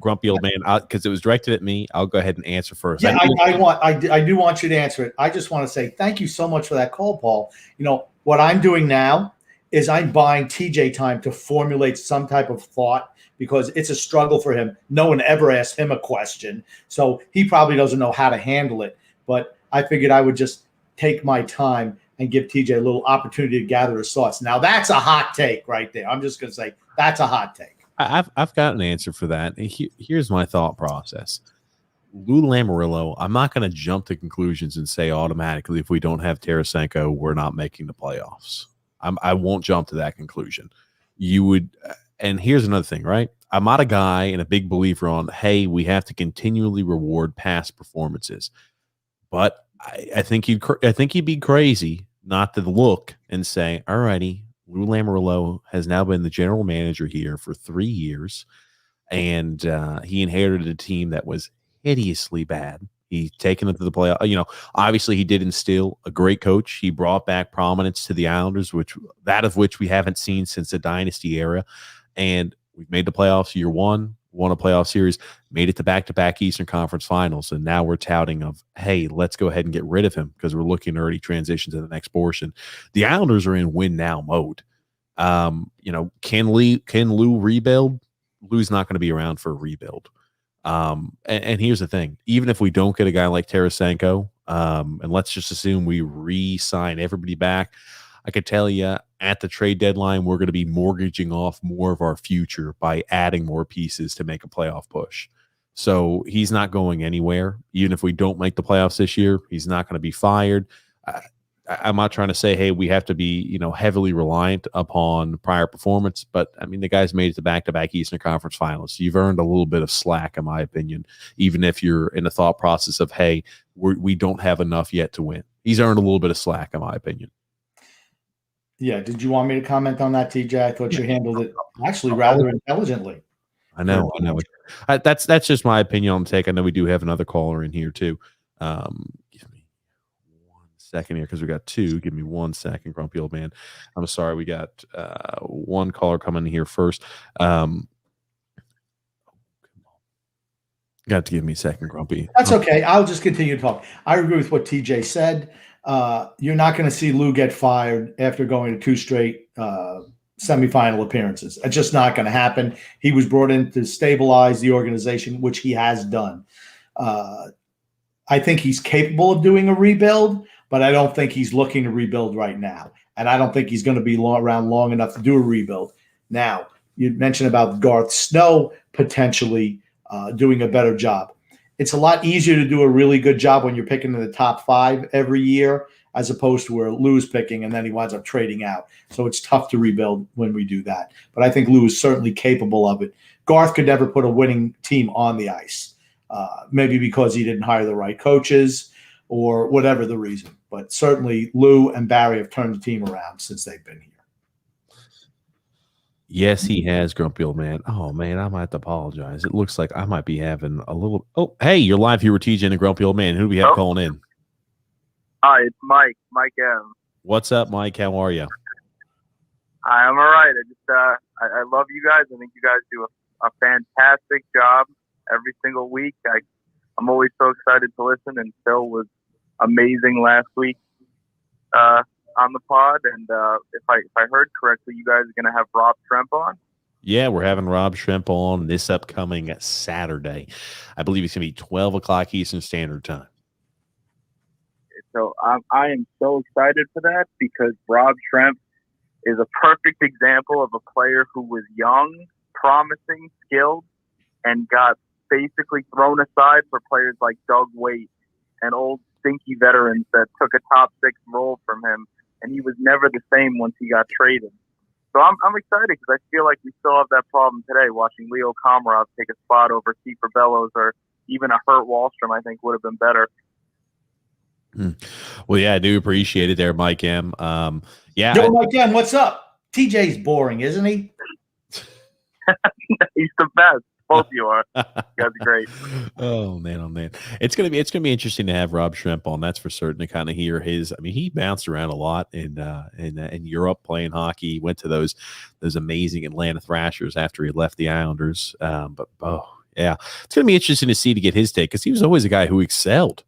Grumpy Old Man, because it was directed at me. I'll go ahead and answer first. Yeah, I do want you to answer it. I just want to say thank you so much for that call, Paul. What I'm doing now is I'm buying TJ time to formulate some type of thought, because it's a struggle for him. No one ever asked him a question, so he probably doesn't know how to handle it. But I figured I would just take my time and give TJ a little opportunity to gather his thoughts. Now, that's a hot take right there. I'm just going to say that's a hot take. I've got an answer for that. Here's my thought process. Lou Lamoriello, I'm not going to jump to conclusions and say automatically if we don't have Tarasenko, we're not making the playoffs. I won't jump to that conclusion. You would – and here's another thing, right? I'm not a guy and a big believer on, hey, we have to continually reward past performances. But I think he'd be crazy not to look and say, all righty, Lou Lamoriello has now been the general manager here for 3 years, and he inherited a team that was hideously bad. He's taken it to the playoff. Obviously he did instill a great coach. He brought back prominence to the Islanders, which we haven't seen since the dynasty era. And we've made the playoffs year one, won a playoff series, made it to back-to-back Eastern Conference finals. And now we're touting of, hey, let's go ahead and get rid of him because we're looking to already transition to the next portion. The Islanders are in win-now mode. Can Lou rebuild? Lou's not going to be around for a rebuild. And here's the thing. Even if we don't get a guy like Tarasenko, and let's just assume we re-sign everybody back, I could tell you at the trade deadline, we're going to be mortgaging off more of our future by adding more pieces to make a playoff push. So he's not going anywhere. Even if we don't make the playoffs this year, he's not going to be fired. I'm not trying to say, hey, we have to be, heavily reliant upon prior performance, but I mean, the guy's made it to back-to-back Eastern Conference finals. You've earned a little bit of slack, in my opinion, even if you're in the thought process of, hey, we don't have enough yet to win. He's earned a little bit of slack, in my opinion. Yeah. Did you want me to comment on that, TJ? I thought you handled it actually rather intelligently. I know. That's just my opinion on the take. I know we do have another caller in here too. Give me 1 second here because we got two. Give me 1 second, grumpy old man. I'm sorry. We got one caller coming in here first. Got to give me a second, grumpy. That's okay. I'll just continue to talk. I agree with what TJ said. You're not going to see Lou get fired after going to 2 straight semifinal appearances. It's just not going to happen. He was brought in to stabilize the organization, which he has done. I think he's capable of doing a rebuild, but I don't think he's looking to rebuild right now. And I don't think he's going to be around long enough to do a rebuild. Now, you mentioned about Garth Snow potentially doing a better job. It's a lot easier to do a really good job when you're picking in the top 5 every year, as opposed to where Lou's picking and then he winds up trading out. So it's tough to rebuild when we do that. But I think Lou is certainly capable of it. Garth could never put a winning team on the ice, maybe because he didn't hire the right coaches or whatever the reason. But certainly Lou and Barry have turned the team around since they've been here. Yes, he has, grumpy old man. Oh, man, I might have to apologize. It looks like I might be having a little – oh, hey, you're live here with TJ and the grumpy old man. Who do we have calling in? Hi, it's Mike M. What's up, Mike? How are you? I'm all right. I love you guys. I think you guys do a fantastic job every single week. I'm always so excited to listen, and Phil was amazing last week on the pod. And if I heard correctly, you guys are going to have Rob Tremp on. Yeah, we're having Rob Shrimp on this upcoming Saturday. I believe it's going to be 12 o'clock Eastern Standard Time. So I am so excited for that because Rob Tremp is a perfect example of a player who was young, promising, skilled, and got basically thrown aside for players like Doug Waite and old stinky veterans that took a top 6 role from him, and he was never the same once he got traded. So I'm excited because I feel like we still have that problem today, watching Leo Komarov take a spot over Kiefer Bellows, or even a hurt Wahlstrom, I think would have been better. Well, yeah, I do appreciate it there, Mike M. Yeah. Yo, Mike M, what's up? TJ's boring, isn't he? He's the best. Both of you are. You guys are great. Oh man. It's gonna be interesting to have Rob Shrimp on. That's for certain, to kind of hear his. I mean, he bounced around a lot in Europe playing hockey. He went to those amazing Atlanta Thrashers after he left the Islanders. But yeah, it's gonna be interesting to get his take, because he was always a guy who excelled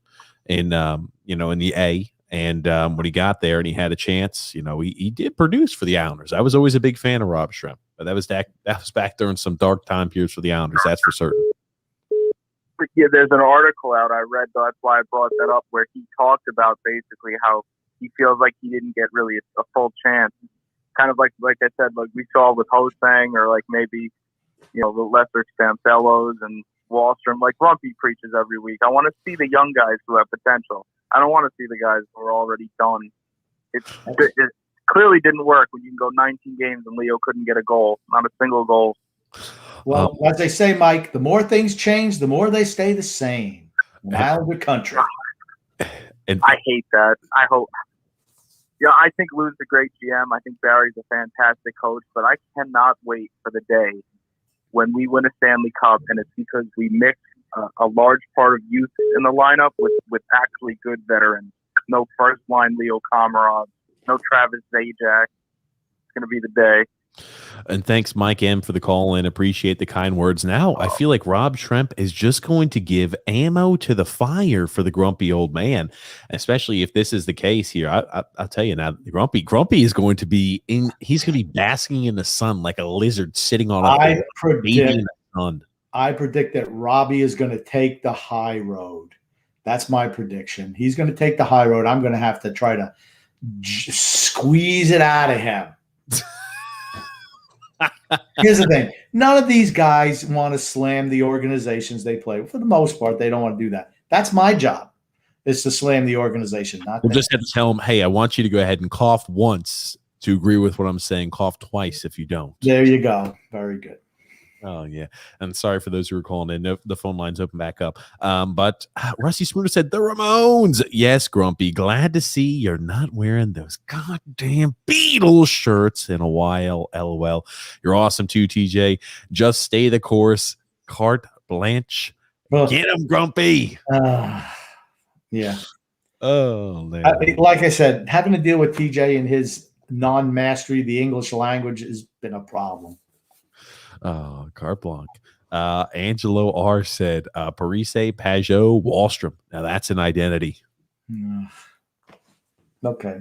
in in the A. And when he got there and he had a chance, he did produce for the Islanders. I was always a big fan of Rob Shrimp, but that was back during some dark time periods for the Islanders. That's for certain. Yeah, there's an article out I read, though, that's why I brought that up, where he talked about basically how he feels like he didn't get really a full chance. Kind of like I said, like we saw with Hosang, or like maybe, the lesser extent Bellows and Wahlstrom, like Rumpy preaches every week. I want to see the young guys who have potential. I don't want to see the guys who are already done. It clearly didn't work when you can go 19 games and Leo couldn't get a goal, not a single goal. Well, as they say, Mike, the more things change, the more they stay the same. Islander country. And I hate that. I think Lou's a great GM. I think Barry's a fantastic coach, but I cannot wait for the day when we win a Stanley Cup, and it's because we mix a large part of youth in the lineup with actually good veterans. No first line Leo Komarov, no Travis Zajac. It's going to be the day. And thanks, Mike M, for the call in. Appreciate the kind words. Now, I feel like Rob Shrimp is just going to give ammo to the fire for the grumpy old man, especially if this is the case here. I'll tell you now, Grumpy is going to be he's going to be basking in the sun like a lizard sitting on a baby in the sun. I predict that Robbie is going to take the high road. That's my prediction. He's going to take the high road. I'm going to have to try to squeeze it out of him. Here's the thing. None of these guys want to slam the organizations they play with. For the most part, they don't want to do that. That's my job. is to slam the organization. Not We'll that. just have to tell him, hey, I want you to go ahead and cough once to agree with what I'm saying. Cough twice if you don't. There you go. Very good. Oh, yeah. And sorry for those who are calling in. No, the phone line's open back up. But Rusty Spooner said, the Ramones. Yes, Grumpy. Glad to see you're not wearing those goddamn Beatles shirts in a while. LOL. You're awesome too, TJ. Just stay the course. Carte blanche. Get him, Grumpy. Yeah. Oh, man. Like I said, having to deal with TJ and his non-mastery of the English language has been a problem. Oh, carte blanche. Angelo R said, Parise, Pajot, Wallstrom. Now that's an identity. Okay.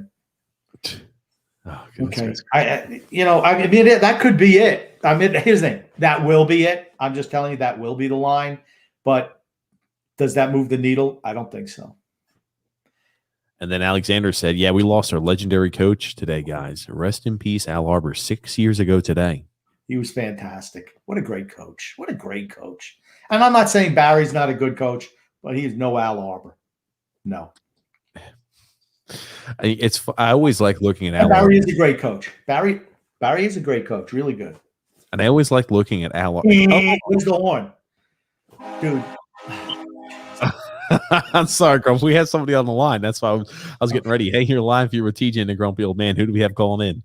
Oh, okay. I mean, that could be it. I mean, here's the thing. That will be it. I'm just telling you that will be the line. But does that move the needle? I don't think so. And then Alexander said, yeah, we lost our legendary coach today, guys. Rest in peace, Al Arbor, 6 years ago today. He was fantastic. What a great coach. What a great coach. And I'm not saying Barry's not a good coach, but he is no Al Arbor. No. I always like looking at Al Barry Arbor. is a great coach. Barry is a great coach. Really good. And I always like looking at Al Arbor. Where's the horn? Dude. I'm sorry, Grump. We had somebody on the line. That's why I was getting ready. Hey, you're live here with TJ and the Grumpy Old Man. Who do we have calling in?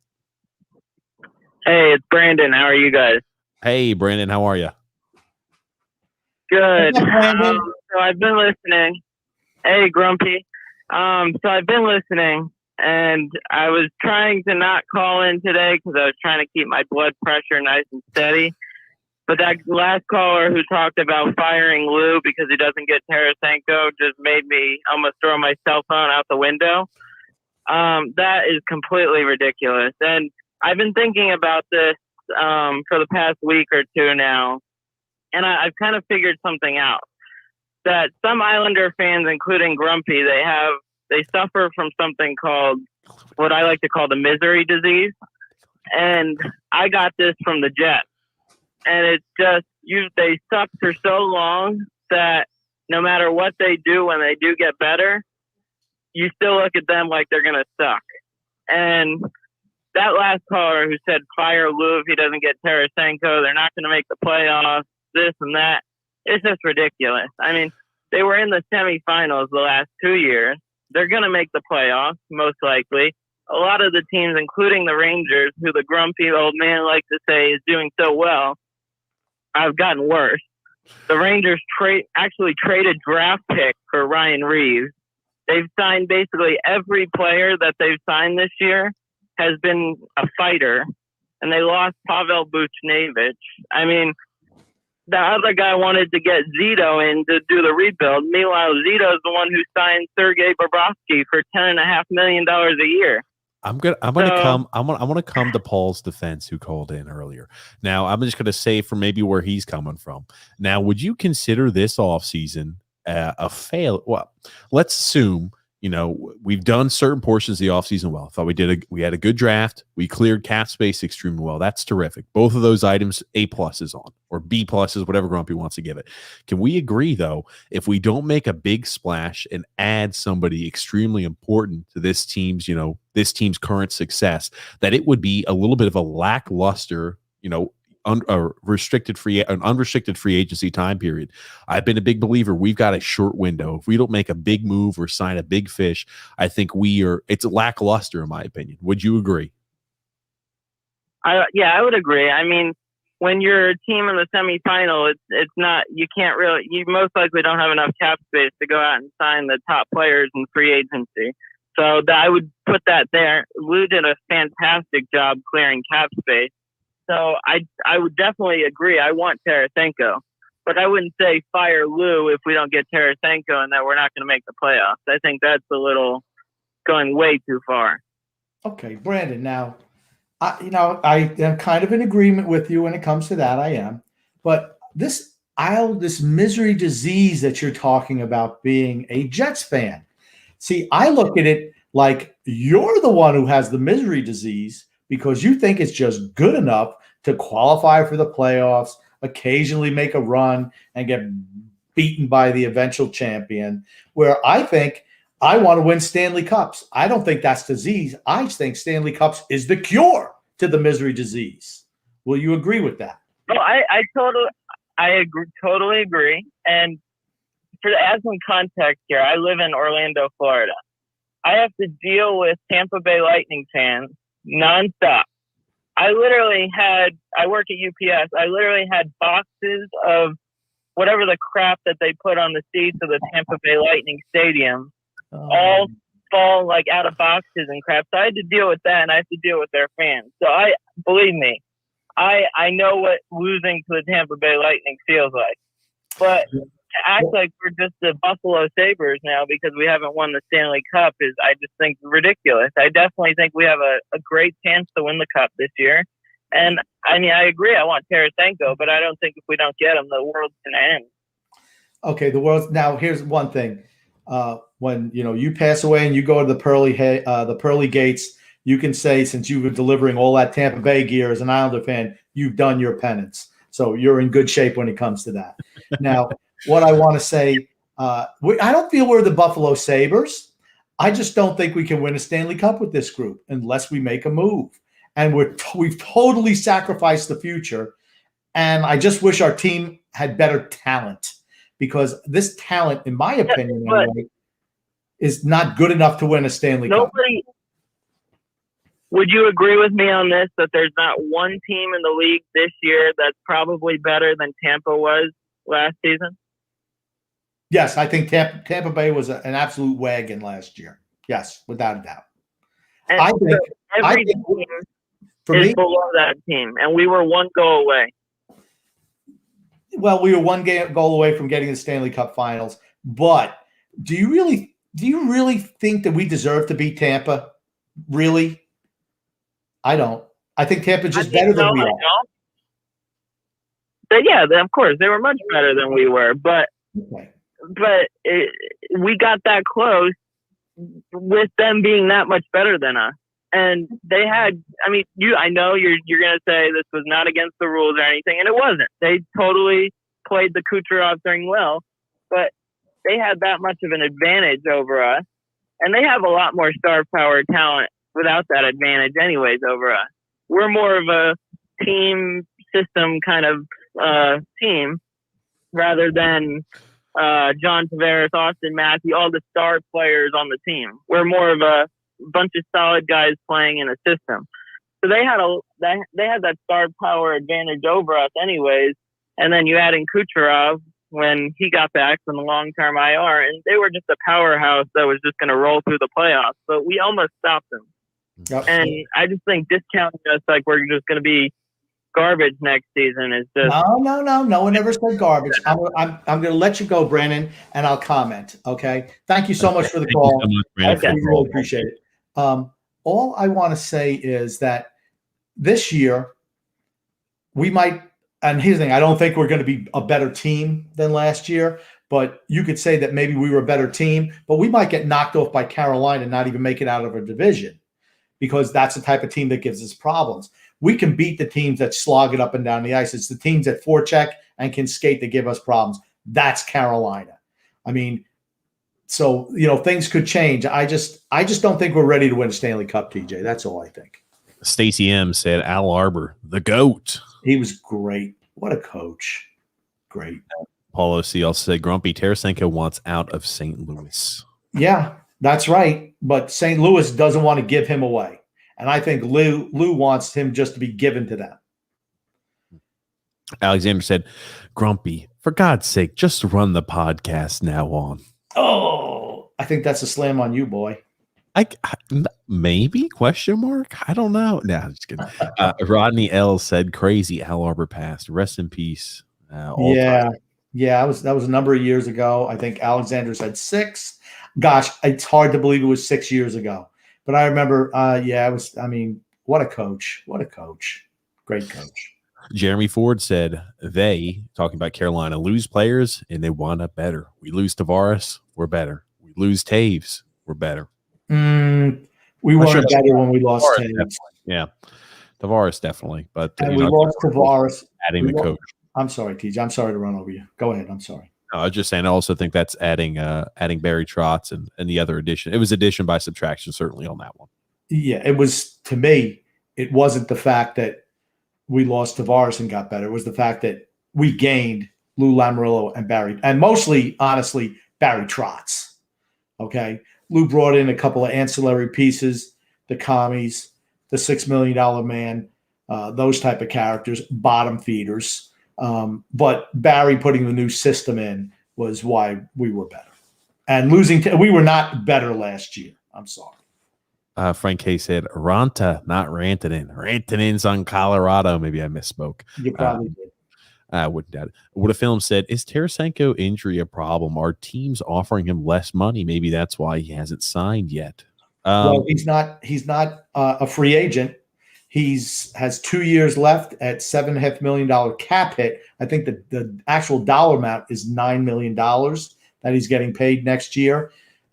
Hey, it's Brandon. How are you guys? Hey, Brandon. How are you? Good. So I've been listening. Hey, Grumpy. So I've been listening, and I was trying to not call in today because I was trying to keep my blood pressure nice and steady. But that last caller who talked about firing Lou because he doesn't get Tarasenko just made me almost throw my cell phone out the window. That is completely ridiculous. And I've been thinking about this for the past week or two now, and I've kind of figured something out. That some Islander fans, including Grumpy, they suffer from something called what I like to call the misery disease. And I got this from the Jets. And it's just they suck for so long that no matter what they do when they do get better, you still look at them like they're gonna suck. And that last caller who said fire Lou if he doesn't get Tarasenko, they're not gonna make the playoffs, this and that. It's just ridiculous. I mean, they were in the semifinals the last 2 years. They're gonna make the playoffs, most likely. A lot of the teams, including the Rangers, who the grumpy old man likes to say is doing so well, have gotten worse. The Rangers actually traded draft pick for Ryan Reeves. They've signed basically every player that they've signed this year has been a fighter, and they lost Pavel Buchnevich. I mean, the other guy wanted to get Zito in to do the rebuild. Meanwhile, Zito's the one who signed Sergei Bobrovsky for $10.5 million a year. I'm gonna come to Paul's defense, who called in earlier. Now, I'm just gonna say for maybe where he's coming from. Now, would you consider this offseason a fail? Well, let's assume we've done certain portions of the offseason well. I thought we had a good draft. We cleared cap space extremely well. That's terrific. Both of those items, A+ is on, or B+, whatever Grumpy wants to give it. Can we agree, though, if we don't make a big splash and add somebody extremely important to this team's current success, that it would be a little bit of a lackluster, unrestricted free agency time period? I've been a big believer. We've got a short window. If we don't make a big move or sign a big fish, I think it's lackluster in my opinion. Would you agree? Yeah, I would agree. I mean, when you're a team in the semifinal, it's not, you most likely don't have enough cap space to go out and sign the top players in free agency. So I would put that there. Lou did a fantastic job clearing cap space. So I would definitely agree. I want Tarasenko, but I wouldn't say fire Lou if we don't get Tarasenko and that we're not going to make the playoffs. I think that's a little going way too far. Okay, Brandon. Now, I am kind of in agreement with you when it comes to that. I am, but this misery disease that you're talking about, being a Jets fan. See, I look at it like you're the one who has the misery disease, because you think it's just good enough to qualify for the playoffs, occasionally make a run, and get beaten by the eventual champion, where I think I want to win Stanley Cups. I don't think that's disease. I think Stanley Cups is the cure to the misery disease. Will you agree with that? No, totally agree. And to add some context here, I live in Orlando, Florida. I have to deal with Tampa Bay Lightning fans nonstop. I work at UPS. I literally had boxes of whatever the crap that they put on the seats of the Tampa Bay Lightning Stadium, all fall like out of boxes and crap. So I had to deal with that, and I have to deal with their fans. So believe me, I know what losing to the Tampa Bay Lightning feels like. But to act like we're just the Buffalo Sabres now because we haven't won the Stanley Cup is, I just think, ridiculous. I definitely think we have a great chance to win the Cup this year. And, I mean, I agree. I want Tarasenko, but I don't think if we don't get him, the world's going to end. Okay, the world. Now, here's one thing. When you pass away and you go to the pearly gates, you can say, since you were delivering all that Tampa Bay gear as an Islander fan, you've done your penance. So you're in good shape when it comes to that. Now, what I want to say, I don't feel we're the Buffalo Sabres. I just don't think we can win a Stanley Cup with this group unless we make a move. And we've totally sacrificed the future. And I just wish our team had better talent, because this talent, in my opinion, anyway, is not good enough to win a Stanley Cup. Would you agree with me on this, that there's not one team in the league this year that's probably better than Tampa was last season? Yes, I think Tampa Bay was an absolute wagon last year. Yes, without a doubt. And I think every team is below that team, and we were one goal away. Well, we were one goal away from getting the Stanley Cup Finals. But do you really think that we deserve to beat Tampa? Really? I don't. I think Tampa's just better than we are. But yeah, of course, they were much better than we were. But we got that close with them being that much better than us. And they had, I mean, I know you're going to say this was not against the rules or anything, and it wasn't. They totally played the Kucherov thing well, but they had that much of an advantage over us, and they have a lot more star power talent without that advantage anyways over us. We're more of a team system kind of team rather than John Tavares, Austin Matthews, all the star players on the team. We're more of a bunch of solid guys playing in a system. So they had that star power advantage over us anyways. And then you add in Kucherov when he got back from the long-term IR, and they were just a powerhouse that was just going to roll through the playoffs. But we almost stopped them. Yep. And I just think discounting us like we're just going to be garbage next season is just no one ever said garbage. I'm going to let you go, Brandon, and I'll comment. Okay, thank you so much for the call. So much, I really appreciate it. All I want to say is that this year we might, and here's the thing, I don't think we're going to be a better team than last year, but you could say that maybe we were a better team, but we might get knocked off by Carolina and not even make it out of our division, because that's the type of team that gives us problems. We can beat the teams that slog it up and down the ice. It's the teams that forecheck and can skate that give us problems. That's Carolina. I mean, so, things could change. I just don't think we're ready to win a Stanley Cup, TJ. That's all I think. Stacey M said Al Arbor, the GOAT. He was great. What a coach. Great. Paul O.C. said Grumpy Tarasenko wants out of St. Louis. Yeah, that's right. But St. Louis doesn't want to give him away. And I think Lou wants him just to be given to them. Alexander said, Grumpy, for God's sake, just run the podcast now on. Oh, I think that's a slam on you, boy. Maybe ? I don't know. Nah, I'm just kidding. Rodney L said, crazy Al Arbor passed. Rest in peace. Time. That was a number of years ago. I think Alexander said 6. Gosh, it's hard to believe it was 6 years ago. But I remember, it was, what a coach. What a coach. Great coach. Jeremy Ford said, they, talking about Carolina, lose players and they wind up better. We lose Tavares, we're better. We lose Taves, we're better. We weren't better when we lost Taves. Yeah. Tavares, definitely. But we lost Tavares. Adding the coach. I'm sorry, TJ. I'm sorry to run over you. Go ahead. I'm sorry. No, I was just saying. I also think that's adding Barry Trotz and the other addition. It was addition by subtraction, certainly on that one. Yeah, it was, to me, it wasn't the fact that we lost Tavares and got better. It was the fact that we gained Lou Lamoriello and Barry, and mostly, honestly, Barry Trotz. Okay. Lou brought in a couple of ancillary pieces, the commies, the $6 million man, those type of characters, bottom feeders. But Barry putting the new system in was why we were better. And we were not better last year. I'm sorry. Frank K said, Ranta, not Rantanen. Rantanen's on Colorado. Maybe I misspoke. You probably did. I wouldn't doubt it. What a film said, is Tarasenko injury a problem? Are teams offering him less money? Maybe that's why he hasn't signed yet. Well, he's not a free agent. Has 2 years left at $7.5 million cap hit. I think the actual dollar amount is $9 million that he's getting paid next year.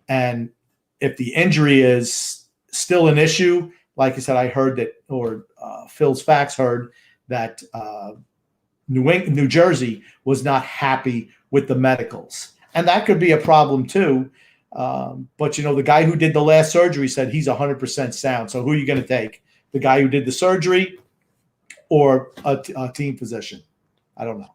And if the injury is still an issue, like I said, I heard that, or Phil's Facts heard that New Jersey was not happy with the medicals. And that could be a problem too. But, the guy who did the last surgery said he's 100% sound. So who are you going to take? The guy who did the surgery or a team physician? I don't know.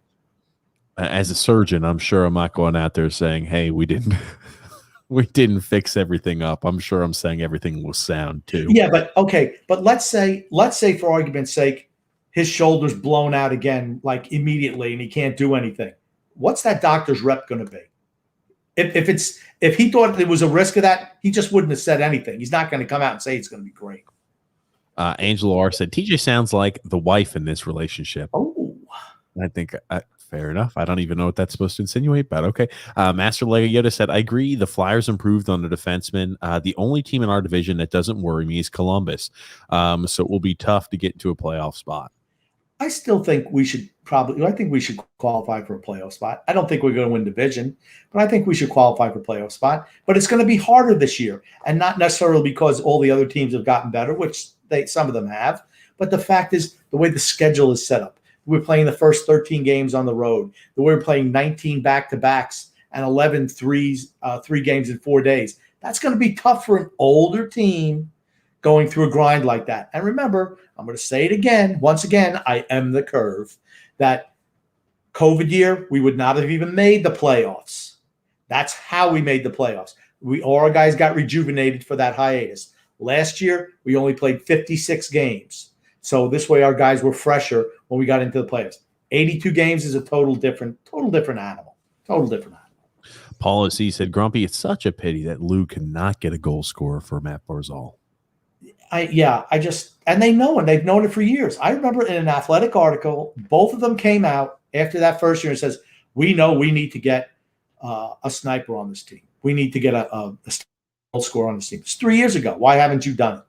As a surgeon, I'm sure I'm not going out there saying, hey, we didn't fix everything up. I'm sure I'm saying everything was sound too. Yeah, but okay. But let's say for argument's sake, his shoulder's blown out again, like immediately, and he can't do anything. What's that doctor's rep going to be? If he thought there was a risk of that, he just wouldn't have said anything. He's not going to come out and say it's going to be great. Angela R said, TJ sounds like the wife in this relationship. Oh, I think fair enough. I don't even know what that's supposed to insinuate, but okay. Master Lego Yoda said, I agree. The Flyers improved on the defenseman. The only team in our division that doesn't worry me is Columbus. So it will be tough to get into a playoff spot. I still think we should qualify for a playoff spot. I don't think we're going to win division, but I think we should qualify for a playoff spot. But it's going to be harder this year, and not necessarily because all the other teams have gotten better, which some of them have. But the fact is, the way the schedule is set up, we're playing the first 13 games on the road. We're playing 19 back-to-backs and 11 3 games in 4 days. That's going to be tough for an older team going through a grind like that. And remember, I'm going to say it again. Once again, I am the curve. That COVID year, we would not have even made the playoffs. That's how we made the playoffs. All our guys got rejuvenated for that hiatus. Last year, we only played 56 games. So this way our guys were fresher when we got into the playoffs. 82 games is a total different animal. Total different animal. Paul C said, Grumpy, it's such a pity that Lou cannot get a goal scorer for Matt Barzal. And they know it. They've known it for years. I remember in an Athletic article, both of them came out after that first year and says, we know we need to get a sniper on this team. We need to get a goal scorer on this team. It's 3 years ago. Why haven't you done it?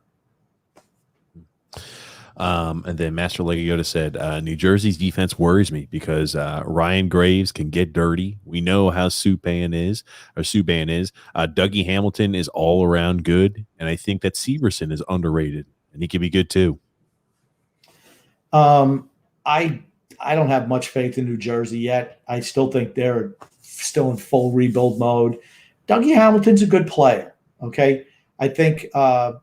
And then Master Lego Yoda said, New Jersey's defense worries me because Ryan Graves can get dirty. We know how Subban is. Dougie Hamilton is all around good. And I think that Severson is underrated, and he can be good too. I don't have much faith in New Jersey yet. I still think they're still in full rebuild mode. Dougie Hamilton's a good player. Okay. I think PK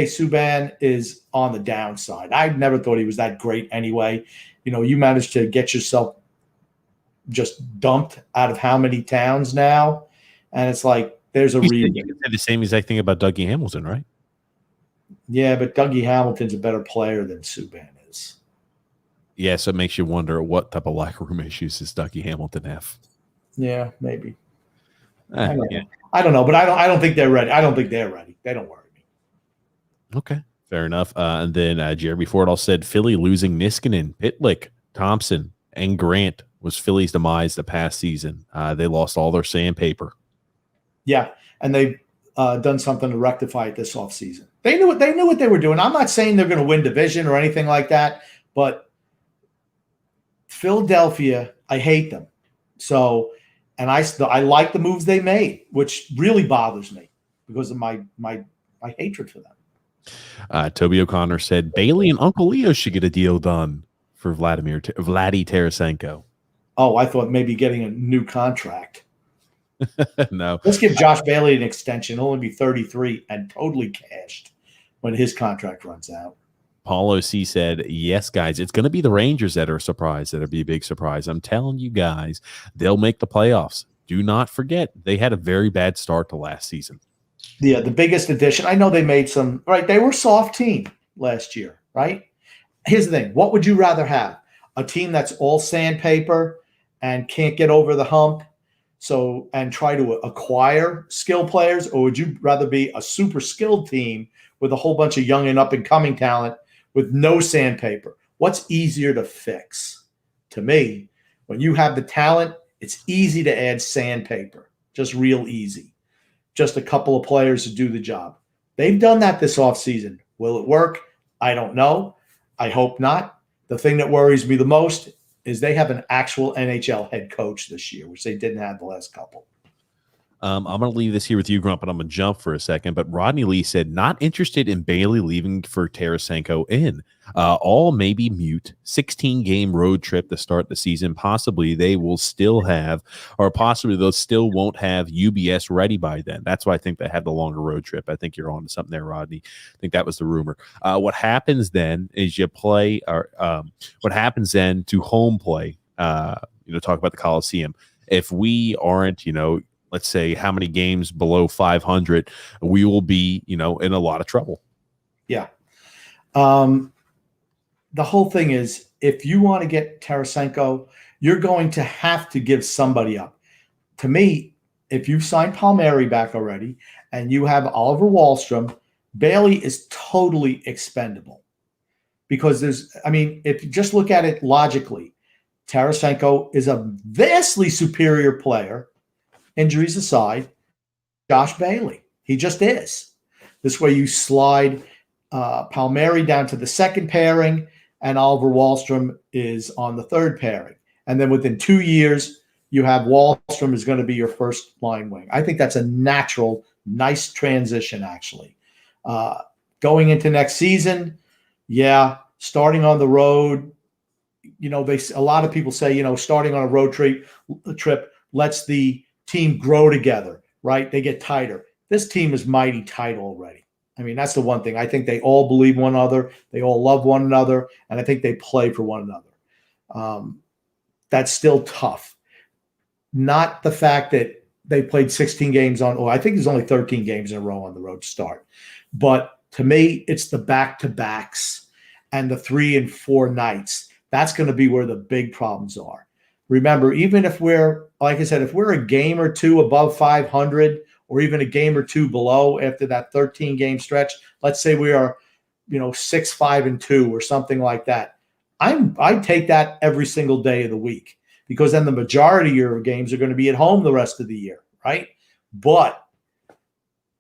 Subban is on the downside. I never thought he was that great anyway. You managed to get yourself just dumped out of how many towns now? And it's like, there's a reason. You can say the same exact thing about Dougie Hamilton, right? Yeah, but Dougie Hamilton's a better player than Subban is. Yeah, so it makes you wonder what type of locker room issues does Dougie Hamilton have? Yeah, maybe. Yeah. I don't know, but I don't think they're ready. I don't think they're ready. They don't worry me. Okay, fair enough. And then Jeremy Fordall said Philly losing Niskanen, Pitlick, Thompson, and Grant was Philly's demise the past season. They lost all their sandpaper. Yeah, and they've done something to rectify it this offseason. They knew what they were doing. I'm not saying they're going to win division or anything like that, but Philadelphia, I hate them. So, and I like the moves they made, which really bothers me because of my hatred for them. Toby O'Connor said Bailey and Uncle Leo should get a deal done for Vladdy Tarasenko. Oh, I thought maybe getting a new contract. No. Let's give Josh Bailey an extension. He'll only be 33 and totally cashed when his contract runs out. Paulo C said, yes, guys, it's going to be the Rangers that are a surprise. That'll be a big surprise. I'm telling you guys, they'll make the playoffs. Do not forget, they had a very bad start to last season. Yeah, the biggest addition. I know they made some, right? They were a soft team last year, right? Here's the thing. What would you rather have? A team that's all sandpaper and can't get over the hump and try to acquire skill players, or would you rather be a super skilled team with a whole bunch of young and up-and-coming talent with no sandpaper? What's easier to fix? To me, when you have the talent, it's easy to add sandpaper, just real easy. Just a couple of players to do the job. They've done that this offseason. Will it work? I don't know. I hope not. The thing that worries me the most is they have an actual NHL head coach this year, which they didn't have the last couple. I'm going to leave this here with you, Grump, and I'm going to jump for a second. But Rodney Lee said, not interested in Bailey leaving for Tarasenko in. All maybe mute. 16-game road trip to start the season. Possibly they will still have, or possibly they'll still won't have UBS ready by then. That's why I think they had the longer road trip. I think you're on to something there, Rodney. I think that was the rumor. What happens then is you play, or what happens then to home play, talk about the Coliseum. If we aren't, let's say how many games below 500, we will be, in a lot of trouble. Yeah. The whole thing is, if you want to get Tarasenko, you're going to have to give somebody up. To me, if you've signed Palmieri back already and you have Oliver Wahlstrom, Bailey is totally expendable. Because if you just look at it logically, Tarasenko is a vastly superior player, injuries aside, Josh Bailey. He just is. This way you slide Palmieri down to the second pairing, and Oliver Wahlstrom is on the third pairing. And then within 2 years, you have Wahlstrom is going to be your first line wing. I think that's a natural, nice transition, actually. Going into next season, starting on the road, a lot of people say, starting on a road trip lets the team grow together, right? They get tighter. This team is mighty tight already. I mean, that's the one thing. I think they all believe one another. They all love one another. And I think they play for one another. That's still tough. Not the fact that they played 16 games I think there's only 13 games in a row on the road to start. But to me, it's the back-to-backs and the 3 and 4 nights. That's going to be where the big problems are. Remember, even if we're, like I said, if we're a game or two above 500 or even a game or two below after that 13-game stretch, let's say we are, 6-5-2 or something like that. I'd take that every single day of the week, because then the majority of your games are going to be at home the rest of the year, right? But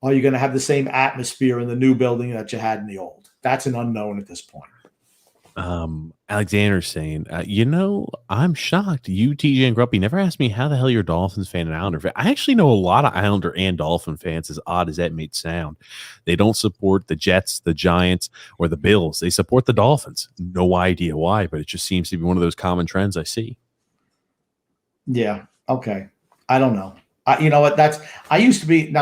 are you going to have the same atmosphere in the new building that you had in the old? That's an unknown at this point. Alexander's saying, I'm shocked. You, TJ, and Grumpy never asked me how the hell you're a Dolphins fan and Islander fan. I actually know a lot of Islander and Dolphin fans, as odd as that may sound. They don't support the Jets, the Giants, or the Bills. They support the Dolphins. No idea why, but it just seems to be one of those common trends I see. Yeah. Okay. I don't know. You know what? I used to be,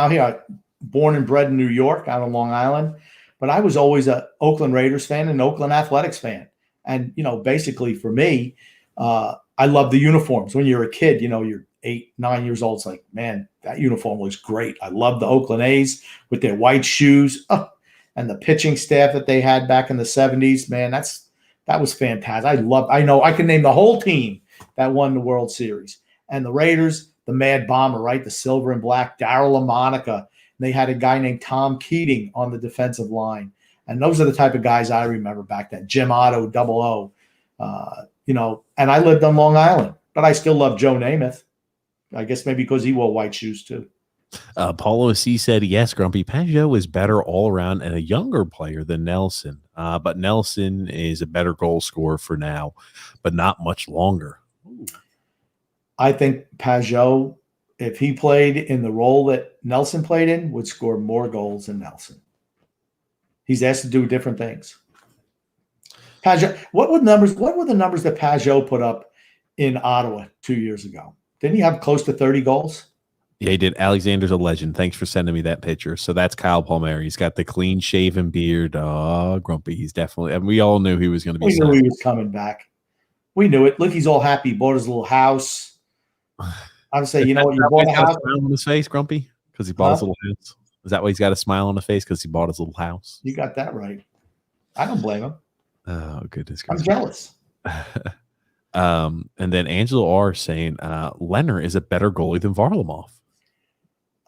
born and bred in New York, out on Long Island, but I was always a Oakland Raiders fan and Oakland Athletics fan. And, basically for me, I love the uniforms. When you're a kid, you're 8, 9 years old. It's like, man, that uniform looks great. I love the Oakland A's with their white shoes and the pitching staff that they had back in the 70s. Man, that was fantastic. I can name the whole team that won the World Series. And the Raiders, the Mad Bomber, right? The silver and black, Darryl LaMonica. They had a guy named Tom Keating on the defensive line. And those are the type of guys I remember back then. Jim Otto, Double O, and I lived on Long Island, but I still love Joe Namath. I guess maybe because he wore white shoes too. Paulo C said, yes, Grumpy, Pajot is better all around and a younger player than Nelson. But Nelson is a better goal scorer for now, but not much longer. Ooh. I think Pajot, if he played in the role that Nelson played in, would score more goals than Nelson. He's asked to do different things. Pajot, what were the numbers that Pajot put up in Ottawa 2 years ago. Didn't he have close to 30 goals? Yeah, he did. Alexander's a legend. Thanks for sending me that picture. So that's Kyle Palmieri. He's got the clean-shaven beard. Oh, grumpy. He's definitely – and we all knew he was going to be – We knew he was coming back. We knew it. Look, he's all happy. He bought his little house. I would say, you know what? You bought a house. Smile on his face, grumpy, because he bought his little house. Is that why he's got a smile on his face? Because he bought his little house? You got that right. I don't blame him. Oh, goodness. I'm jealous. And then Angelo R. saying Leonard is a better goalie than Varlamov.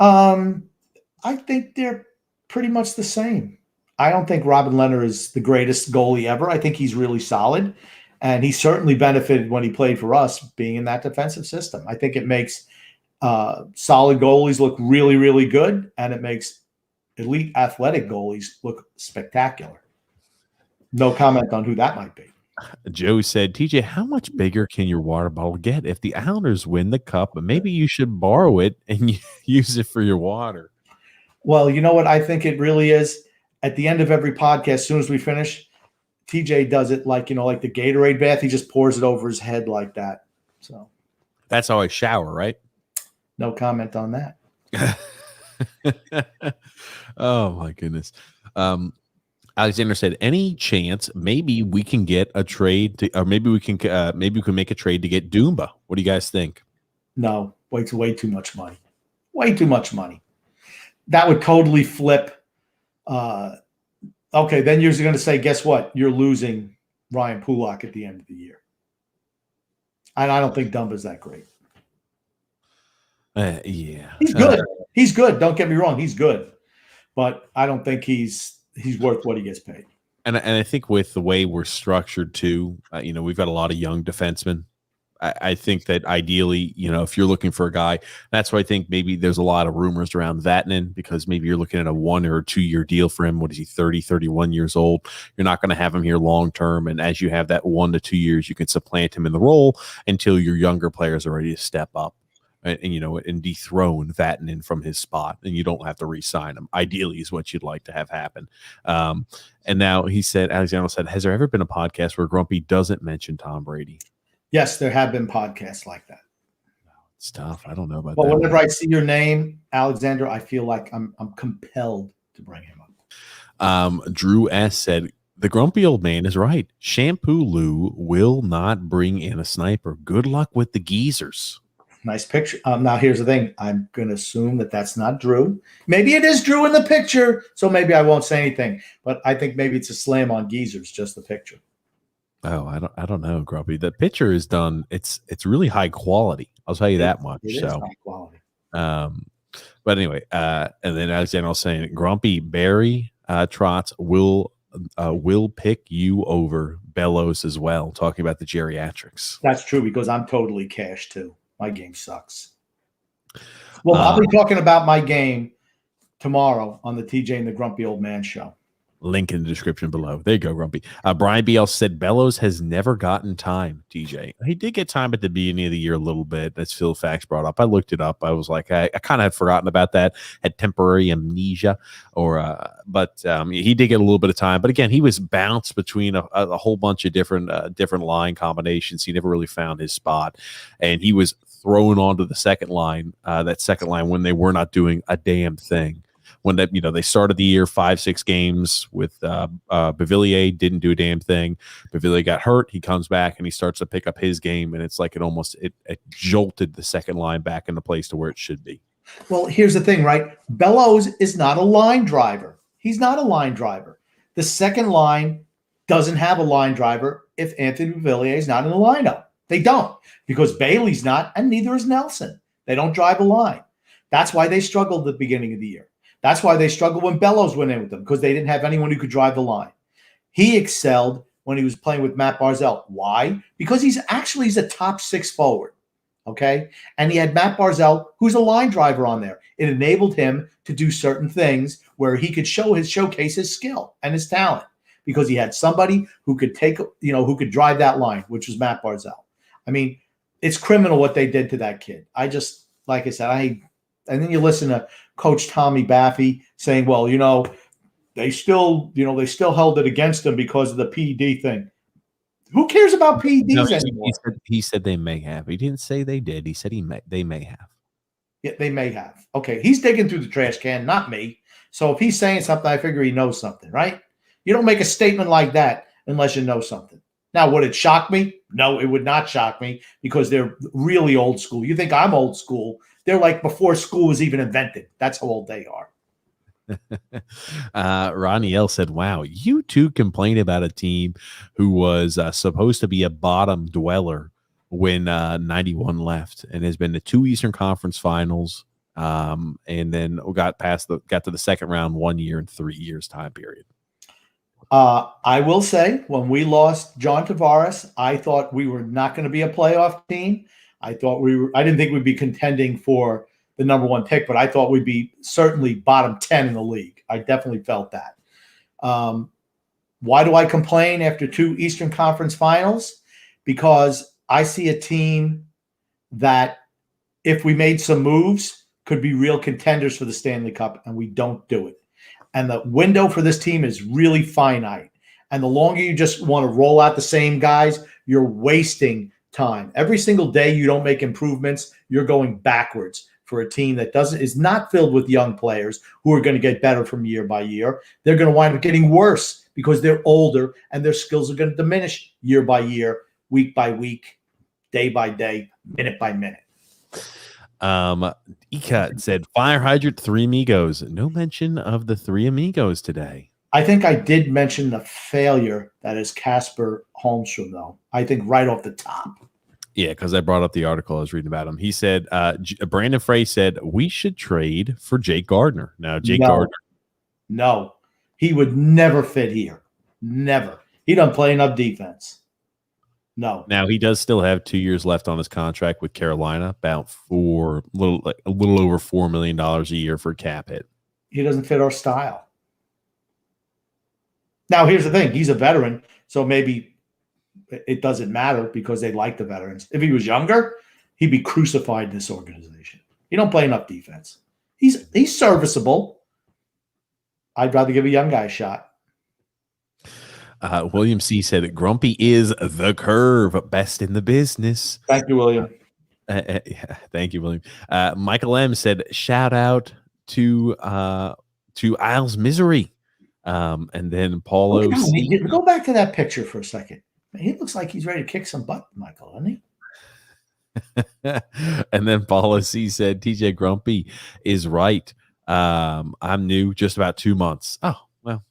I think they're pretty much the same. I don't think Robin Leonard is the greatest goalie ever. I think he's really solid, and he certainly benefited when he played for us being in that defensive system. I think it makes solid goalies look really, really good, and it makes elite athletic goalies look spectacular. No comment on who that might be. Joe said, TJ, how much bigger can your water bottle get? If the Islanders win the cup, maybe you should borrow it and use it for your water. Well, you know what I think it really is? At the end of every podcast, as soon as we finish, TJ does it like the Gatorade bath. He just pours it over his head like that. So that's how I shower, right? No comment on that. Oh, my goodness. Alexander said, any chance maybe we can get a trade or maybe we can make a trade to get Dumba. What do you guys think? No, way too much money. Way too much money. That would totally flip. Okay, then you're going to say, guess what? You're losing Ryan Pulock at the end of the year. And I don't think Dumba's that great. Yeah. He's good. He's good. Don't get me wrong. He's good. But I don't think he's worth what he gets paid. And I think with the way we're structured too, we've got a lot of young defensemen. I think that ideally, if you're looking for a guy, that's why I think maybe there's a lot of rumors around Vatanen, because maybe you're looking at a 1 or 2 year deal for him. What is he, 30, 31 years old? You're not going to have him here long term. And as you have that 1 to 2 years, you can supplant him in the role until your younger players are ready to step up. And dethrone Vatanen from his spot, and you don't have to re-sign him. Ideally, is what you'd like to have happen. And now Alexander said, has there ever been a podcast where Grumpy doesn't mention Tom Brady? Yes, there have been podcasts like that. It's tough. I don't know about that. But whenever I see your name, Alexander, I feel like I'm compelled to bring him up. Drew S. said, the grumpy old man is right. Shampoo Lou will not bring in a sniper. Good luck with the geezers. Nice picture. Now, here's the thing. I'm going to assume that that's not Drew. Maybe it is Drew in the picture, so maybe I won't say anything. But I think maybe it's a slam on geezers, just the picture. Oh, I don't know, Grumpy. The picture is done. It's really high quality. I'll tell you that much. It is high quality. But anyway, and then Alexander was saying, Grumpy Barry Trotz will pick you over Bellows as well. Talking about the geriatrics. That's true, because I'm totally cash too. My game sucks. Well, I'll be talking about my game tomorrow on the TJ and the Grumpy Old Man show. Link in the description below. There you go, Grumpy. Brian BL said Bellows has never gotten time, TJ. He did get time at the beginning of the year a little bit. That's Phil Fax brought up. I looked it up. I was like, I kind of had forgotten about that. Had temporary amnesia. But he did get a little bit of time. But again, he was bounced between a whole bunch of different line combinations. He never really found his spot. And he was thrown onto the second line, when they were not doing a damn thing. When they started the year 5-6 games with Beauvillier, didn't do a damn thing. Beauvillier got hurt. He comes back and he starts to pick up his game, and it's like it jolted the second line back into place to where it should be. Well, here's the thing, right? Bellows is not a line driver. He's not a line driver. The second line doesn't have a line driver if Anthony Beauvillier is not in the lineup. They don't, because Bailey's not, and neither is Nelson. They don't drive a line. That's why they struggled at the beginning of the year. That's why they struggled when Bellows went in with them, because they didn't have anyone who could drive the line. He excelled when he was playing with Matt Barzal. Why? Because he's a top 6 forward, okay? And he had Matt Barzal, who's a line driver on there. It enabled him to do certain things where he could showcase his skill and his talent, because he had somebody who could who could drive that line, which was Matt Barzal. I mean, it's criminal what they did to that kid. Like I said, and then you listen to Coach Tommy Baffy saying, well, they still held it against him because of the PED thing. Who cares about PEDs No, anymore? he said they may have. He didn't say they did. He said they may have. Yeah, they may have. Okay, he's digging through the trash can, not me. So if he's saying something, I figure he knows something, right? You don't make a statement like that unless you know something. Now, would it shock me? No, it would not shock me because they're really old school. You think I'm old school? They're like before school was even invented. That's how old they are. Ronnie L said, wow, you two complained about a team who was supposed to be a bottom dweller when 91 left and has been to 2 Eastern Conference Finals, and then got to the second round 1 year and 3 years time period. I will say, when we lost John Tavares, I thought we were not going to be a playoff team. I didn't think we'd be contending for the number 1 pick, but I thought we'd be certainly bottom 10 in the league. I definitely felt that. Why do I complain after 2 Eastern Conference Finals? Because I see a team that, if we made some moves, could be real contenders for the Stanley Cup, and we don't do it. And the window for this team is really finite. And the longer you just want to roll out the same guys, you're wasting time. Every single day you don't make improvements, you're going backwards for a team that is not filled with young players who are going to get better from year by year. They're going to wind up getting worse because they're older and their skills are going to diminish year by year, week by week, day by day, minute by minute. Ecut said, fire hydrant, 3 amigos. No mention of the 3 amigos today. I think I did mention the failure that is Casper Holmstrom, though. I think right off the top. Yeah, because I brought up the article I was reading about him. He said, Brandon Frey said, we should trade for Jake Gardner. Now, Gardner. No, he would never fit here. Never. He doesn't play enough defense. No. Now, he does still have 2 years left on his contract with Carolina, about a little over $4 million a year for cap hit. He doesn't fit our style. Now, here's the thing. He's a veteran, so maybe it doesn't matter because they like the veterans. If he was younger, he'd be crucified in this organization. He don't play enough defense. He's serviceable. I'd rather give a young guy a shot. William C. said, Grumpy is the curve, best in the business. Thank you, William. Yeah, thank you, William. Michael M. said, shout out to Isles Misery. And then Paulo C. Go back to that picture for a second. He looks like he's ready to kick some butt, Michael, doesn't he? And then Paulo C. said, TJ Grumpy is right. I'm new, just about 2 months. Oh, well,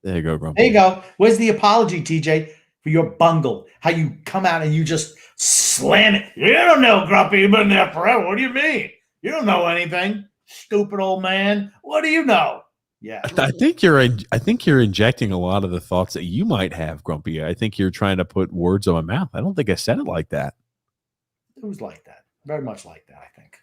there you go, Grumpy. There you go. Where's the apology, TJ, for your bungle? How you come out and you just slam it. You don't know, Grumpy. You've been there forever. What do you mean? You don't know anything, stupid old man. What do you know? Yeah, I think you're injecting a lot of the thoughts that you might have, Grumpy. I think you're trying to put words on my mouth. I don't think I said it like that. It was like that. Very much like that, I think.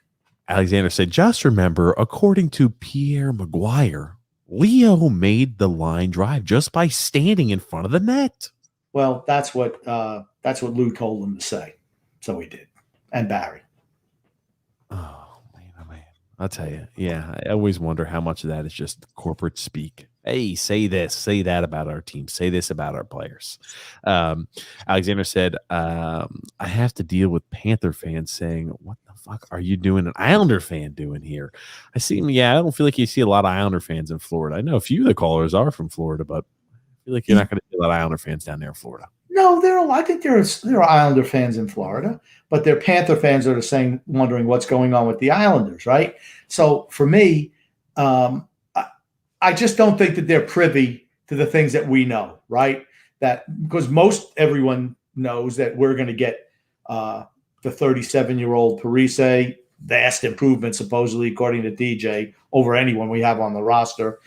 Alexander said, just remember, according to Pierre Maguire, Leo made the line drive just by standing in front of the net. Well, that's what Lou told him to say. So he did. And Barry. Oh, man. I'll tell you. Yeah, I always wonder how much of that is just corporate speak. Hey, say this, say that about our team. Say this about our players. Alexander said, I have to deal with Panther fans saying, what the fuck are you doing an Islander fan doing here? I don't feel like you see a lot of Islander fans in Florida. I know a few of the callers are from Florida, but I feel like you're not going to see a lot of Islander fans down there in Florida. No, I think there are Islander fans in Florida, but they're Panther fans that are wondering what's going on with the Islanders, right? So for me, I just don't think that they're privy to the things that we know, right? That because everyone knows that we're going to get the 37-year-old Breese, vast improvement, supposedly, according to DJ, over anyone we have on the roster.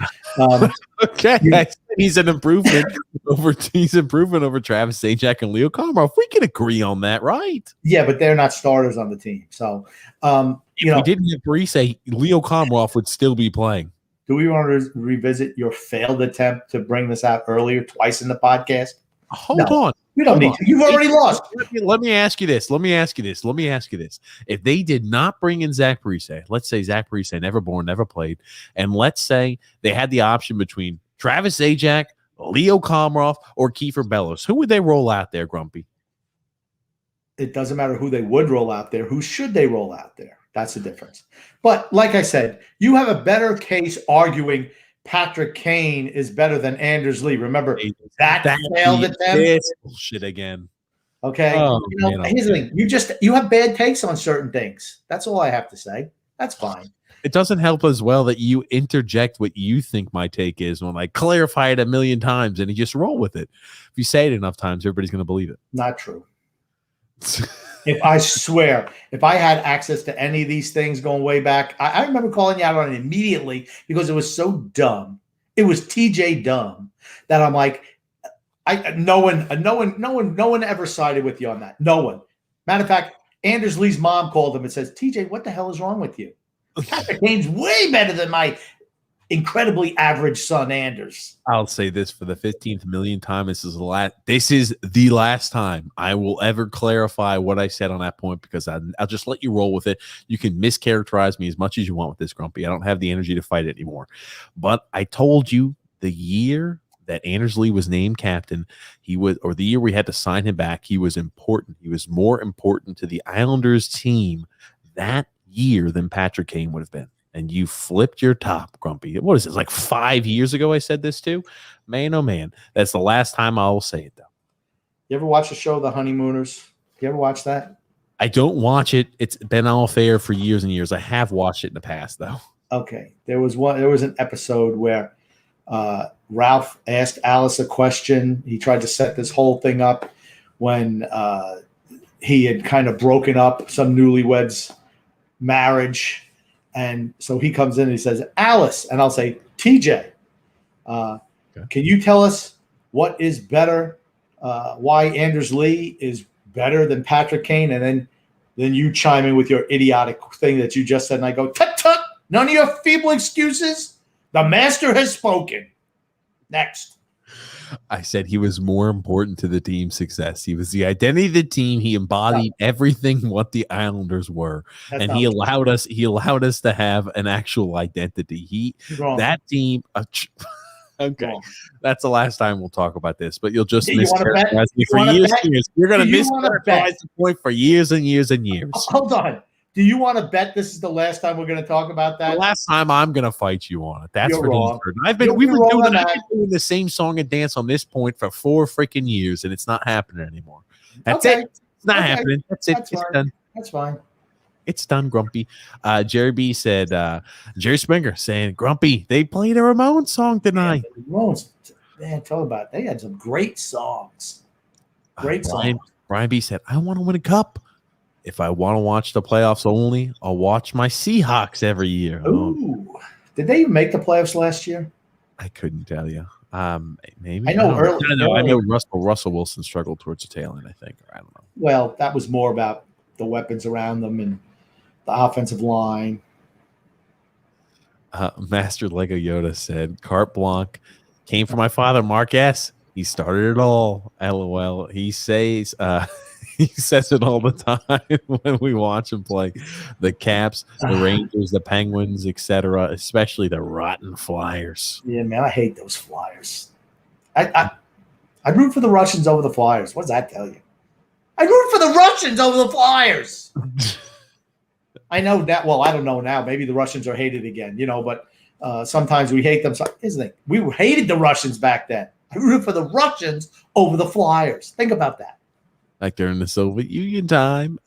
Okay, he's an improvement over Travis Zajac and Leo Komarov. We can agree on that, right? Yeah, but they're not starters on the team. So, if we didn't have Breese, Leo Komarov would still be playing. Do we want to revisit your failed attempt to bring this out earlier, twice in the podcast? Hold on. We don't need to. You've already lost. Let me ask you this. If they did not bring in Zach Breese, let's say Zach Breese, never born, never played, and let's say they had the option between Travis Zajac, Leo Komarov or Kiefer Bellows? Who would they roll out there, Grumpy? It doesn't matter who they would roll out there. Who should they roll out there? That's the difference. But like I said, you have a better case arguing Patrick Kane is better than Anders Lee. Remember that failed attempt. Bullshit again. Okay. Oh, here's the thing. You have bad takes on certain things. That's all I have to say. That's fine. It doesn't help as well that you interject what you think my take is when I clarify it a million times and you just roll with it. If you say it enough times, everybody's going to believe it. Not true. If I swear, if I had access to any of these things going way back, I remember calling you out on it immediately because it was so dumb. It was TJ dumb that I'm like, no one ever sided with you on that. No one. Matter of fact, Anders Lee's mom called him and says, TJ, what the hell is wrong with you? Patrick Kane's way better than my incredibly average son, Anders. I'll say this for the 15th millionth time. This is the last time I will ever clarify what I said on that point because I'll just let you roll with it. You can mischaracterize me as much as you want with this, Grumpy. I don't have the energy to fight it anymore. But I told you the year that Anders Lee was named captain, the year we had to sign him back, he was important. He was more important to the Islanders team that year than Patrick Kane would have been. And you flipped your top, Grumpy. What is this, like 5 years ago I said this too? Man, oh man. That's the last time I will say it, though. You ever watch the show The Honeymooners? You ever watch that? I don't watch it. It's been off air for years and years. I have watched it in the past, though. Okay. There was an episode where Ralph asked Alice a question. He tried to set this whole thing up when he had kind of broken up some newlyweds' marriage. And so he comes in and he says, Alice, and I'll say, TJ, can you tell us what is better, why Anders Lee is better than Patrick Kane? And then you chime in with your idiotic thing that you just said, and I go, tut, none of your feeble excuses. The master has spoken. Next. I said he was more important to the team's success. He was the identity of the team. He embodied everything what the Islanders were. And he allowed us to have an actual identity. That team okay. Wrong. That's the last time we'll talk about this, but you'll just mischaracterize me for years and years. You're going to mischaracterize the point for years and years and years. Hold on. Do you want to bet this is the last time we're going to talk about that? The last time I'm going to fight you on it. That's You're for wrong. We've been doing the same song and dance on this point for 4 freaking years, and it's not happening anymore. That's it. It's not happening. That's it. It's done. That's fine. It's done, Grumpy. Jerry B said, Jerry Springer saying, Grumpy, they played a Ramones song tonight. Yeah, Ramones, man, tell about it. They had some great songs. Great songs. Brian B said, I want to win a cup. If I want to watch the playoffs only, I'll watch my Seahawks every year. Ooh. Did they even make the playoffs last year? I couldn't tell you. Maybe. I know I know Russell Wilson struggled towards the tail end, I think. Or I don't know. Well, that was more about the weapons around them and the offensive line. Master Lego Yoda said, Carte Blanc came from my father, Marc S. He started it all. LOL. He says he says it all the time when we watch him play. The Caps, the Rangers, the Penguins, etc., especially the rotten Flyers. Yeah, man, I hate those Flyers. I'd root for the Russians over the Flyers. What does that tell you? I'd root for the Russians over the Flyers. I know that. Well, I don't know now. Maybe the Russians are hated again, but sometimes we hate them. So, isn't it? We hated the Russians back then. I root for the Russians over the Flyers. Think about that. Like during the Soviet Union time.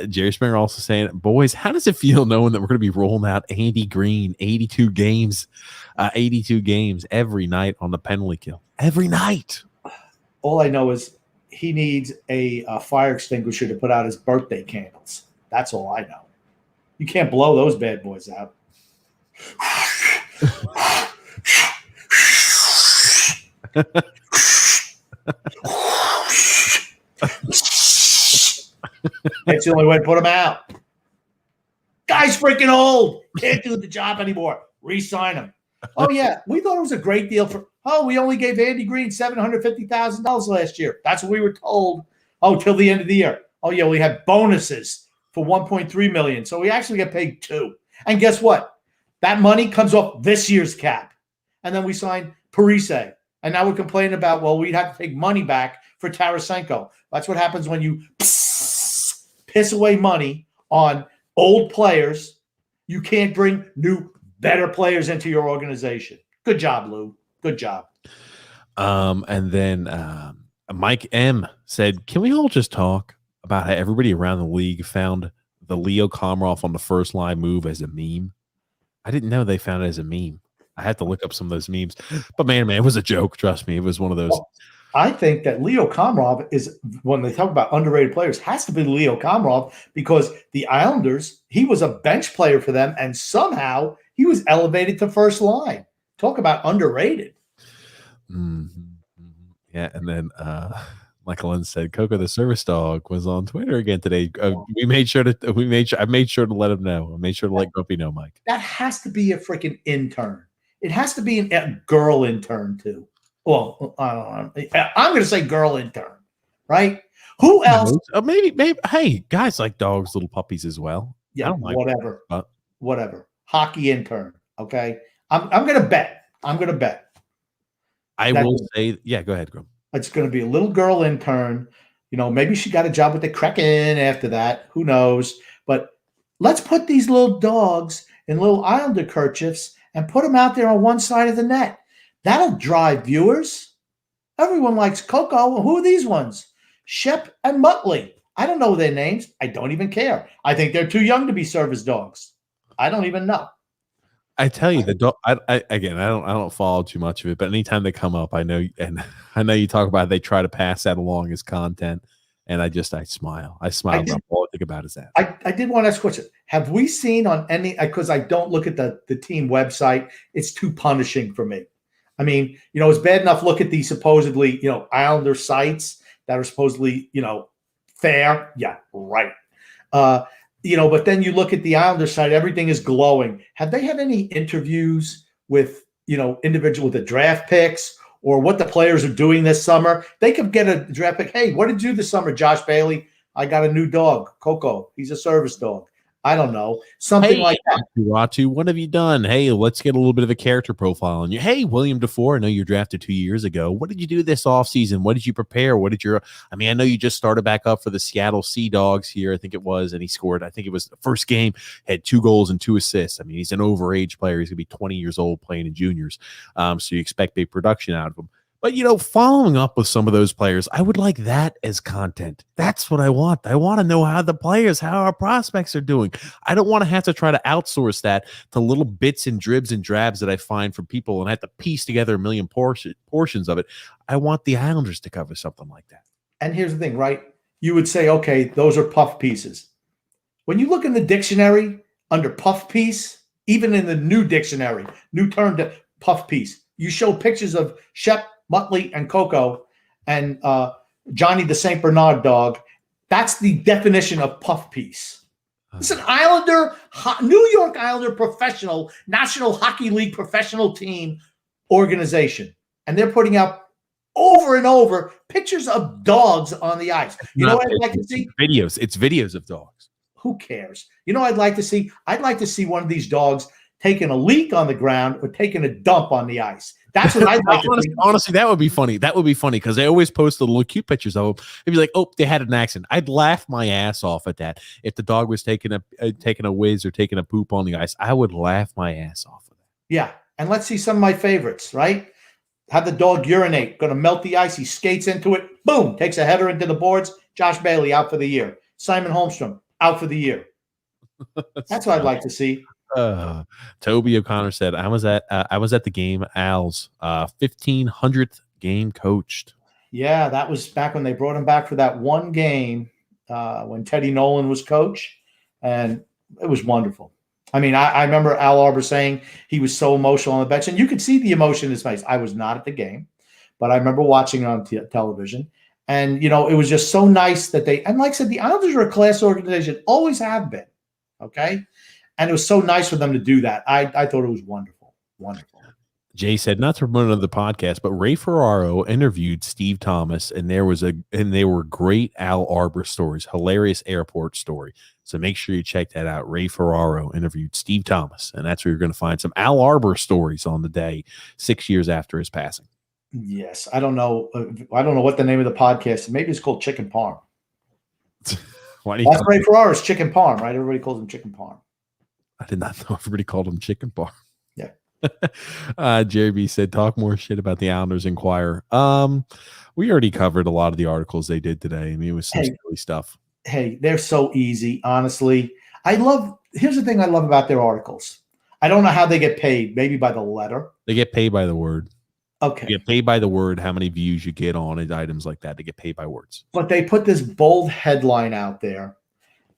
Jerry Springer also saying, boys, how does it feel knowing that we're going to be rolling out Andy Green 82 games every night on the penalty kill? Every night. All I know is he needs a fire extinguisher to put out his birthday candles. That's all I know. You can't blow those bad boys out. That's the only way to put them out. Guy's freaking old. Can't do the job anymore. Re-sign him. Oh, yeah. We thought it was a great deal we only gave Andy Green $750,000 last year. That's what we were told. Oh, till the end of the year. Oh, yeah, we had bonuses for $1.3 million. So we actually get paid $2 million. And guess what? That money comes off this year's cap. And then we signed Breese. And now we're complaining about, well, we'd have to take money back for Tarasenko. That's what happens when you piss away money on old players. You can't bring new, better players into your organization. Good job, Lou. Good job. And then Mike M said, can we all just talk about how everybody around the league found the Leo Komarov on the first line move as a meme? I didn't know they found it as a meme. I had to look up some of those memes. But man, it was a joke. Trust me. It was one of those. Well, I think that Leo Komarov is, when they talk about underrated players, has to be Leo Komarov, because the Islanders, he was a bench player for them, and somehow he was elevated to first line. Talk about underrated. Mm-hmm. Yeah, and then Michael Lynn said Coco the service dog was on Twitter again today. I made sure to let him know. I made sure to let Grumpy know, Mike. That has to be a freaking intern. It has to be a girl intern too. Well, I don't know. I'm going to say girl intern, right? Who else? Maybe. Hey, guys like dogs, little puppies as well. Yeah, I don't like whatever. That, whatever. Hockey intern. Okay, I'm going to bet. I will say, yeah. Go ahead, Grum. It's going to be a little girl intern. You know, maybe she got a job with the Kraken after that. Who knows? But let's put these little dogs in little Islander kerchiefs and put them out there on one side of the net. That'll drive viewers. Everyone likes Coco. Who are these ones? Shep and Muttley. I don't know their names. I don't even care. I think they're too young to be service dogs. I don't even know. I tell you, the dog. I don't follow too much of it, but anytime they come up, I know you talk about it, they try to pass that along as content, and I smile. All I think about is that. I did want to ask a question. Have we seen on any? Because I don't look at the team website. It's too punishing for me. I mean, it's bad enough. Look at these supposedly, Islander sites that are supposedly, fair. Yeah, right. But then you look at the Islander side, everything is glowing. Have they had any interviews with, individual with the draft picks or what the players are doing this summer? They could get a draft pick. Hey, what did you do this summer, Josh Bailey? I got a new dog, Coco. He's a service dog. I don't know. Something like that. Ratu, what have you done? Hey, let's get a little bit of a character profile on you. Hey, William DeFore, I know you drafted 2 years ago. What did you do this offseason? What did you prepare? I know you just started back up for the Seattle Sea Dogs here, I think it was, and he scored, I think it was the first game, had 2 goals and 2 assists. I mean, he's an overage player. He's going to be 20 years old playing in juniors. So you expect big production out of him. But, following up with some of those players, I would like that as content. That's what I want. I want to know how our prospects are doing. I don't want to have to try to outsource that to little bits and dribs and drabs that I find from people and have to piece together a million portions of it. I want the Islanders to cover something like that. And here's the thing, right? You would say, okay, those are puff pieces. When you look in the dictionary under puff piece, even in the new dictionary, new term to puff piece, you show pictures of Shep, Muttley, and Coco, and Johnny the St. Bernard dog. That's the definition of puff piece. It's an Islander, New York Islander professional, National Hockey League professional team organization. And they're putting out over and over pictures of dogs on the ice. You know what I'd like to see? Videos. It's videos of dogs. Who cares? You know what I'd like to see? I'd like to see one of these dogs taking a leak on the ground or taking a dump on the ice. That's what I'd like to see. Honestly, that would be funny. That would be funny because they always post the little cute pictures of them. They'd be like, oh, they had an accident. I'd laugh my ass off at that. If the dog was taking a whiz or taking a poop on the ice, I would laugh my ass off of that. Yeah. And let's see some of my favorites, right? Have the dog urinate, going to melt the ice. He skates into it. Boom. Takes a header into the boards. Josh Bailey out for the year. Simon Holmstrom out for the year. That's what I'd like to see. Toby O'Connor said, I was at the game, Al's 1500th game coached. Yeah, that was back when they brought him back for that one game when Teddy Nolan was coach, and it was wonderful. I mean, I remember Al Arbor saying he was so emotional on the bench, and you could see the emotion in his face. I was not at the game, but I remember watching it on television, and it was just so nice that and like I said, the Islanders are a class organization, always have been, okay? And it was so nice for them to do that. I thought it was wonderful. Wonderful. Jay said, not to promote another podcast, but Ray Ferraro interviewed Steve Thomas, and they were great Al Arbor stories, hilarious airport story. So make sure you check that out. Ray Ferraro interviewed Steve Thomas, and that's where you're going to find some Al Arbor stories on the day 6 years after his passing. Yes, I don't know. I don't know what the name of the podcast is. Maybe it's called Chicken Parm. Why do you That's Ray Ferrara's Chicken Parm, right? Everybody calls him Chicken Parm. I did not know everybody called him Chicken Bar. Yeah. Jeremy said, talk more shit about the Islanders Inquirer. We already covered a lot of the articles they did today. I mean, it was some silly stuff. Hey, they're so easy, honestly. Here's the thing I love about their articles. I don't know how they get paid, maybe by the letter. They get paid by the word. Okay. You get paid by the word, how many views you get on it, items like that. They get paid by words. But they put this bold headline out there,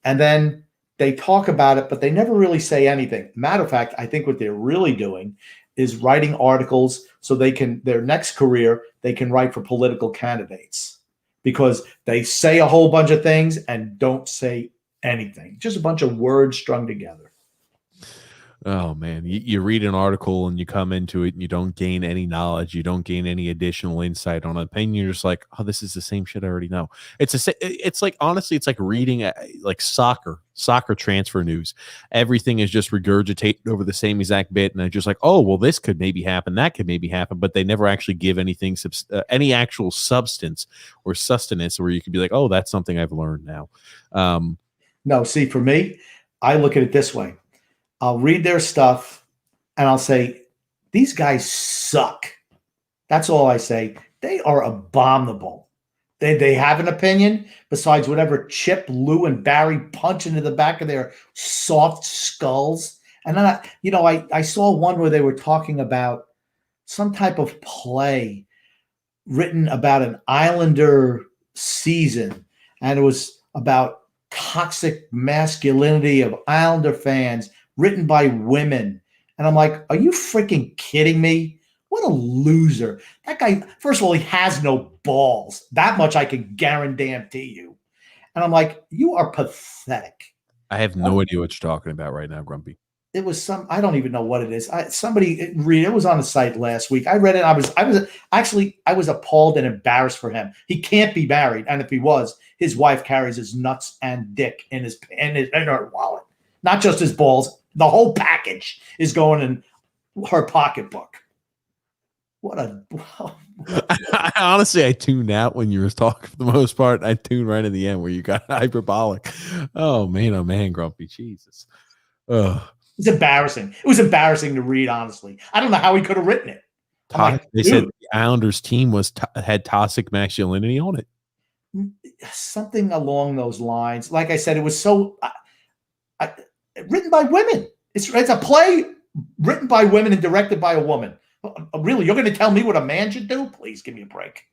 and then they talk about it, but they never really say anything. Matter of fact, I think what they're really doing is writing articles so their next career, they can write for political candidates, because they say a whole bunch of things and don't say anything. Just a bunch of words strung together. Oh, man. You read an article and you come into it and you don't gain any knowledge. You don't gain any additional insight on an opinion. You're just like, oh, this is the same shit I already know. It's like, honestly, it's like reading like soccer transfer news. Everything is just regurgitated over the same exact bit. And they're just like, oh, well, this could maybe happen. That could maybe happen. But they never actually give anything, any actual substance or sustenance where you could be like, oh, that's something I've learned now. No, see, for me, I look at it this way. I'll read their stuff and I'll say, these guys suck. That's all I say. They are abominable. They have an opinion besides whatever Chip, Lou, and Barry punch into the back of their soft skulls. And then, I saw one where they were talking about some type of play written about an Islander season. And it was about toxic masculinity of Islander fans, written by women. And I'm like, are you freaking kidding me? What a loser. That guy, first of all, he has no balls. That much I can guarantee you. And I'm like, you are pathetic. I have no idea what you're talking about right now, Grumpy. It was I don't even know what it is. It was on the site last week. I read it. I was appalled and embarrassed for him. He can't be married. And if he was, his wife carries his nuts and dick in her wallet. Not just his balls. The whole package is going in her pocketbook. Honestly, I tuned out when you were talking for the most part. I tuned right in the end where you got hyperbolic. Oh, man, Grumpy. Jesus. It's embarrassing. It was embarrassing to read, honestly. I don't know how he could have written it. They said the Islanders team had toxic masculinity on it. Something along those lines. Like I said, it was so written by women. It's a play written by women and directed by a woman. Really, you're going to tell me what a man should do? Please give me a break.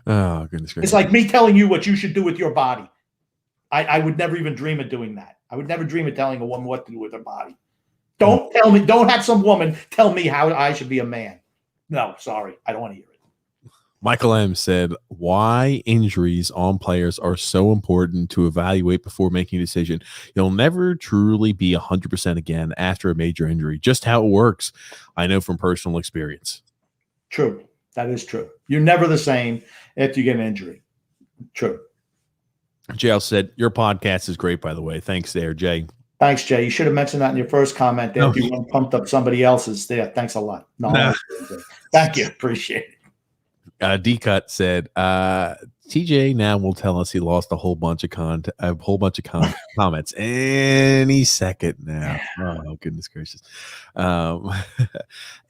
Oh, goodness gracious. It's like me telling you what you should do with your body. I would never even dream of doing that. I would never dream of telling a woman what to do with her body. Don't tell me. Don't have some woman tell me how I should be a man. No, sorry. I don't want to hear it. Michael M. said, why injuries on players are so important to evaluate before making a decision. You'll never truly be 100% again after a major injury. Just how it works. I know from personal experience. True. That is true. You're never the same after you get an injury. True. JL said, your podcast is great, by the way. Thanks there, Jay. Thanks, Jay. You should have mentioned that in your first comment. There, if you pumped up somebody else's there. Thanks a lot. No. Thank you. Appreciate it. D-Cut said, TJ now will tell us he lost a whole bunch of comments any second now. Oh, goodness gracious.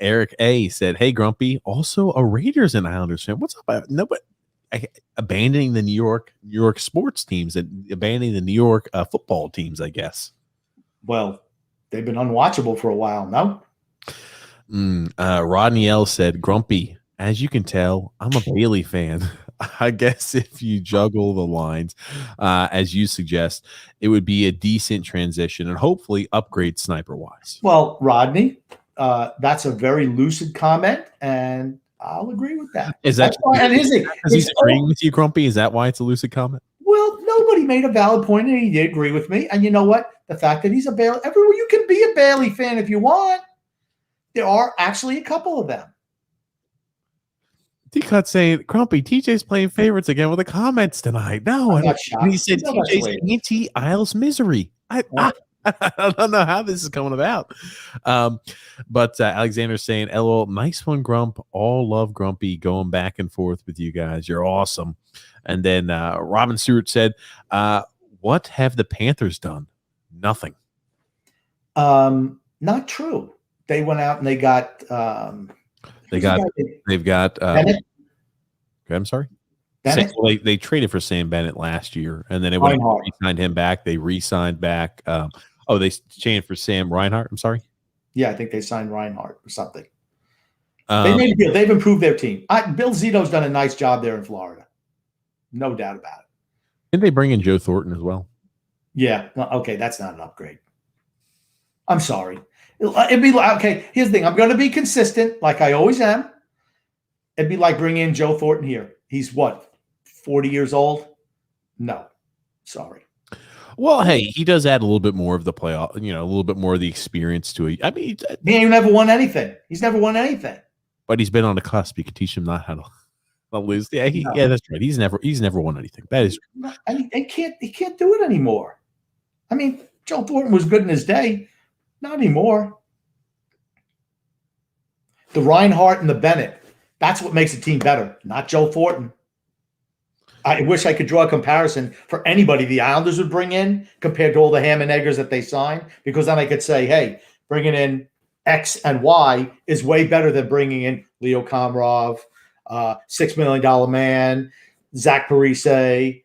Eric A. said, hey, Grumpy, also a Raiders and Islanders fan. What's up? Nobody abandoning the New York sports teams and abandoning the New York football teams, I guess. Well, they've been unwatchable for a while, no? Rodney L. said, Grumpy, as you can tell, I'm a Bailey fan. I guess if you juggle the lines, as you suggest, it would be a decent transition and hopefully upgrade sniper-wise. Well, Rodney, that's a very lucid comment, and I'll agree with that. Is that why? And he's agreeing with you, Grumpy? Is that why it's a lucid comment? Well, nobody made a valid point, and he did agree with me. And you know what? The fact that he's a Bailey, everywhere you can be a Bailey fan if you want. There are actually a couple of them. D-Cut saying, Grumpy, TJ's playing favorites again with the comments tonight. No, I'm not shocked. He said TJ's anti-Isles misery. I don't know how this is coming about. But Alexander's saying, LOL, nice one, Grump. All love Grumpy going back and forth with you guys. You're awesome. And then Robin Stewart said, what have the Panthers done? Nothing. Not true. They went out and they got they've got Bennett? Okay, I'm sorry. Bennett? They traded for Sam Bennett last year, and then they went and re-signed him back. They re-signed back. They changed for Sam Reinhart. I'm sorry. Yeah, I think they signed Reinhart or something. They made a deal. They've improved their team. Bill Zito's done a nice job there in Florida. No doubt about it. Didn't they bring in Joe Thornton as well? Yeah. Okay, that's not an upgrade. I'm sorry. It'd be like, okay, here's the thing. I'm going to be consistent like I always am. It'd be like bringing in Joe Thornton here. He's what, 40 years old? No. Sorry. Well, hey, he does add a little bit more of the playoff, a little bit more of the experience to it. I mean, he ain't never won anything. He's never won anything. But he's been on the cusp. You can teach him not how to lose. Yeah, yeah, that's right. He's never won anything. That is true. He can't do it anymore. I mean, Joe Thornton was good in his day. Not anymore. The Reinhart and the Bennett, that's what makes a team better, not Joe Thornton. I wish I could draw a comparison for anybody the Islanders would bring in compared to all the ham and eggers that they signed, because then I could say, hey, bringing in X and Y is way better than bringing in Leo Komarov, $6 million man, Zach Breese, F-,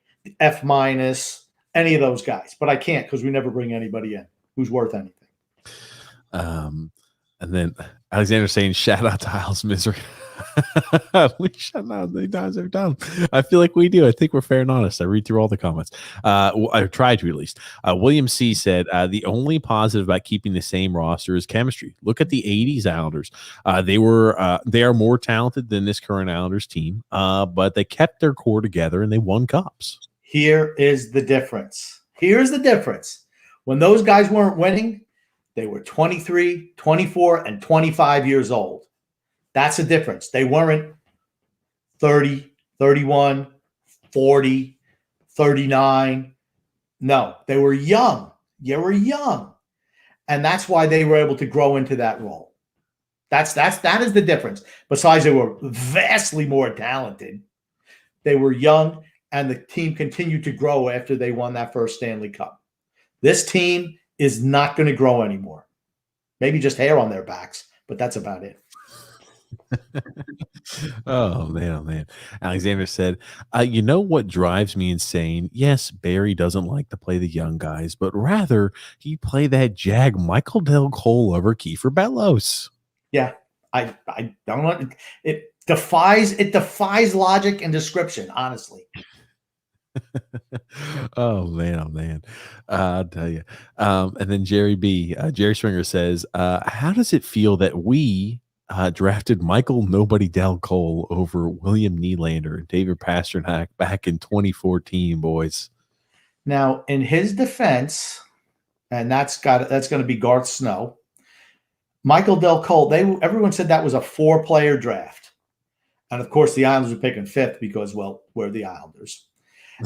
any of those guys. But I can't because we never bring anybody in who's worth anything. And then Alexander saying, shout out to Isles Misery. We shout out the times every time. I feel like we do. I think we're fair and honest. I read through all the comments. I try to, at least. William C said, the only positive about keeping the same roster is chemistry. Look at the 80s Islanders. They are more talented than this current Islanders team, but they kept their core together and they won cups. Here is the difference. Here's the difference. When those guys weren't winning, they were 23, 24, and 25 years old. That's the difference. They weren't 30, 31, 40, 39. No, they were young. You were young. And that's why they were able to grow into that role. That is the difference. Besides, they were vastly more talented. They were young, and the team continued to grow after they won that first Stanley Cup. This team is not going to grow anymore. Maybe just hair on their backs, but that's about it. Oh man. Alexander said, you know what drives me insane? Yes, Barry doesn't like to play the young guys, but rather he play that jag Michael Del Cole over Kiefer Bellows. Yeah, I don't know. It defies logic and description, honestly. Oh man. I'll tell you. And then Jerry Springer says, how does it feel that we drafted Michael Nobody Del Cole over William Nylander and David Pastrnak back in 2014, boys? Now, in his defense, and that's going to be Garth Snow, Michael Del Cole, everyone said that was a 4-player draft. And of course, the Islanders were picking 5th because, well, we're the Islanders.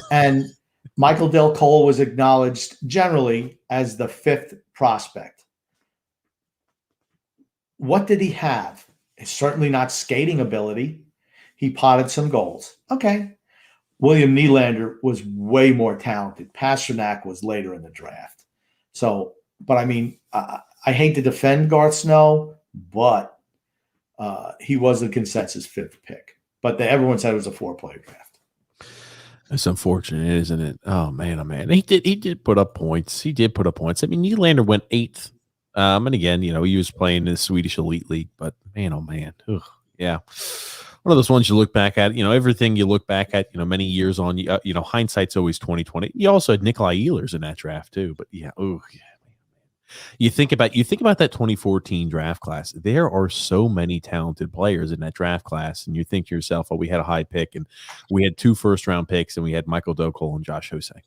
And Michael Del Cole was acknowledged generally as the 5th prospect. What did he have? It's certainly not skating ability. He potted some goals. Okay. William Nylander was way more talented. Pastrnak was later in the draft. So, but I mean, I hate to defend Garth Snow, but he was the consensus 5th pick. But everyone said it was a 4-player draft. It's unfortunate, isn't it? Oh man. He did put up points. I mean, Nylander went 8th. And again, he was playing in the Swedish Elite League, but man, oh man. Ugh, yeah. One of those ones you look back at, everything you look back at, many years on, hindsight's always 20/20. You also had Nikolai Ehlers in that draft too, but yeah. Oh yeah. You think about that 2014 draft class. There are so many talented players in that draft class, and you think to yourself, "Oh, we had a high pick, and we had 2 first-round picks, and we had Michael Del Cole and Josh Hosang."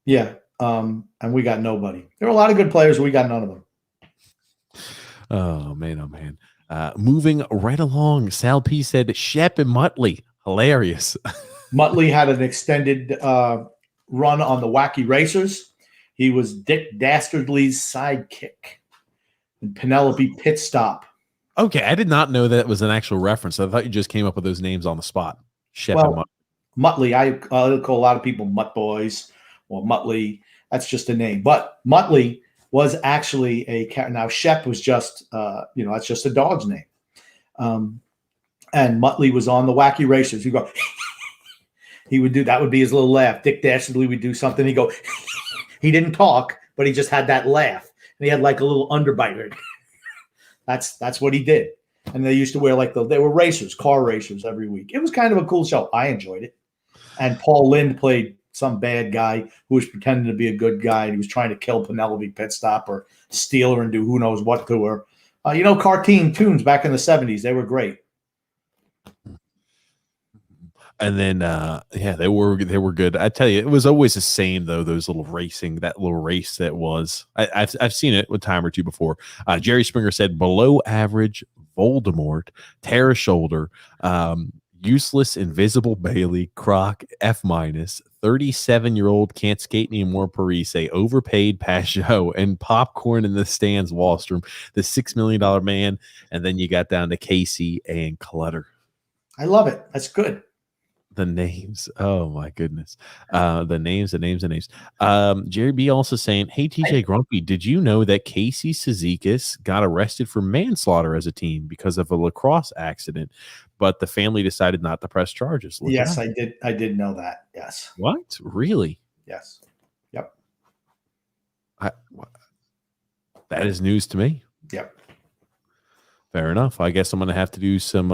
Yeah, and we got nobody. There are a lot of good players, we got none of them. Oh man. Moving right along, Sal P said Shep and Muttley, hilarious. Muttley had an extended run on the Wacky Racers. He was Dick Dastardly's sidekick and Penelope Pitstop. Okay, I did not know that was an actual reference. I thought you just came up with those names on the spot. Shep and Mutt. Muttley, I call a lot of people Mutt Boys or Muttley. That's just a name. But Muttley was actually a cat. Now, Shep was just, that's just a dog's name. And Muttley was on the Wacky Racers. He'd go, he would do, that would be his little laugh. Dick Dastardly would do something. He'd go, he didn't talk, but he just had that laugh. And he had like a little underbite. That's what he did. And they used to wear they were racers, car racers every week. It was kind of a cool show. I enjoyed it. And Paul Lynde played some bad guy who was pretending to be a good guy. And he was trying to kill Penelope Pitstop or steal her and do who knows what to her. Cartoon tunes back in the 70s, they were great. And then, they were good. I tell you, it was always the same though. Those little racing, that little race that was. I've seen it a time or two before. Jerry Springer said below average Voldemort, Terra Shoulder, useless Invisible Bailey, Croc F-, 37-year-old can't skate anymore Parise, overpaid Pajot, and popcorn in the stands Wallstrom, the $6 million man, and then you got down to Casey and Clutter. I love it. That's good. The names. Oh my goodness. The names. Jerry B also saying, hey, TJ Grumpy, did you know that Casey Suzikis got arrested for manslaughter as a teen because of a lacrosse accident, but the family decided not to press charges? Yes, I did. I did know that. Yes. What? Really? Yes. Yep. That is news to me. Yep. Fair enough. I guess I'm going to have to do some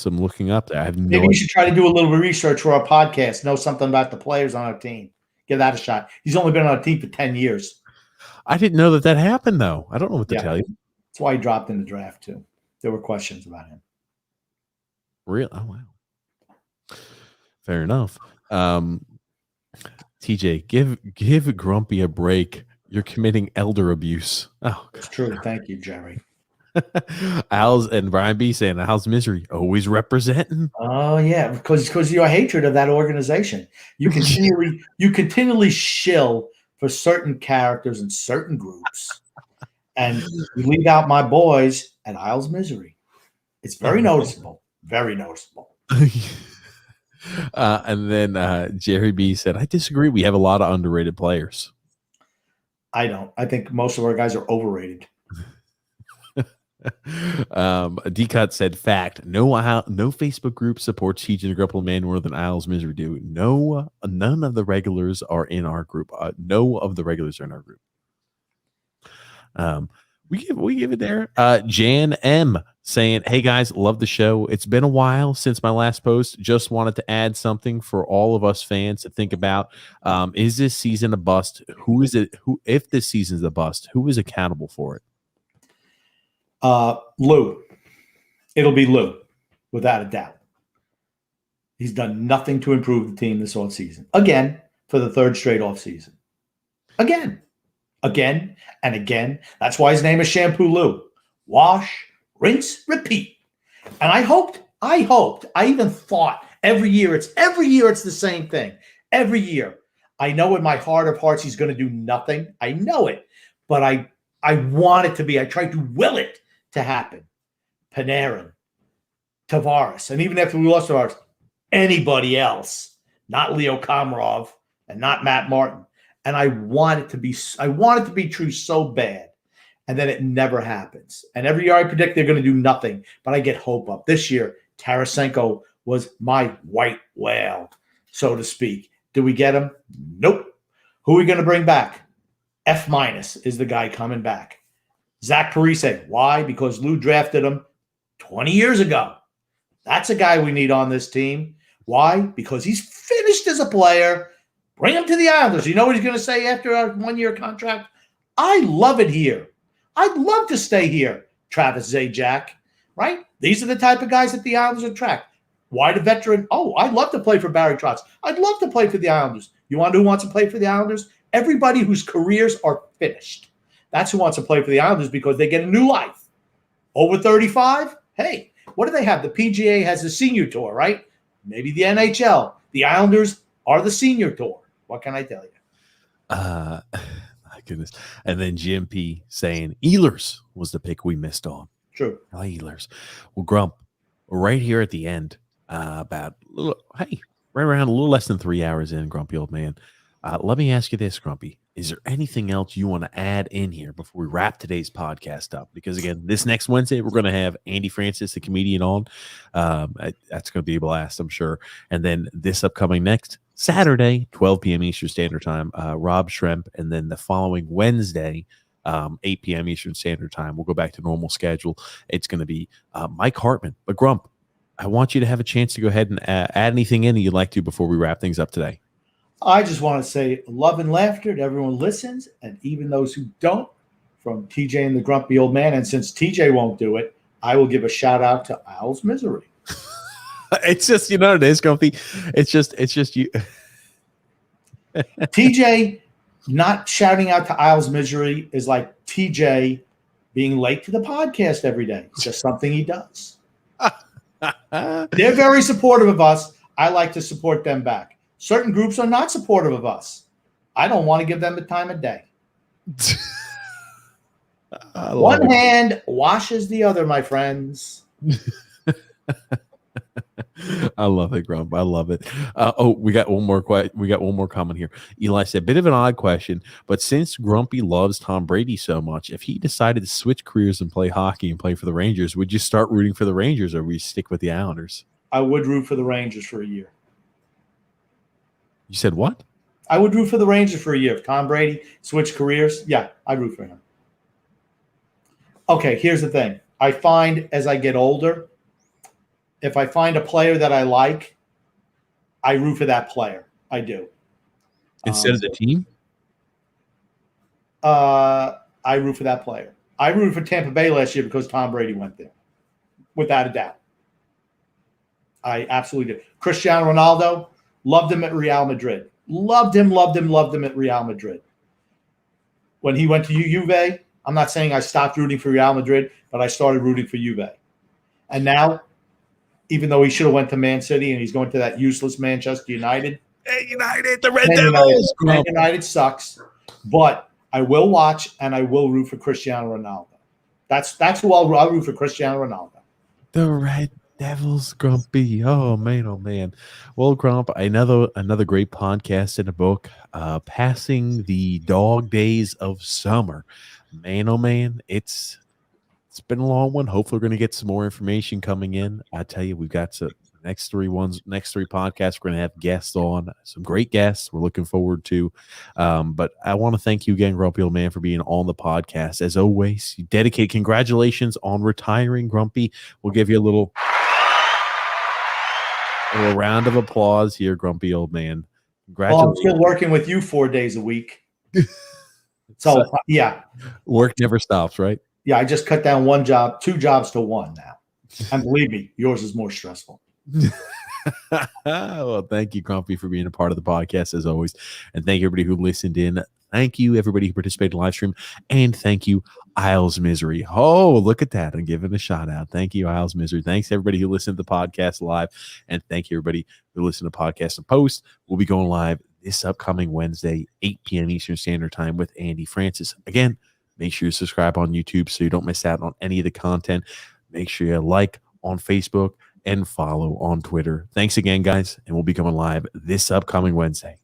looking up there. I have no Maybe you should try to do a little bit of research for our podcast. Know something about the players on our team. Give that a shot. He's only been on our team for 10 years. I didn't know that happened, though. I don't know what to tell you. That's why he dropped in the draft, too. There were questions about him. Real? Oh, wow. Fair enough. TJ, give Grumpy a break. You're committing elder abuse. Oh, it's true. Thank you, Jerry. Al's and Brian B saying Al's misery always representing. Oh yeah, because your hatred of that organization, you continually shill for certain characters and certain groups, and you leave out my boys and Al's misery. It's very noticeable. Very noticeable. And then Jerry B said, I disagree. We have a lot of underrated players. I don't. I think most of our guys are overrated. D-Cut said, fact, no Facebook group supports TJ and Grapple Man more than Al's misery do. No, none of the regulars are in our group. No of the regulars are in our group. We give it there. Jan M saying, hey guys, love the show. It's been a while since my last post. Just wanted to add something for all of us fans to think about. Is this season a bust? Who is it? If this season's a bust, who is accountable for it? Lou. It'll be Lou, without a doubt. He's done nothing to improve the team this offseason. Again, for the third straight offseason. Again, and again. That's why his name is Shampoo Lou. Wash, rinse, repeat. And I even thought every year it's the same thing. Every year. I know in my heart of hearts he's going to do nothing. I know it. But I want it to be. I tried to will it to happen. Panarin, Tavares, and even after we lost Tavares, anybody else, not Leo Komarov and not Matt Martin. And I want it to be true so bad. And then it never happens. And every year I predict they're going to do nothing, but I get hope up. This year, Tarasenko was my white whale, so to speak. Did we get him? Nope. Who are we going to bring back? F- is the guy coming back. Zach Parise. Why? Because Lou drafted him 20 years ago. That's a guy we need on this team. Why? Because he's finished as a player. Bring him to the Islanders. You know what he's going to say after a one-year contract? I love it here. I'd love to stay here, Travis Zajac, right? These are the type of guys that the Islanders attract. Why the veteran? Oh, I'd love to play for Barry Trotz. I'd love to play for the Islanders. You want to know who wants to play for the Islanders? Everybody whose careers are finished. That's who wants to play for the Islanders because they get a new life. Over 35? Hey, what do they have? The PGA has the senior tour, right? Maybe the NHL. The Islanders are the senior tour. What can I tell you? goodness. And then Jim P saying Ehlers was the pick we missed on. True. Ehlers. Well, Grump, right here at the end, right around a little less than 3 hours in, Grumpy old man. Let me ask you this, Grumpy. Is there anything else you want to add in here before we wrap today's podcast up? Because, again, this next Wednesday, we're going to have Andy Francis, the comedian, on. That's going to be a blast, I'm sure. And then this upcoming next Saturday, 12 p.m. Eastern Standard Time, Rob Schremp. And then the following Wednesday, 8 p.m. Eastern Standard Time, we'll go back to normal schedule. It's going to be Mike Hartman. But, Grump, I want you to have a chance to go ahead and add anything in you'd like to before we wrap things up today. I just want to say love and laughter to everyone who listens, and even those who don't, from TJ and the Grumpy Old Man. And since TJ won't do it, I will give a shout out to Isles Misery. It's just, you know what it is, Grumpy? It's just you. TJ not shouting out to Isles Misery is like TJ being late to the podcast every day. It's just something he does. They're very supportive of us. I like to support them back. Certain groups are not supportive of us. I don't want to give them the time of day. One hand washes the other, my friends. I love it, Grump. I love it. We got one more comment here. Eli said, bit of an odd question, but since Grumpy loves Tom Brady so much, if he decided to switch careers and play hockey and play for the Rangers, would you start rooting for the Rangers or would you stick with the Islanders? I would root for the Rangers for a year. You said what? I would root for the Rangers for a year. If Tom Brady switched careers, yeah, I'd root for him. Okay, here's the thing. I find as I get older, if I find a player that I like, I root for that player. I do. Instead of the team? I root for that player. I rooted for Tampa Bay last year because Tom Brady went there, without a doubt. I absolutely did. Cristiano Ronaldo, loved him at Real Madrid. Loved him at Real Madrid. When he went to Juve, I'm not saying I stopped rooting for Real Madrid, but I started rooting for Juve. And now, even though he should have went to Man City and he's going to that useless Manchester United. United, the Red Devils. Man United sucks. But I will watch and I will root for Cristiano Ronaldo. That's who I'll root for, Cristiano Ronaldo. The Red Devils, Grumpy. Oh man. Well, Grump, another great podcast in a book. Passing the dog days of summer. Man, oh man, it's been a long one. Hopefully, we're going to get some more information coming in. I tell you, we've got some next three podcasts. We're going to have guests on, some great guests. We're looking forward to. But I want to thank you again, Grumpy Old Man, for being on the podcast. As always, you dedicate. Congratulations on retiring, Grumpy. We'll give you a little round of applause here, Grumpy Old Man. Congratulations. Well, I'm still working with you 4 days a week. So, yeah. Work never stops, right? Yeah, I just cut down two jobs to one now. And believe me, yours is more stressful. Well, thank you, Grumpy, for being a part of the podcast as always. And thank you, everybody who listened in. Thank you, everybody who participated in live stream. And thank you, Isles Misery. Oh, look at that. I'm giving a shout out. Thank you, Isles Misery. Thanks, everybody who listened to the podcast live. And thank you, everybody who listened to the podcast and post. We'll be going live this upcoming Wednesday, 8 p.m. Eastern Standard Time with Andy Francis. Again, make sure you subscribe on YouTube so you don't miss out on any of the content. Make sure you like on Facebook and follow on Twitter. Thanks again, guys, and we'll be going live this upcoming Wednesday.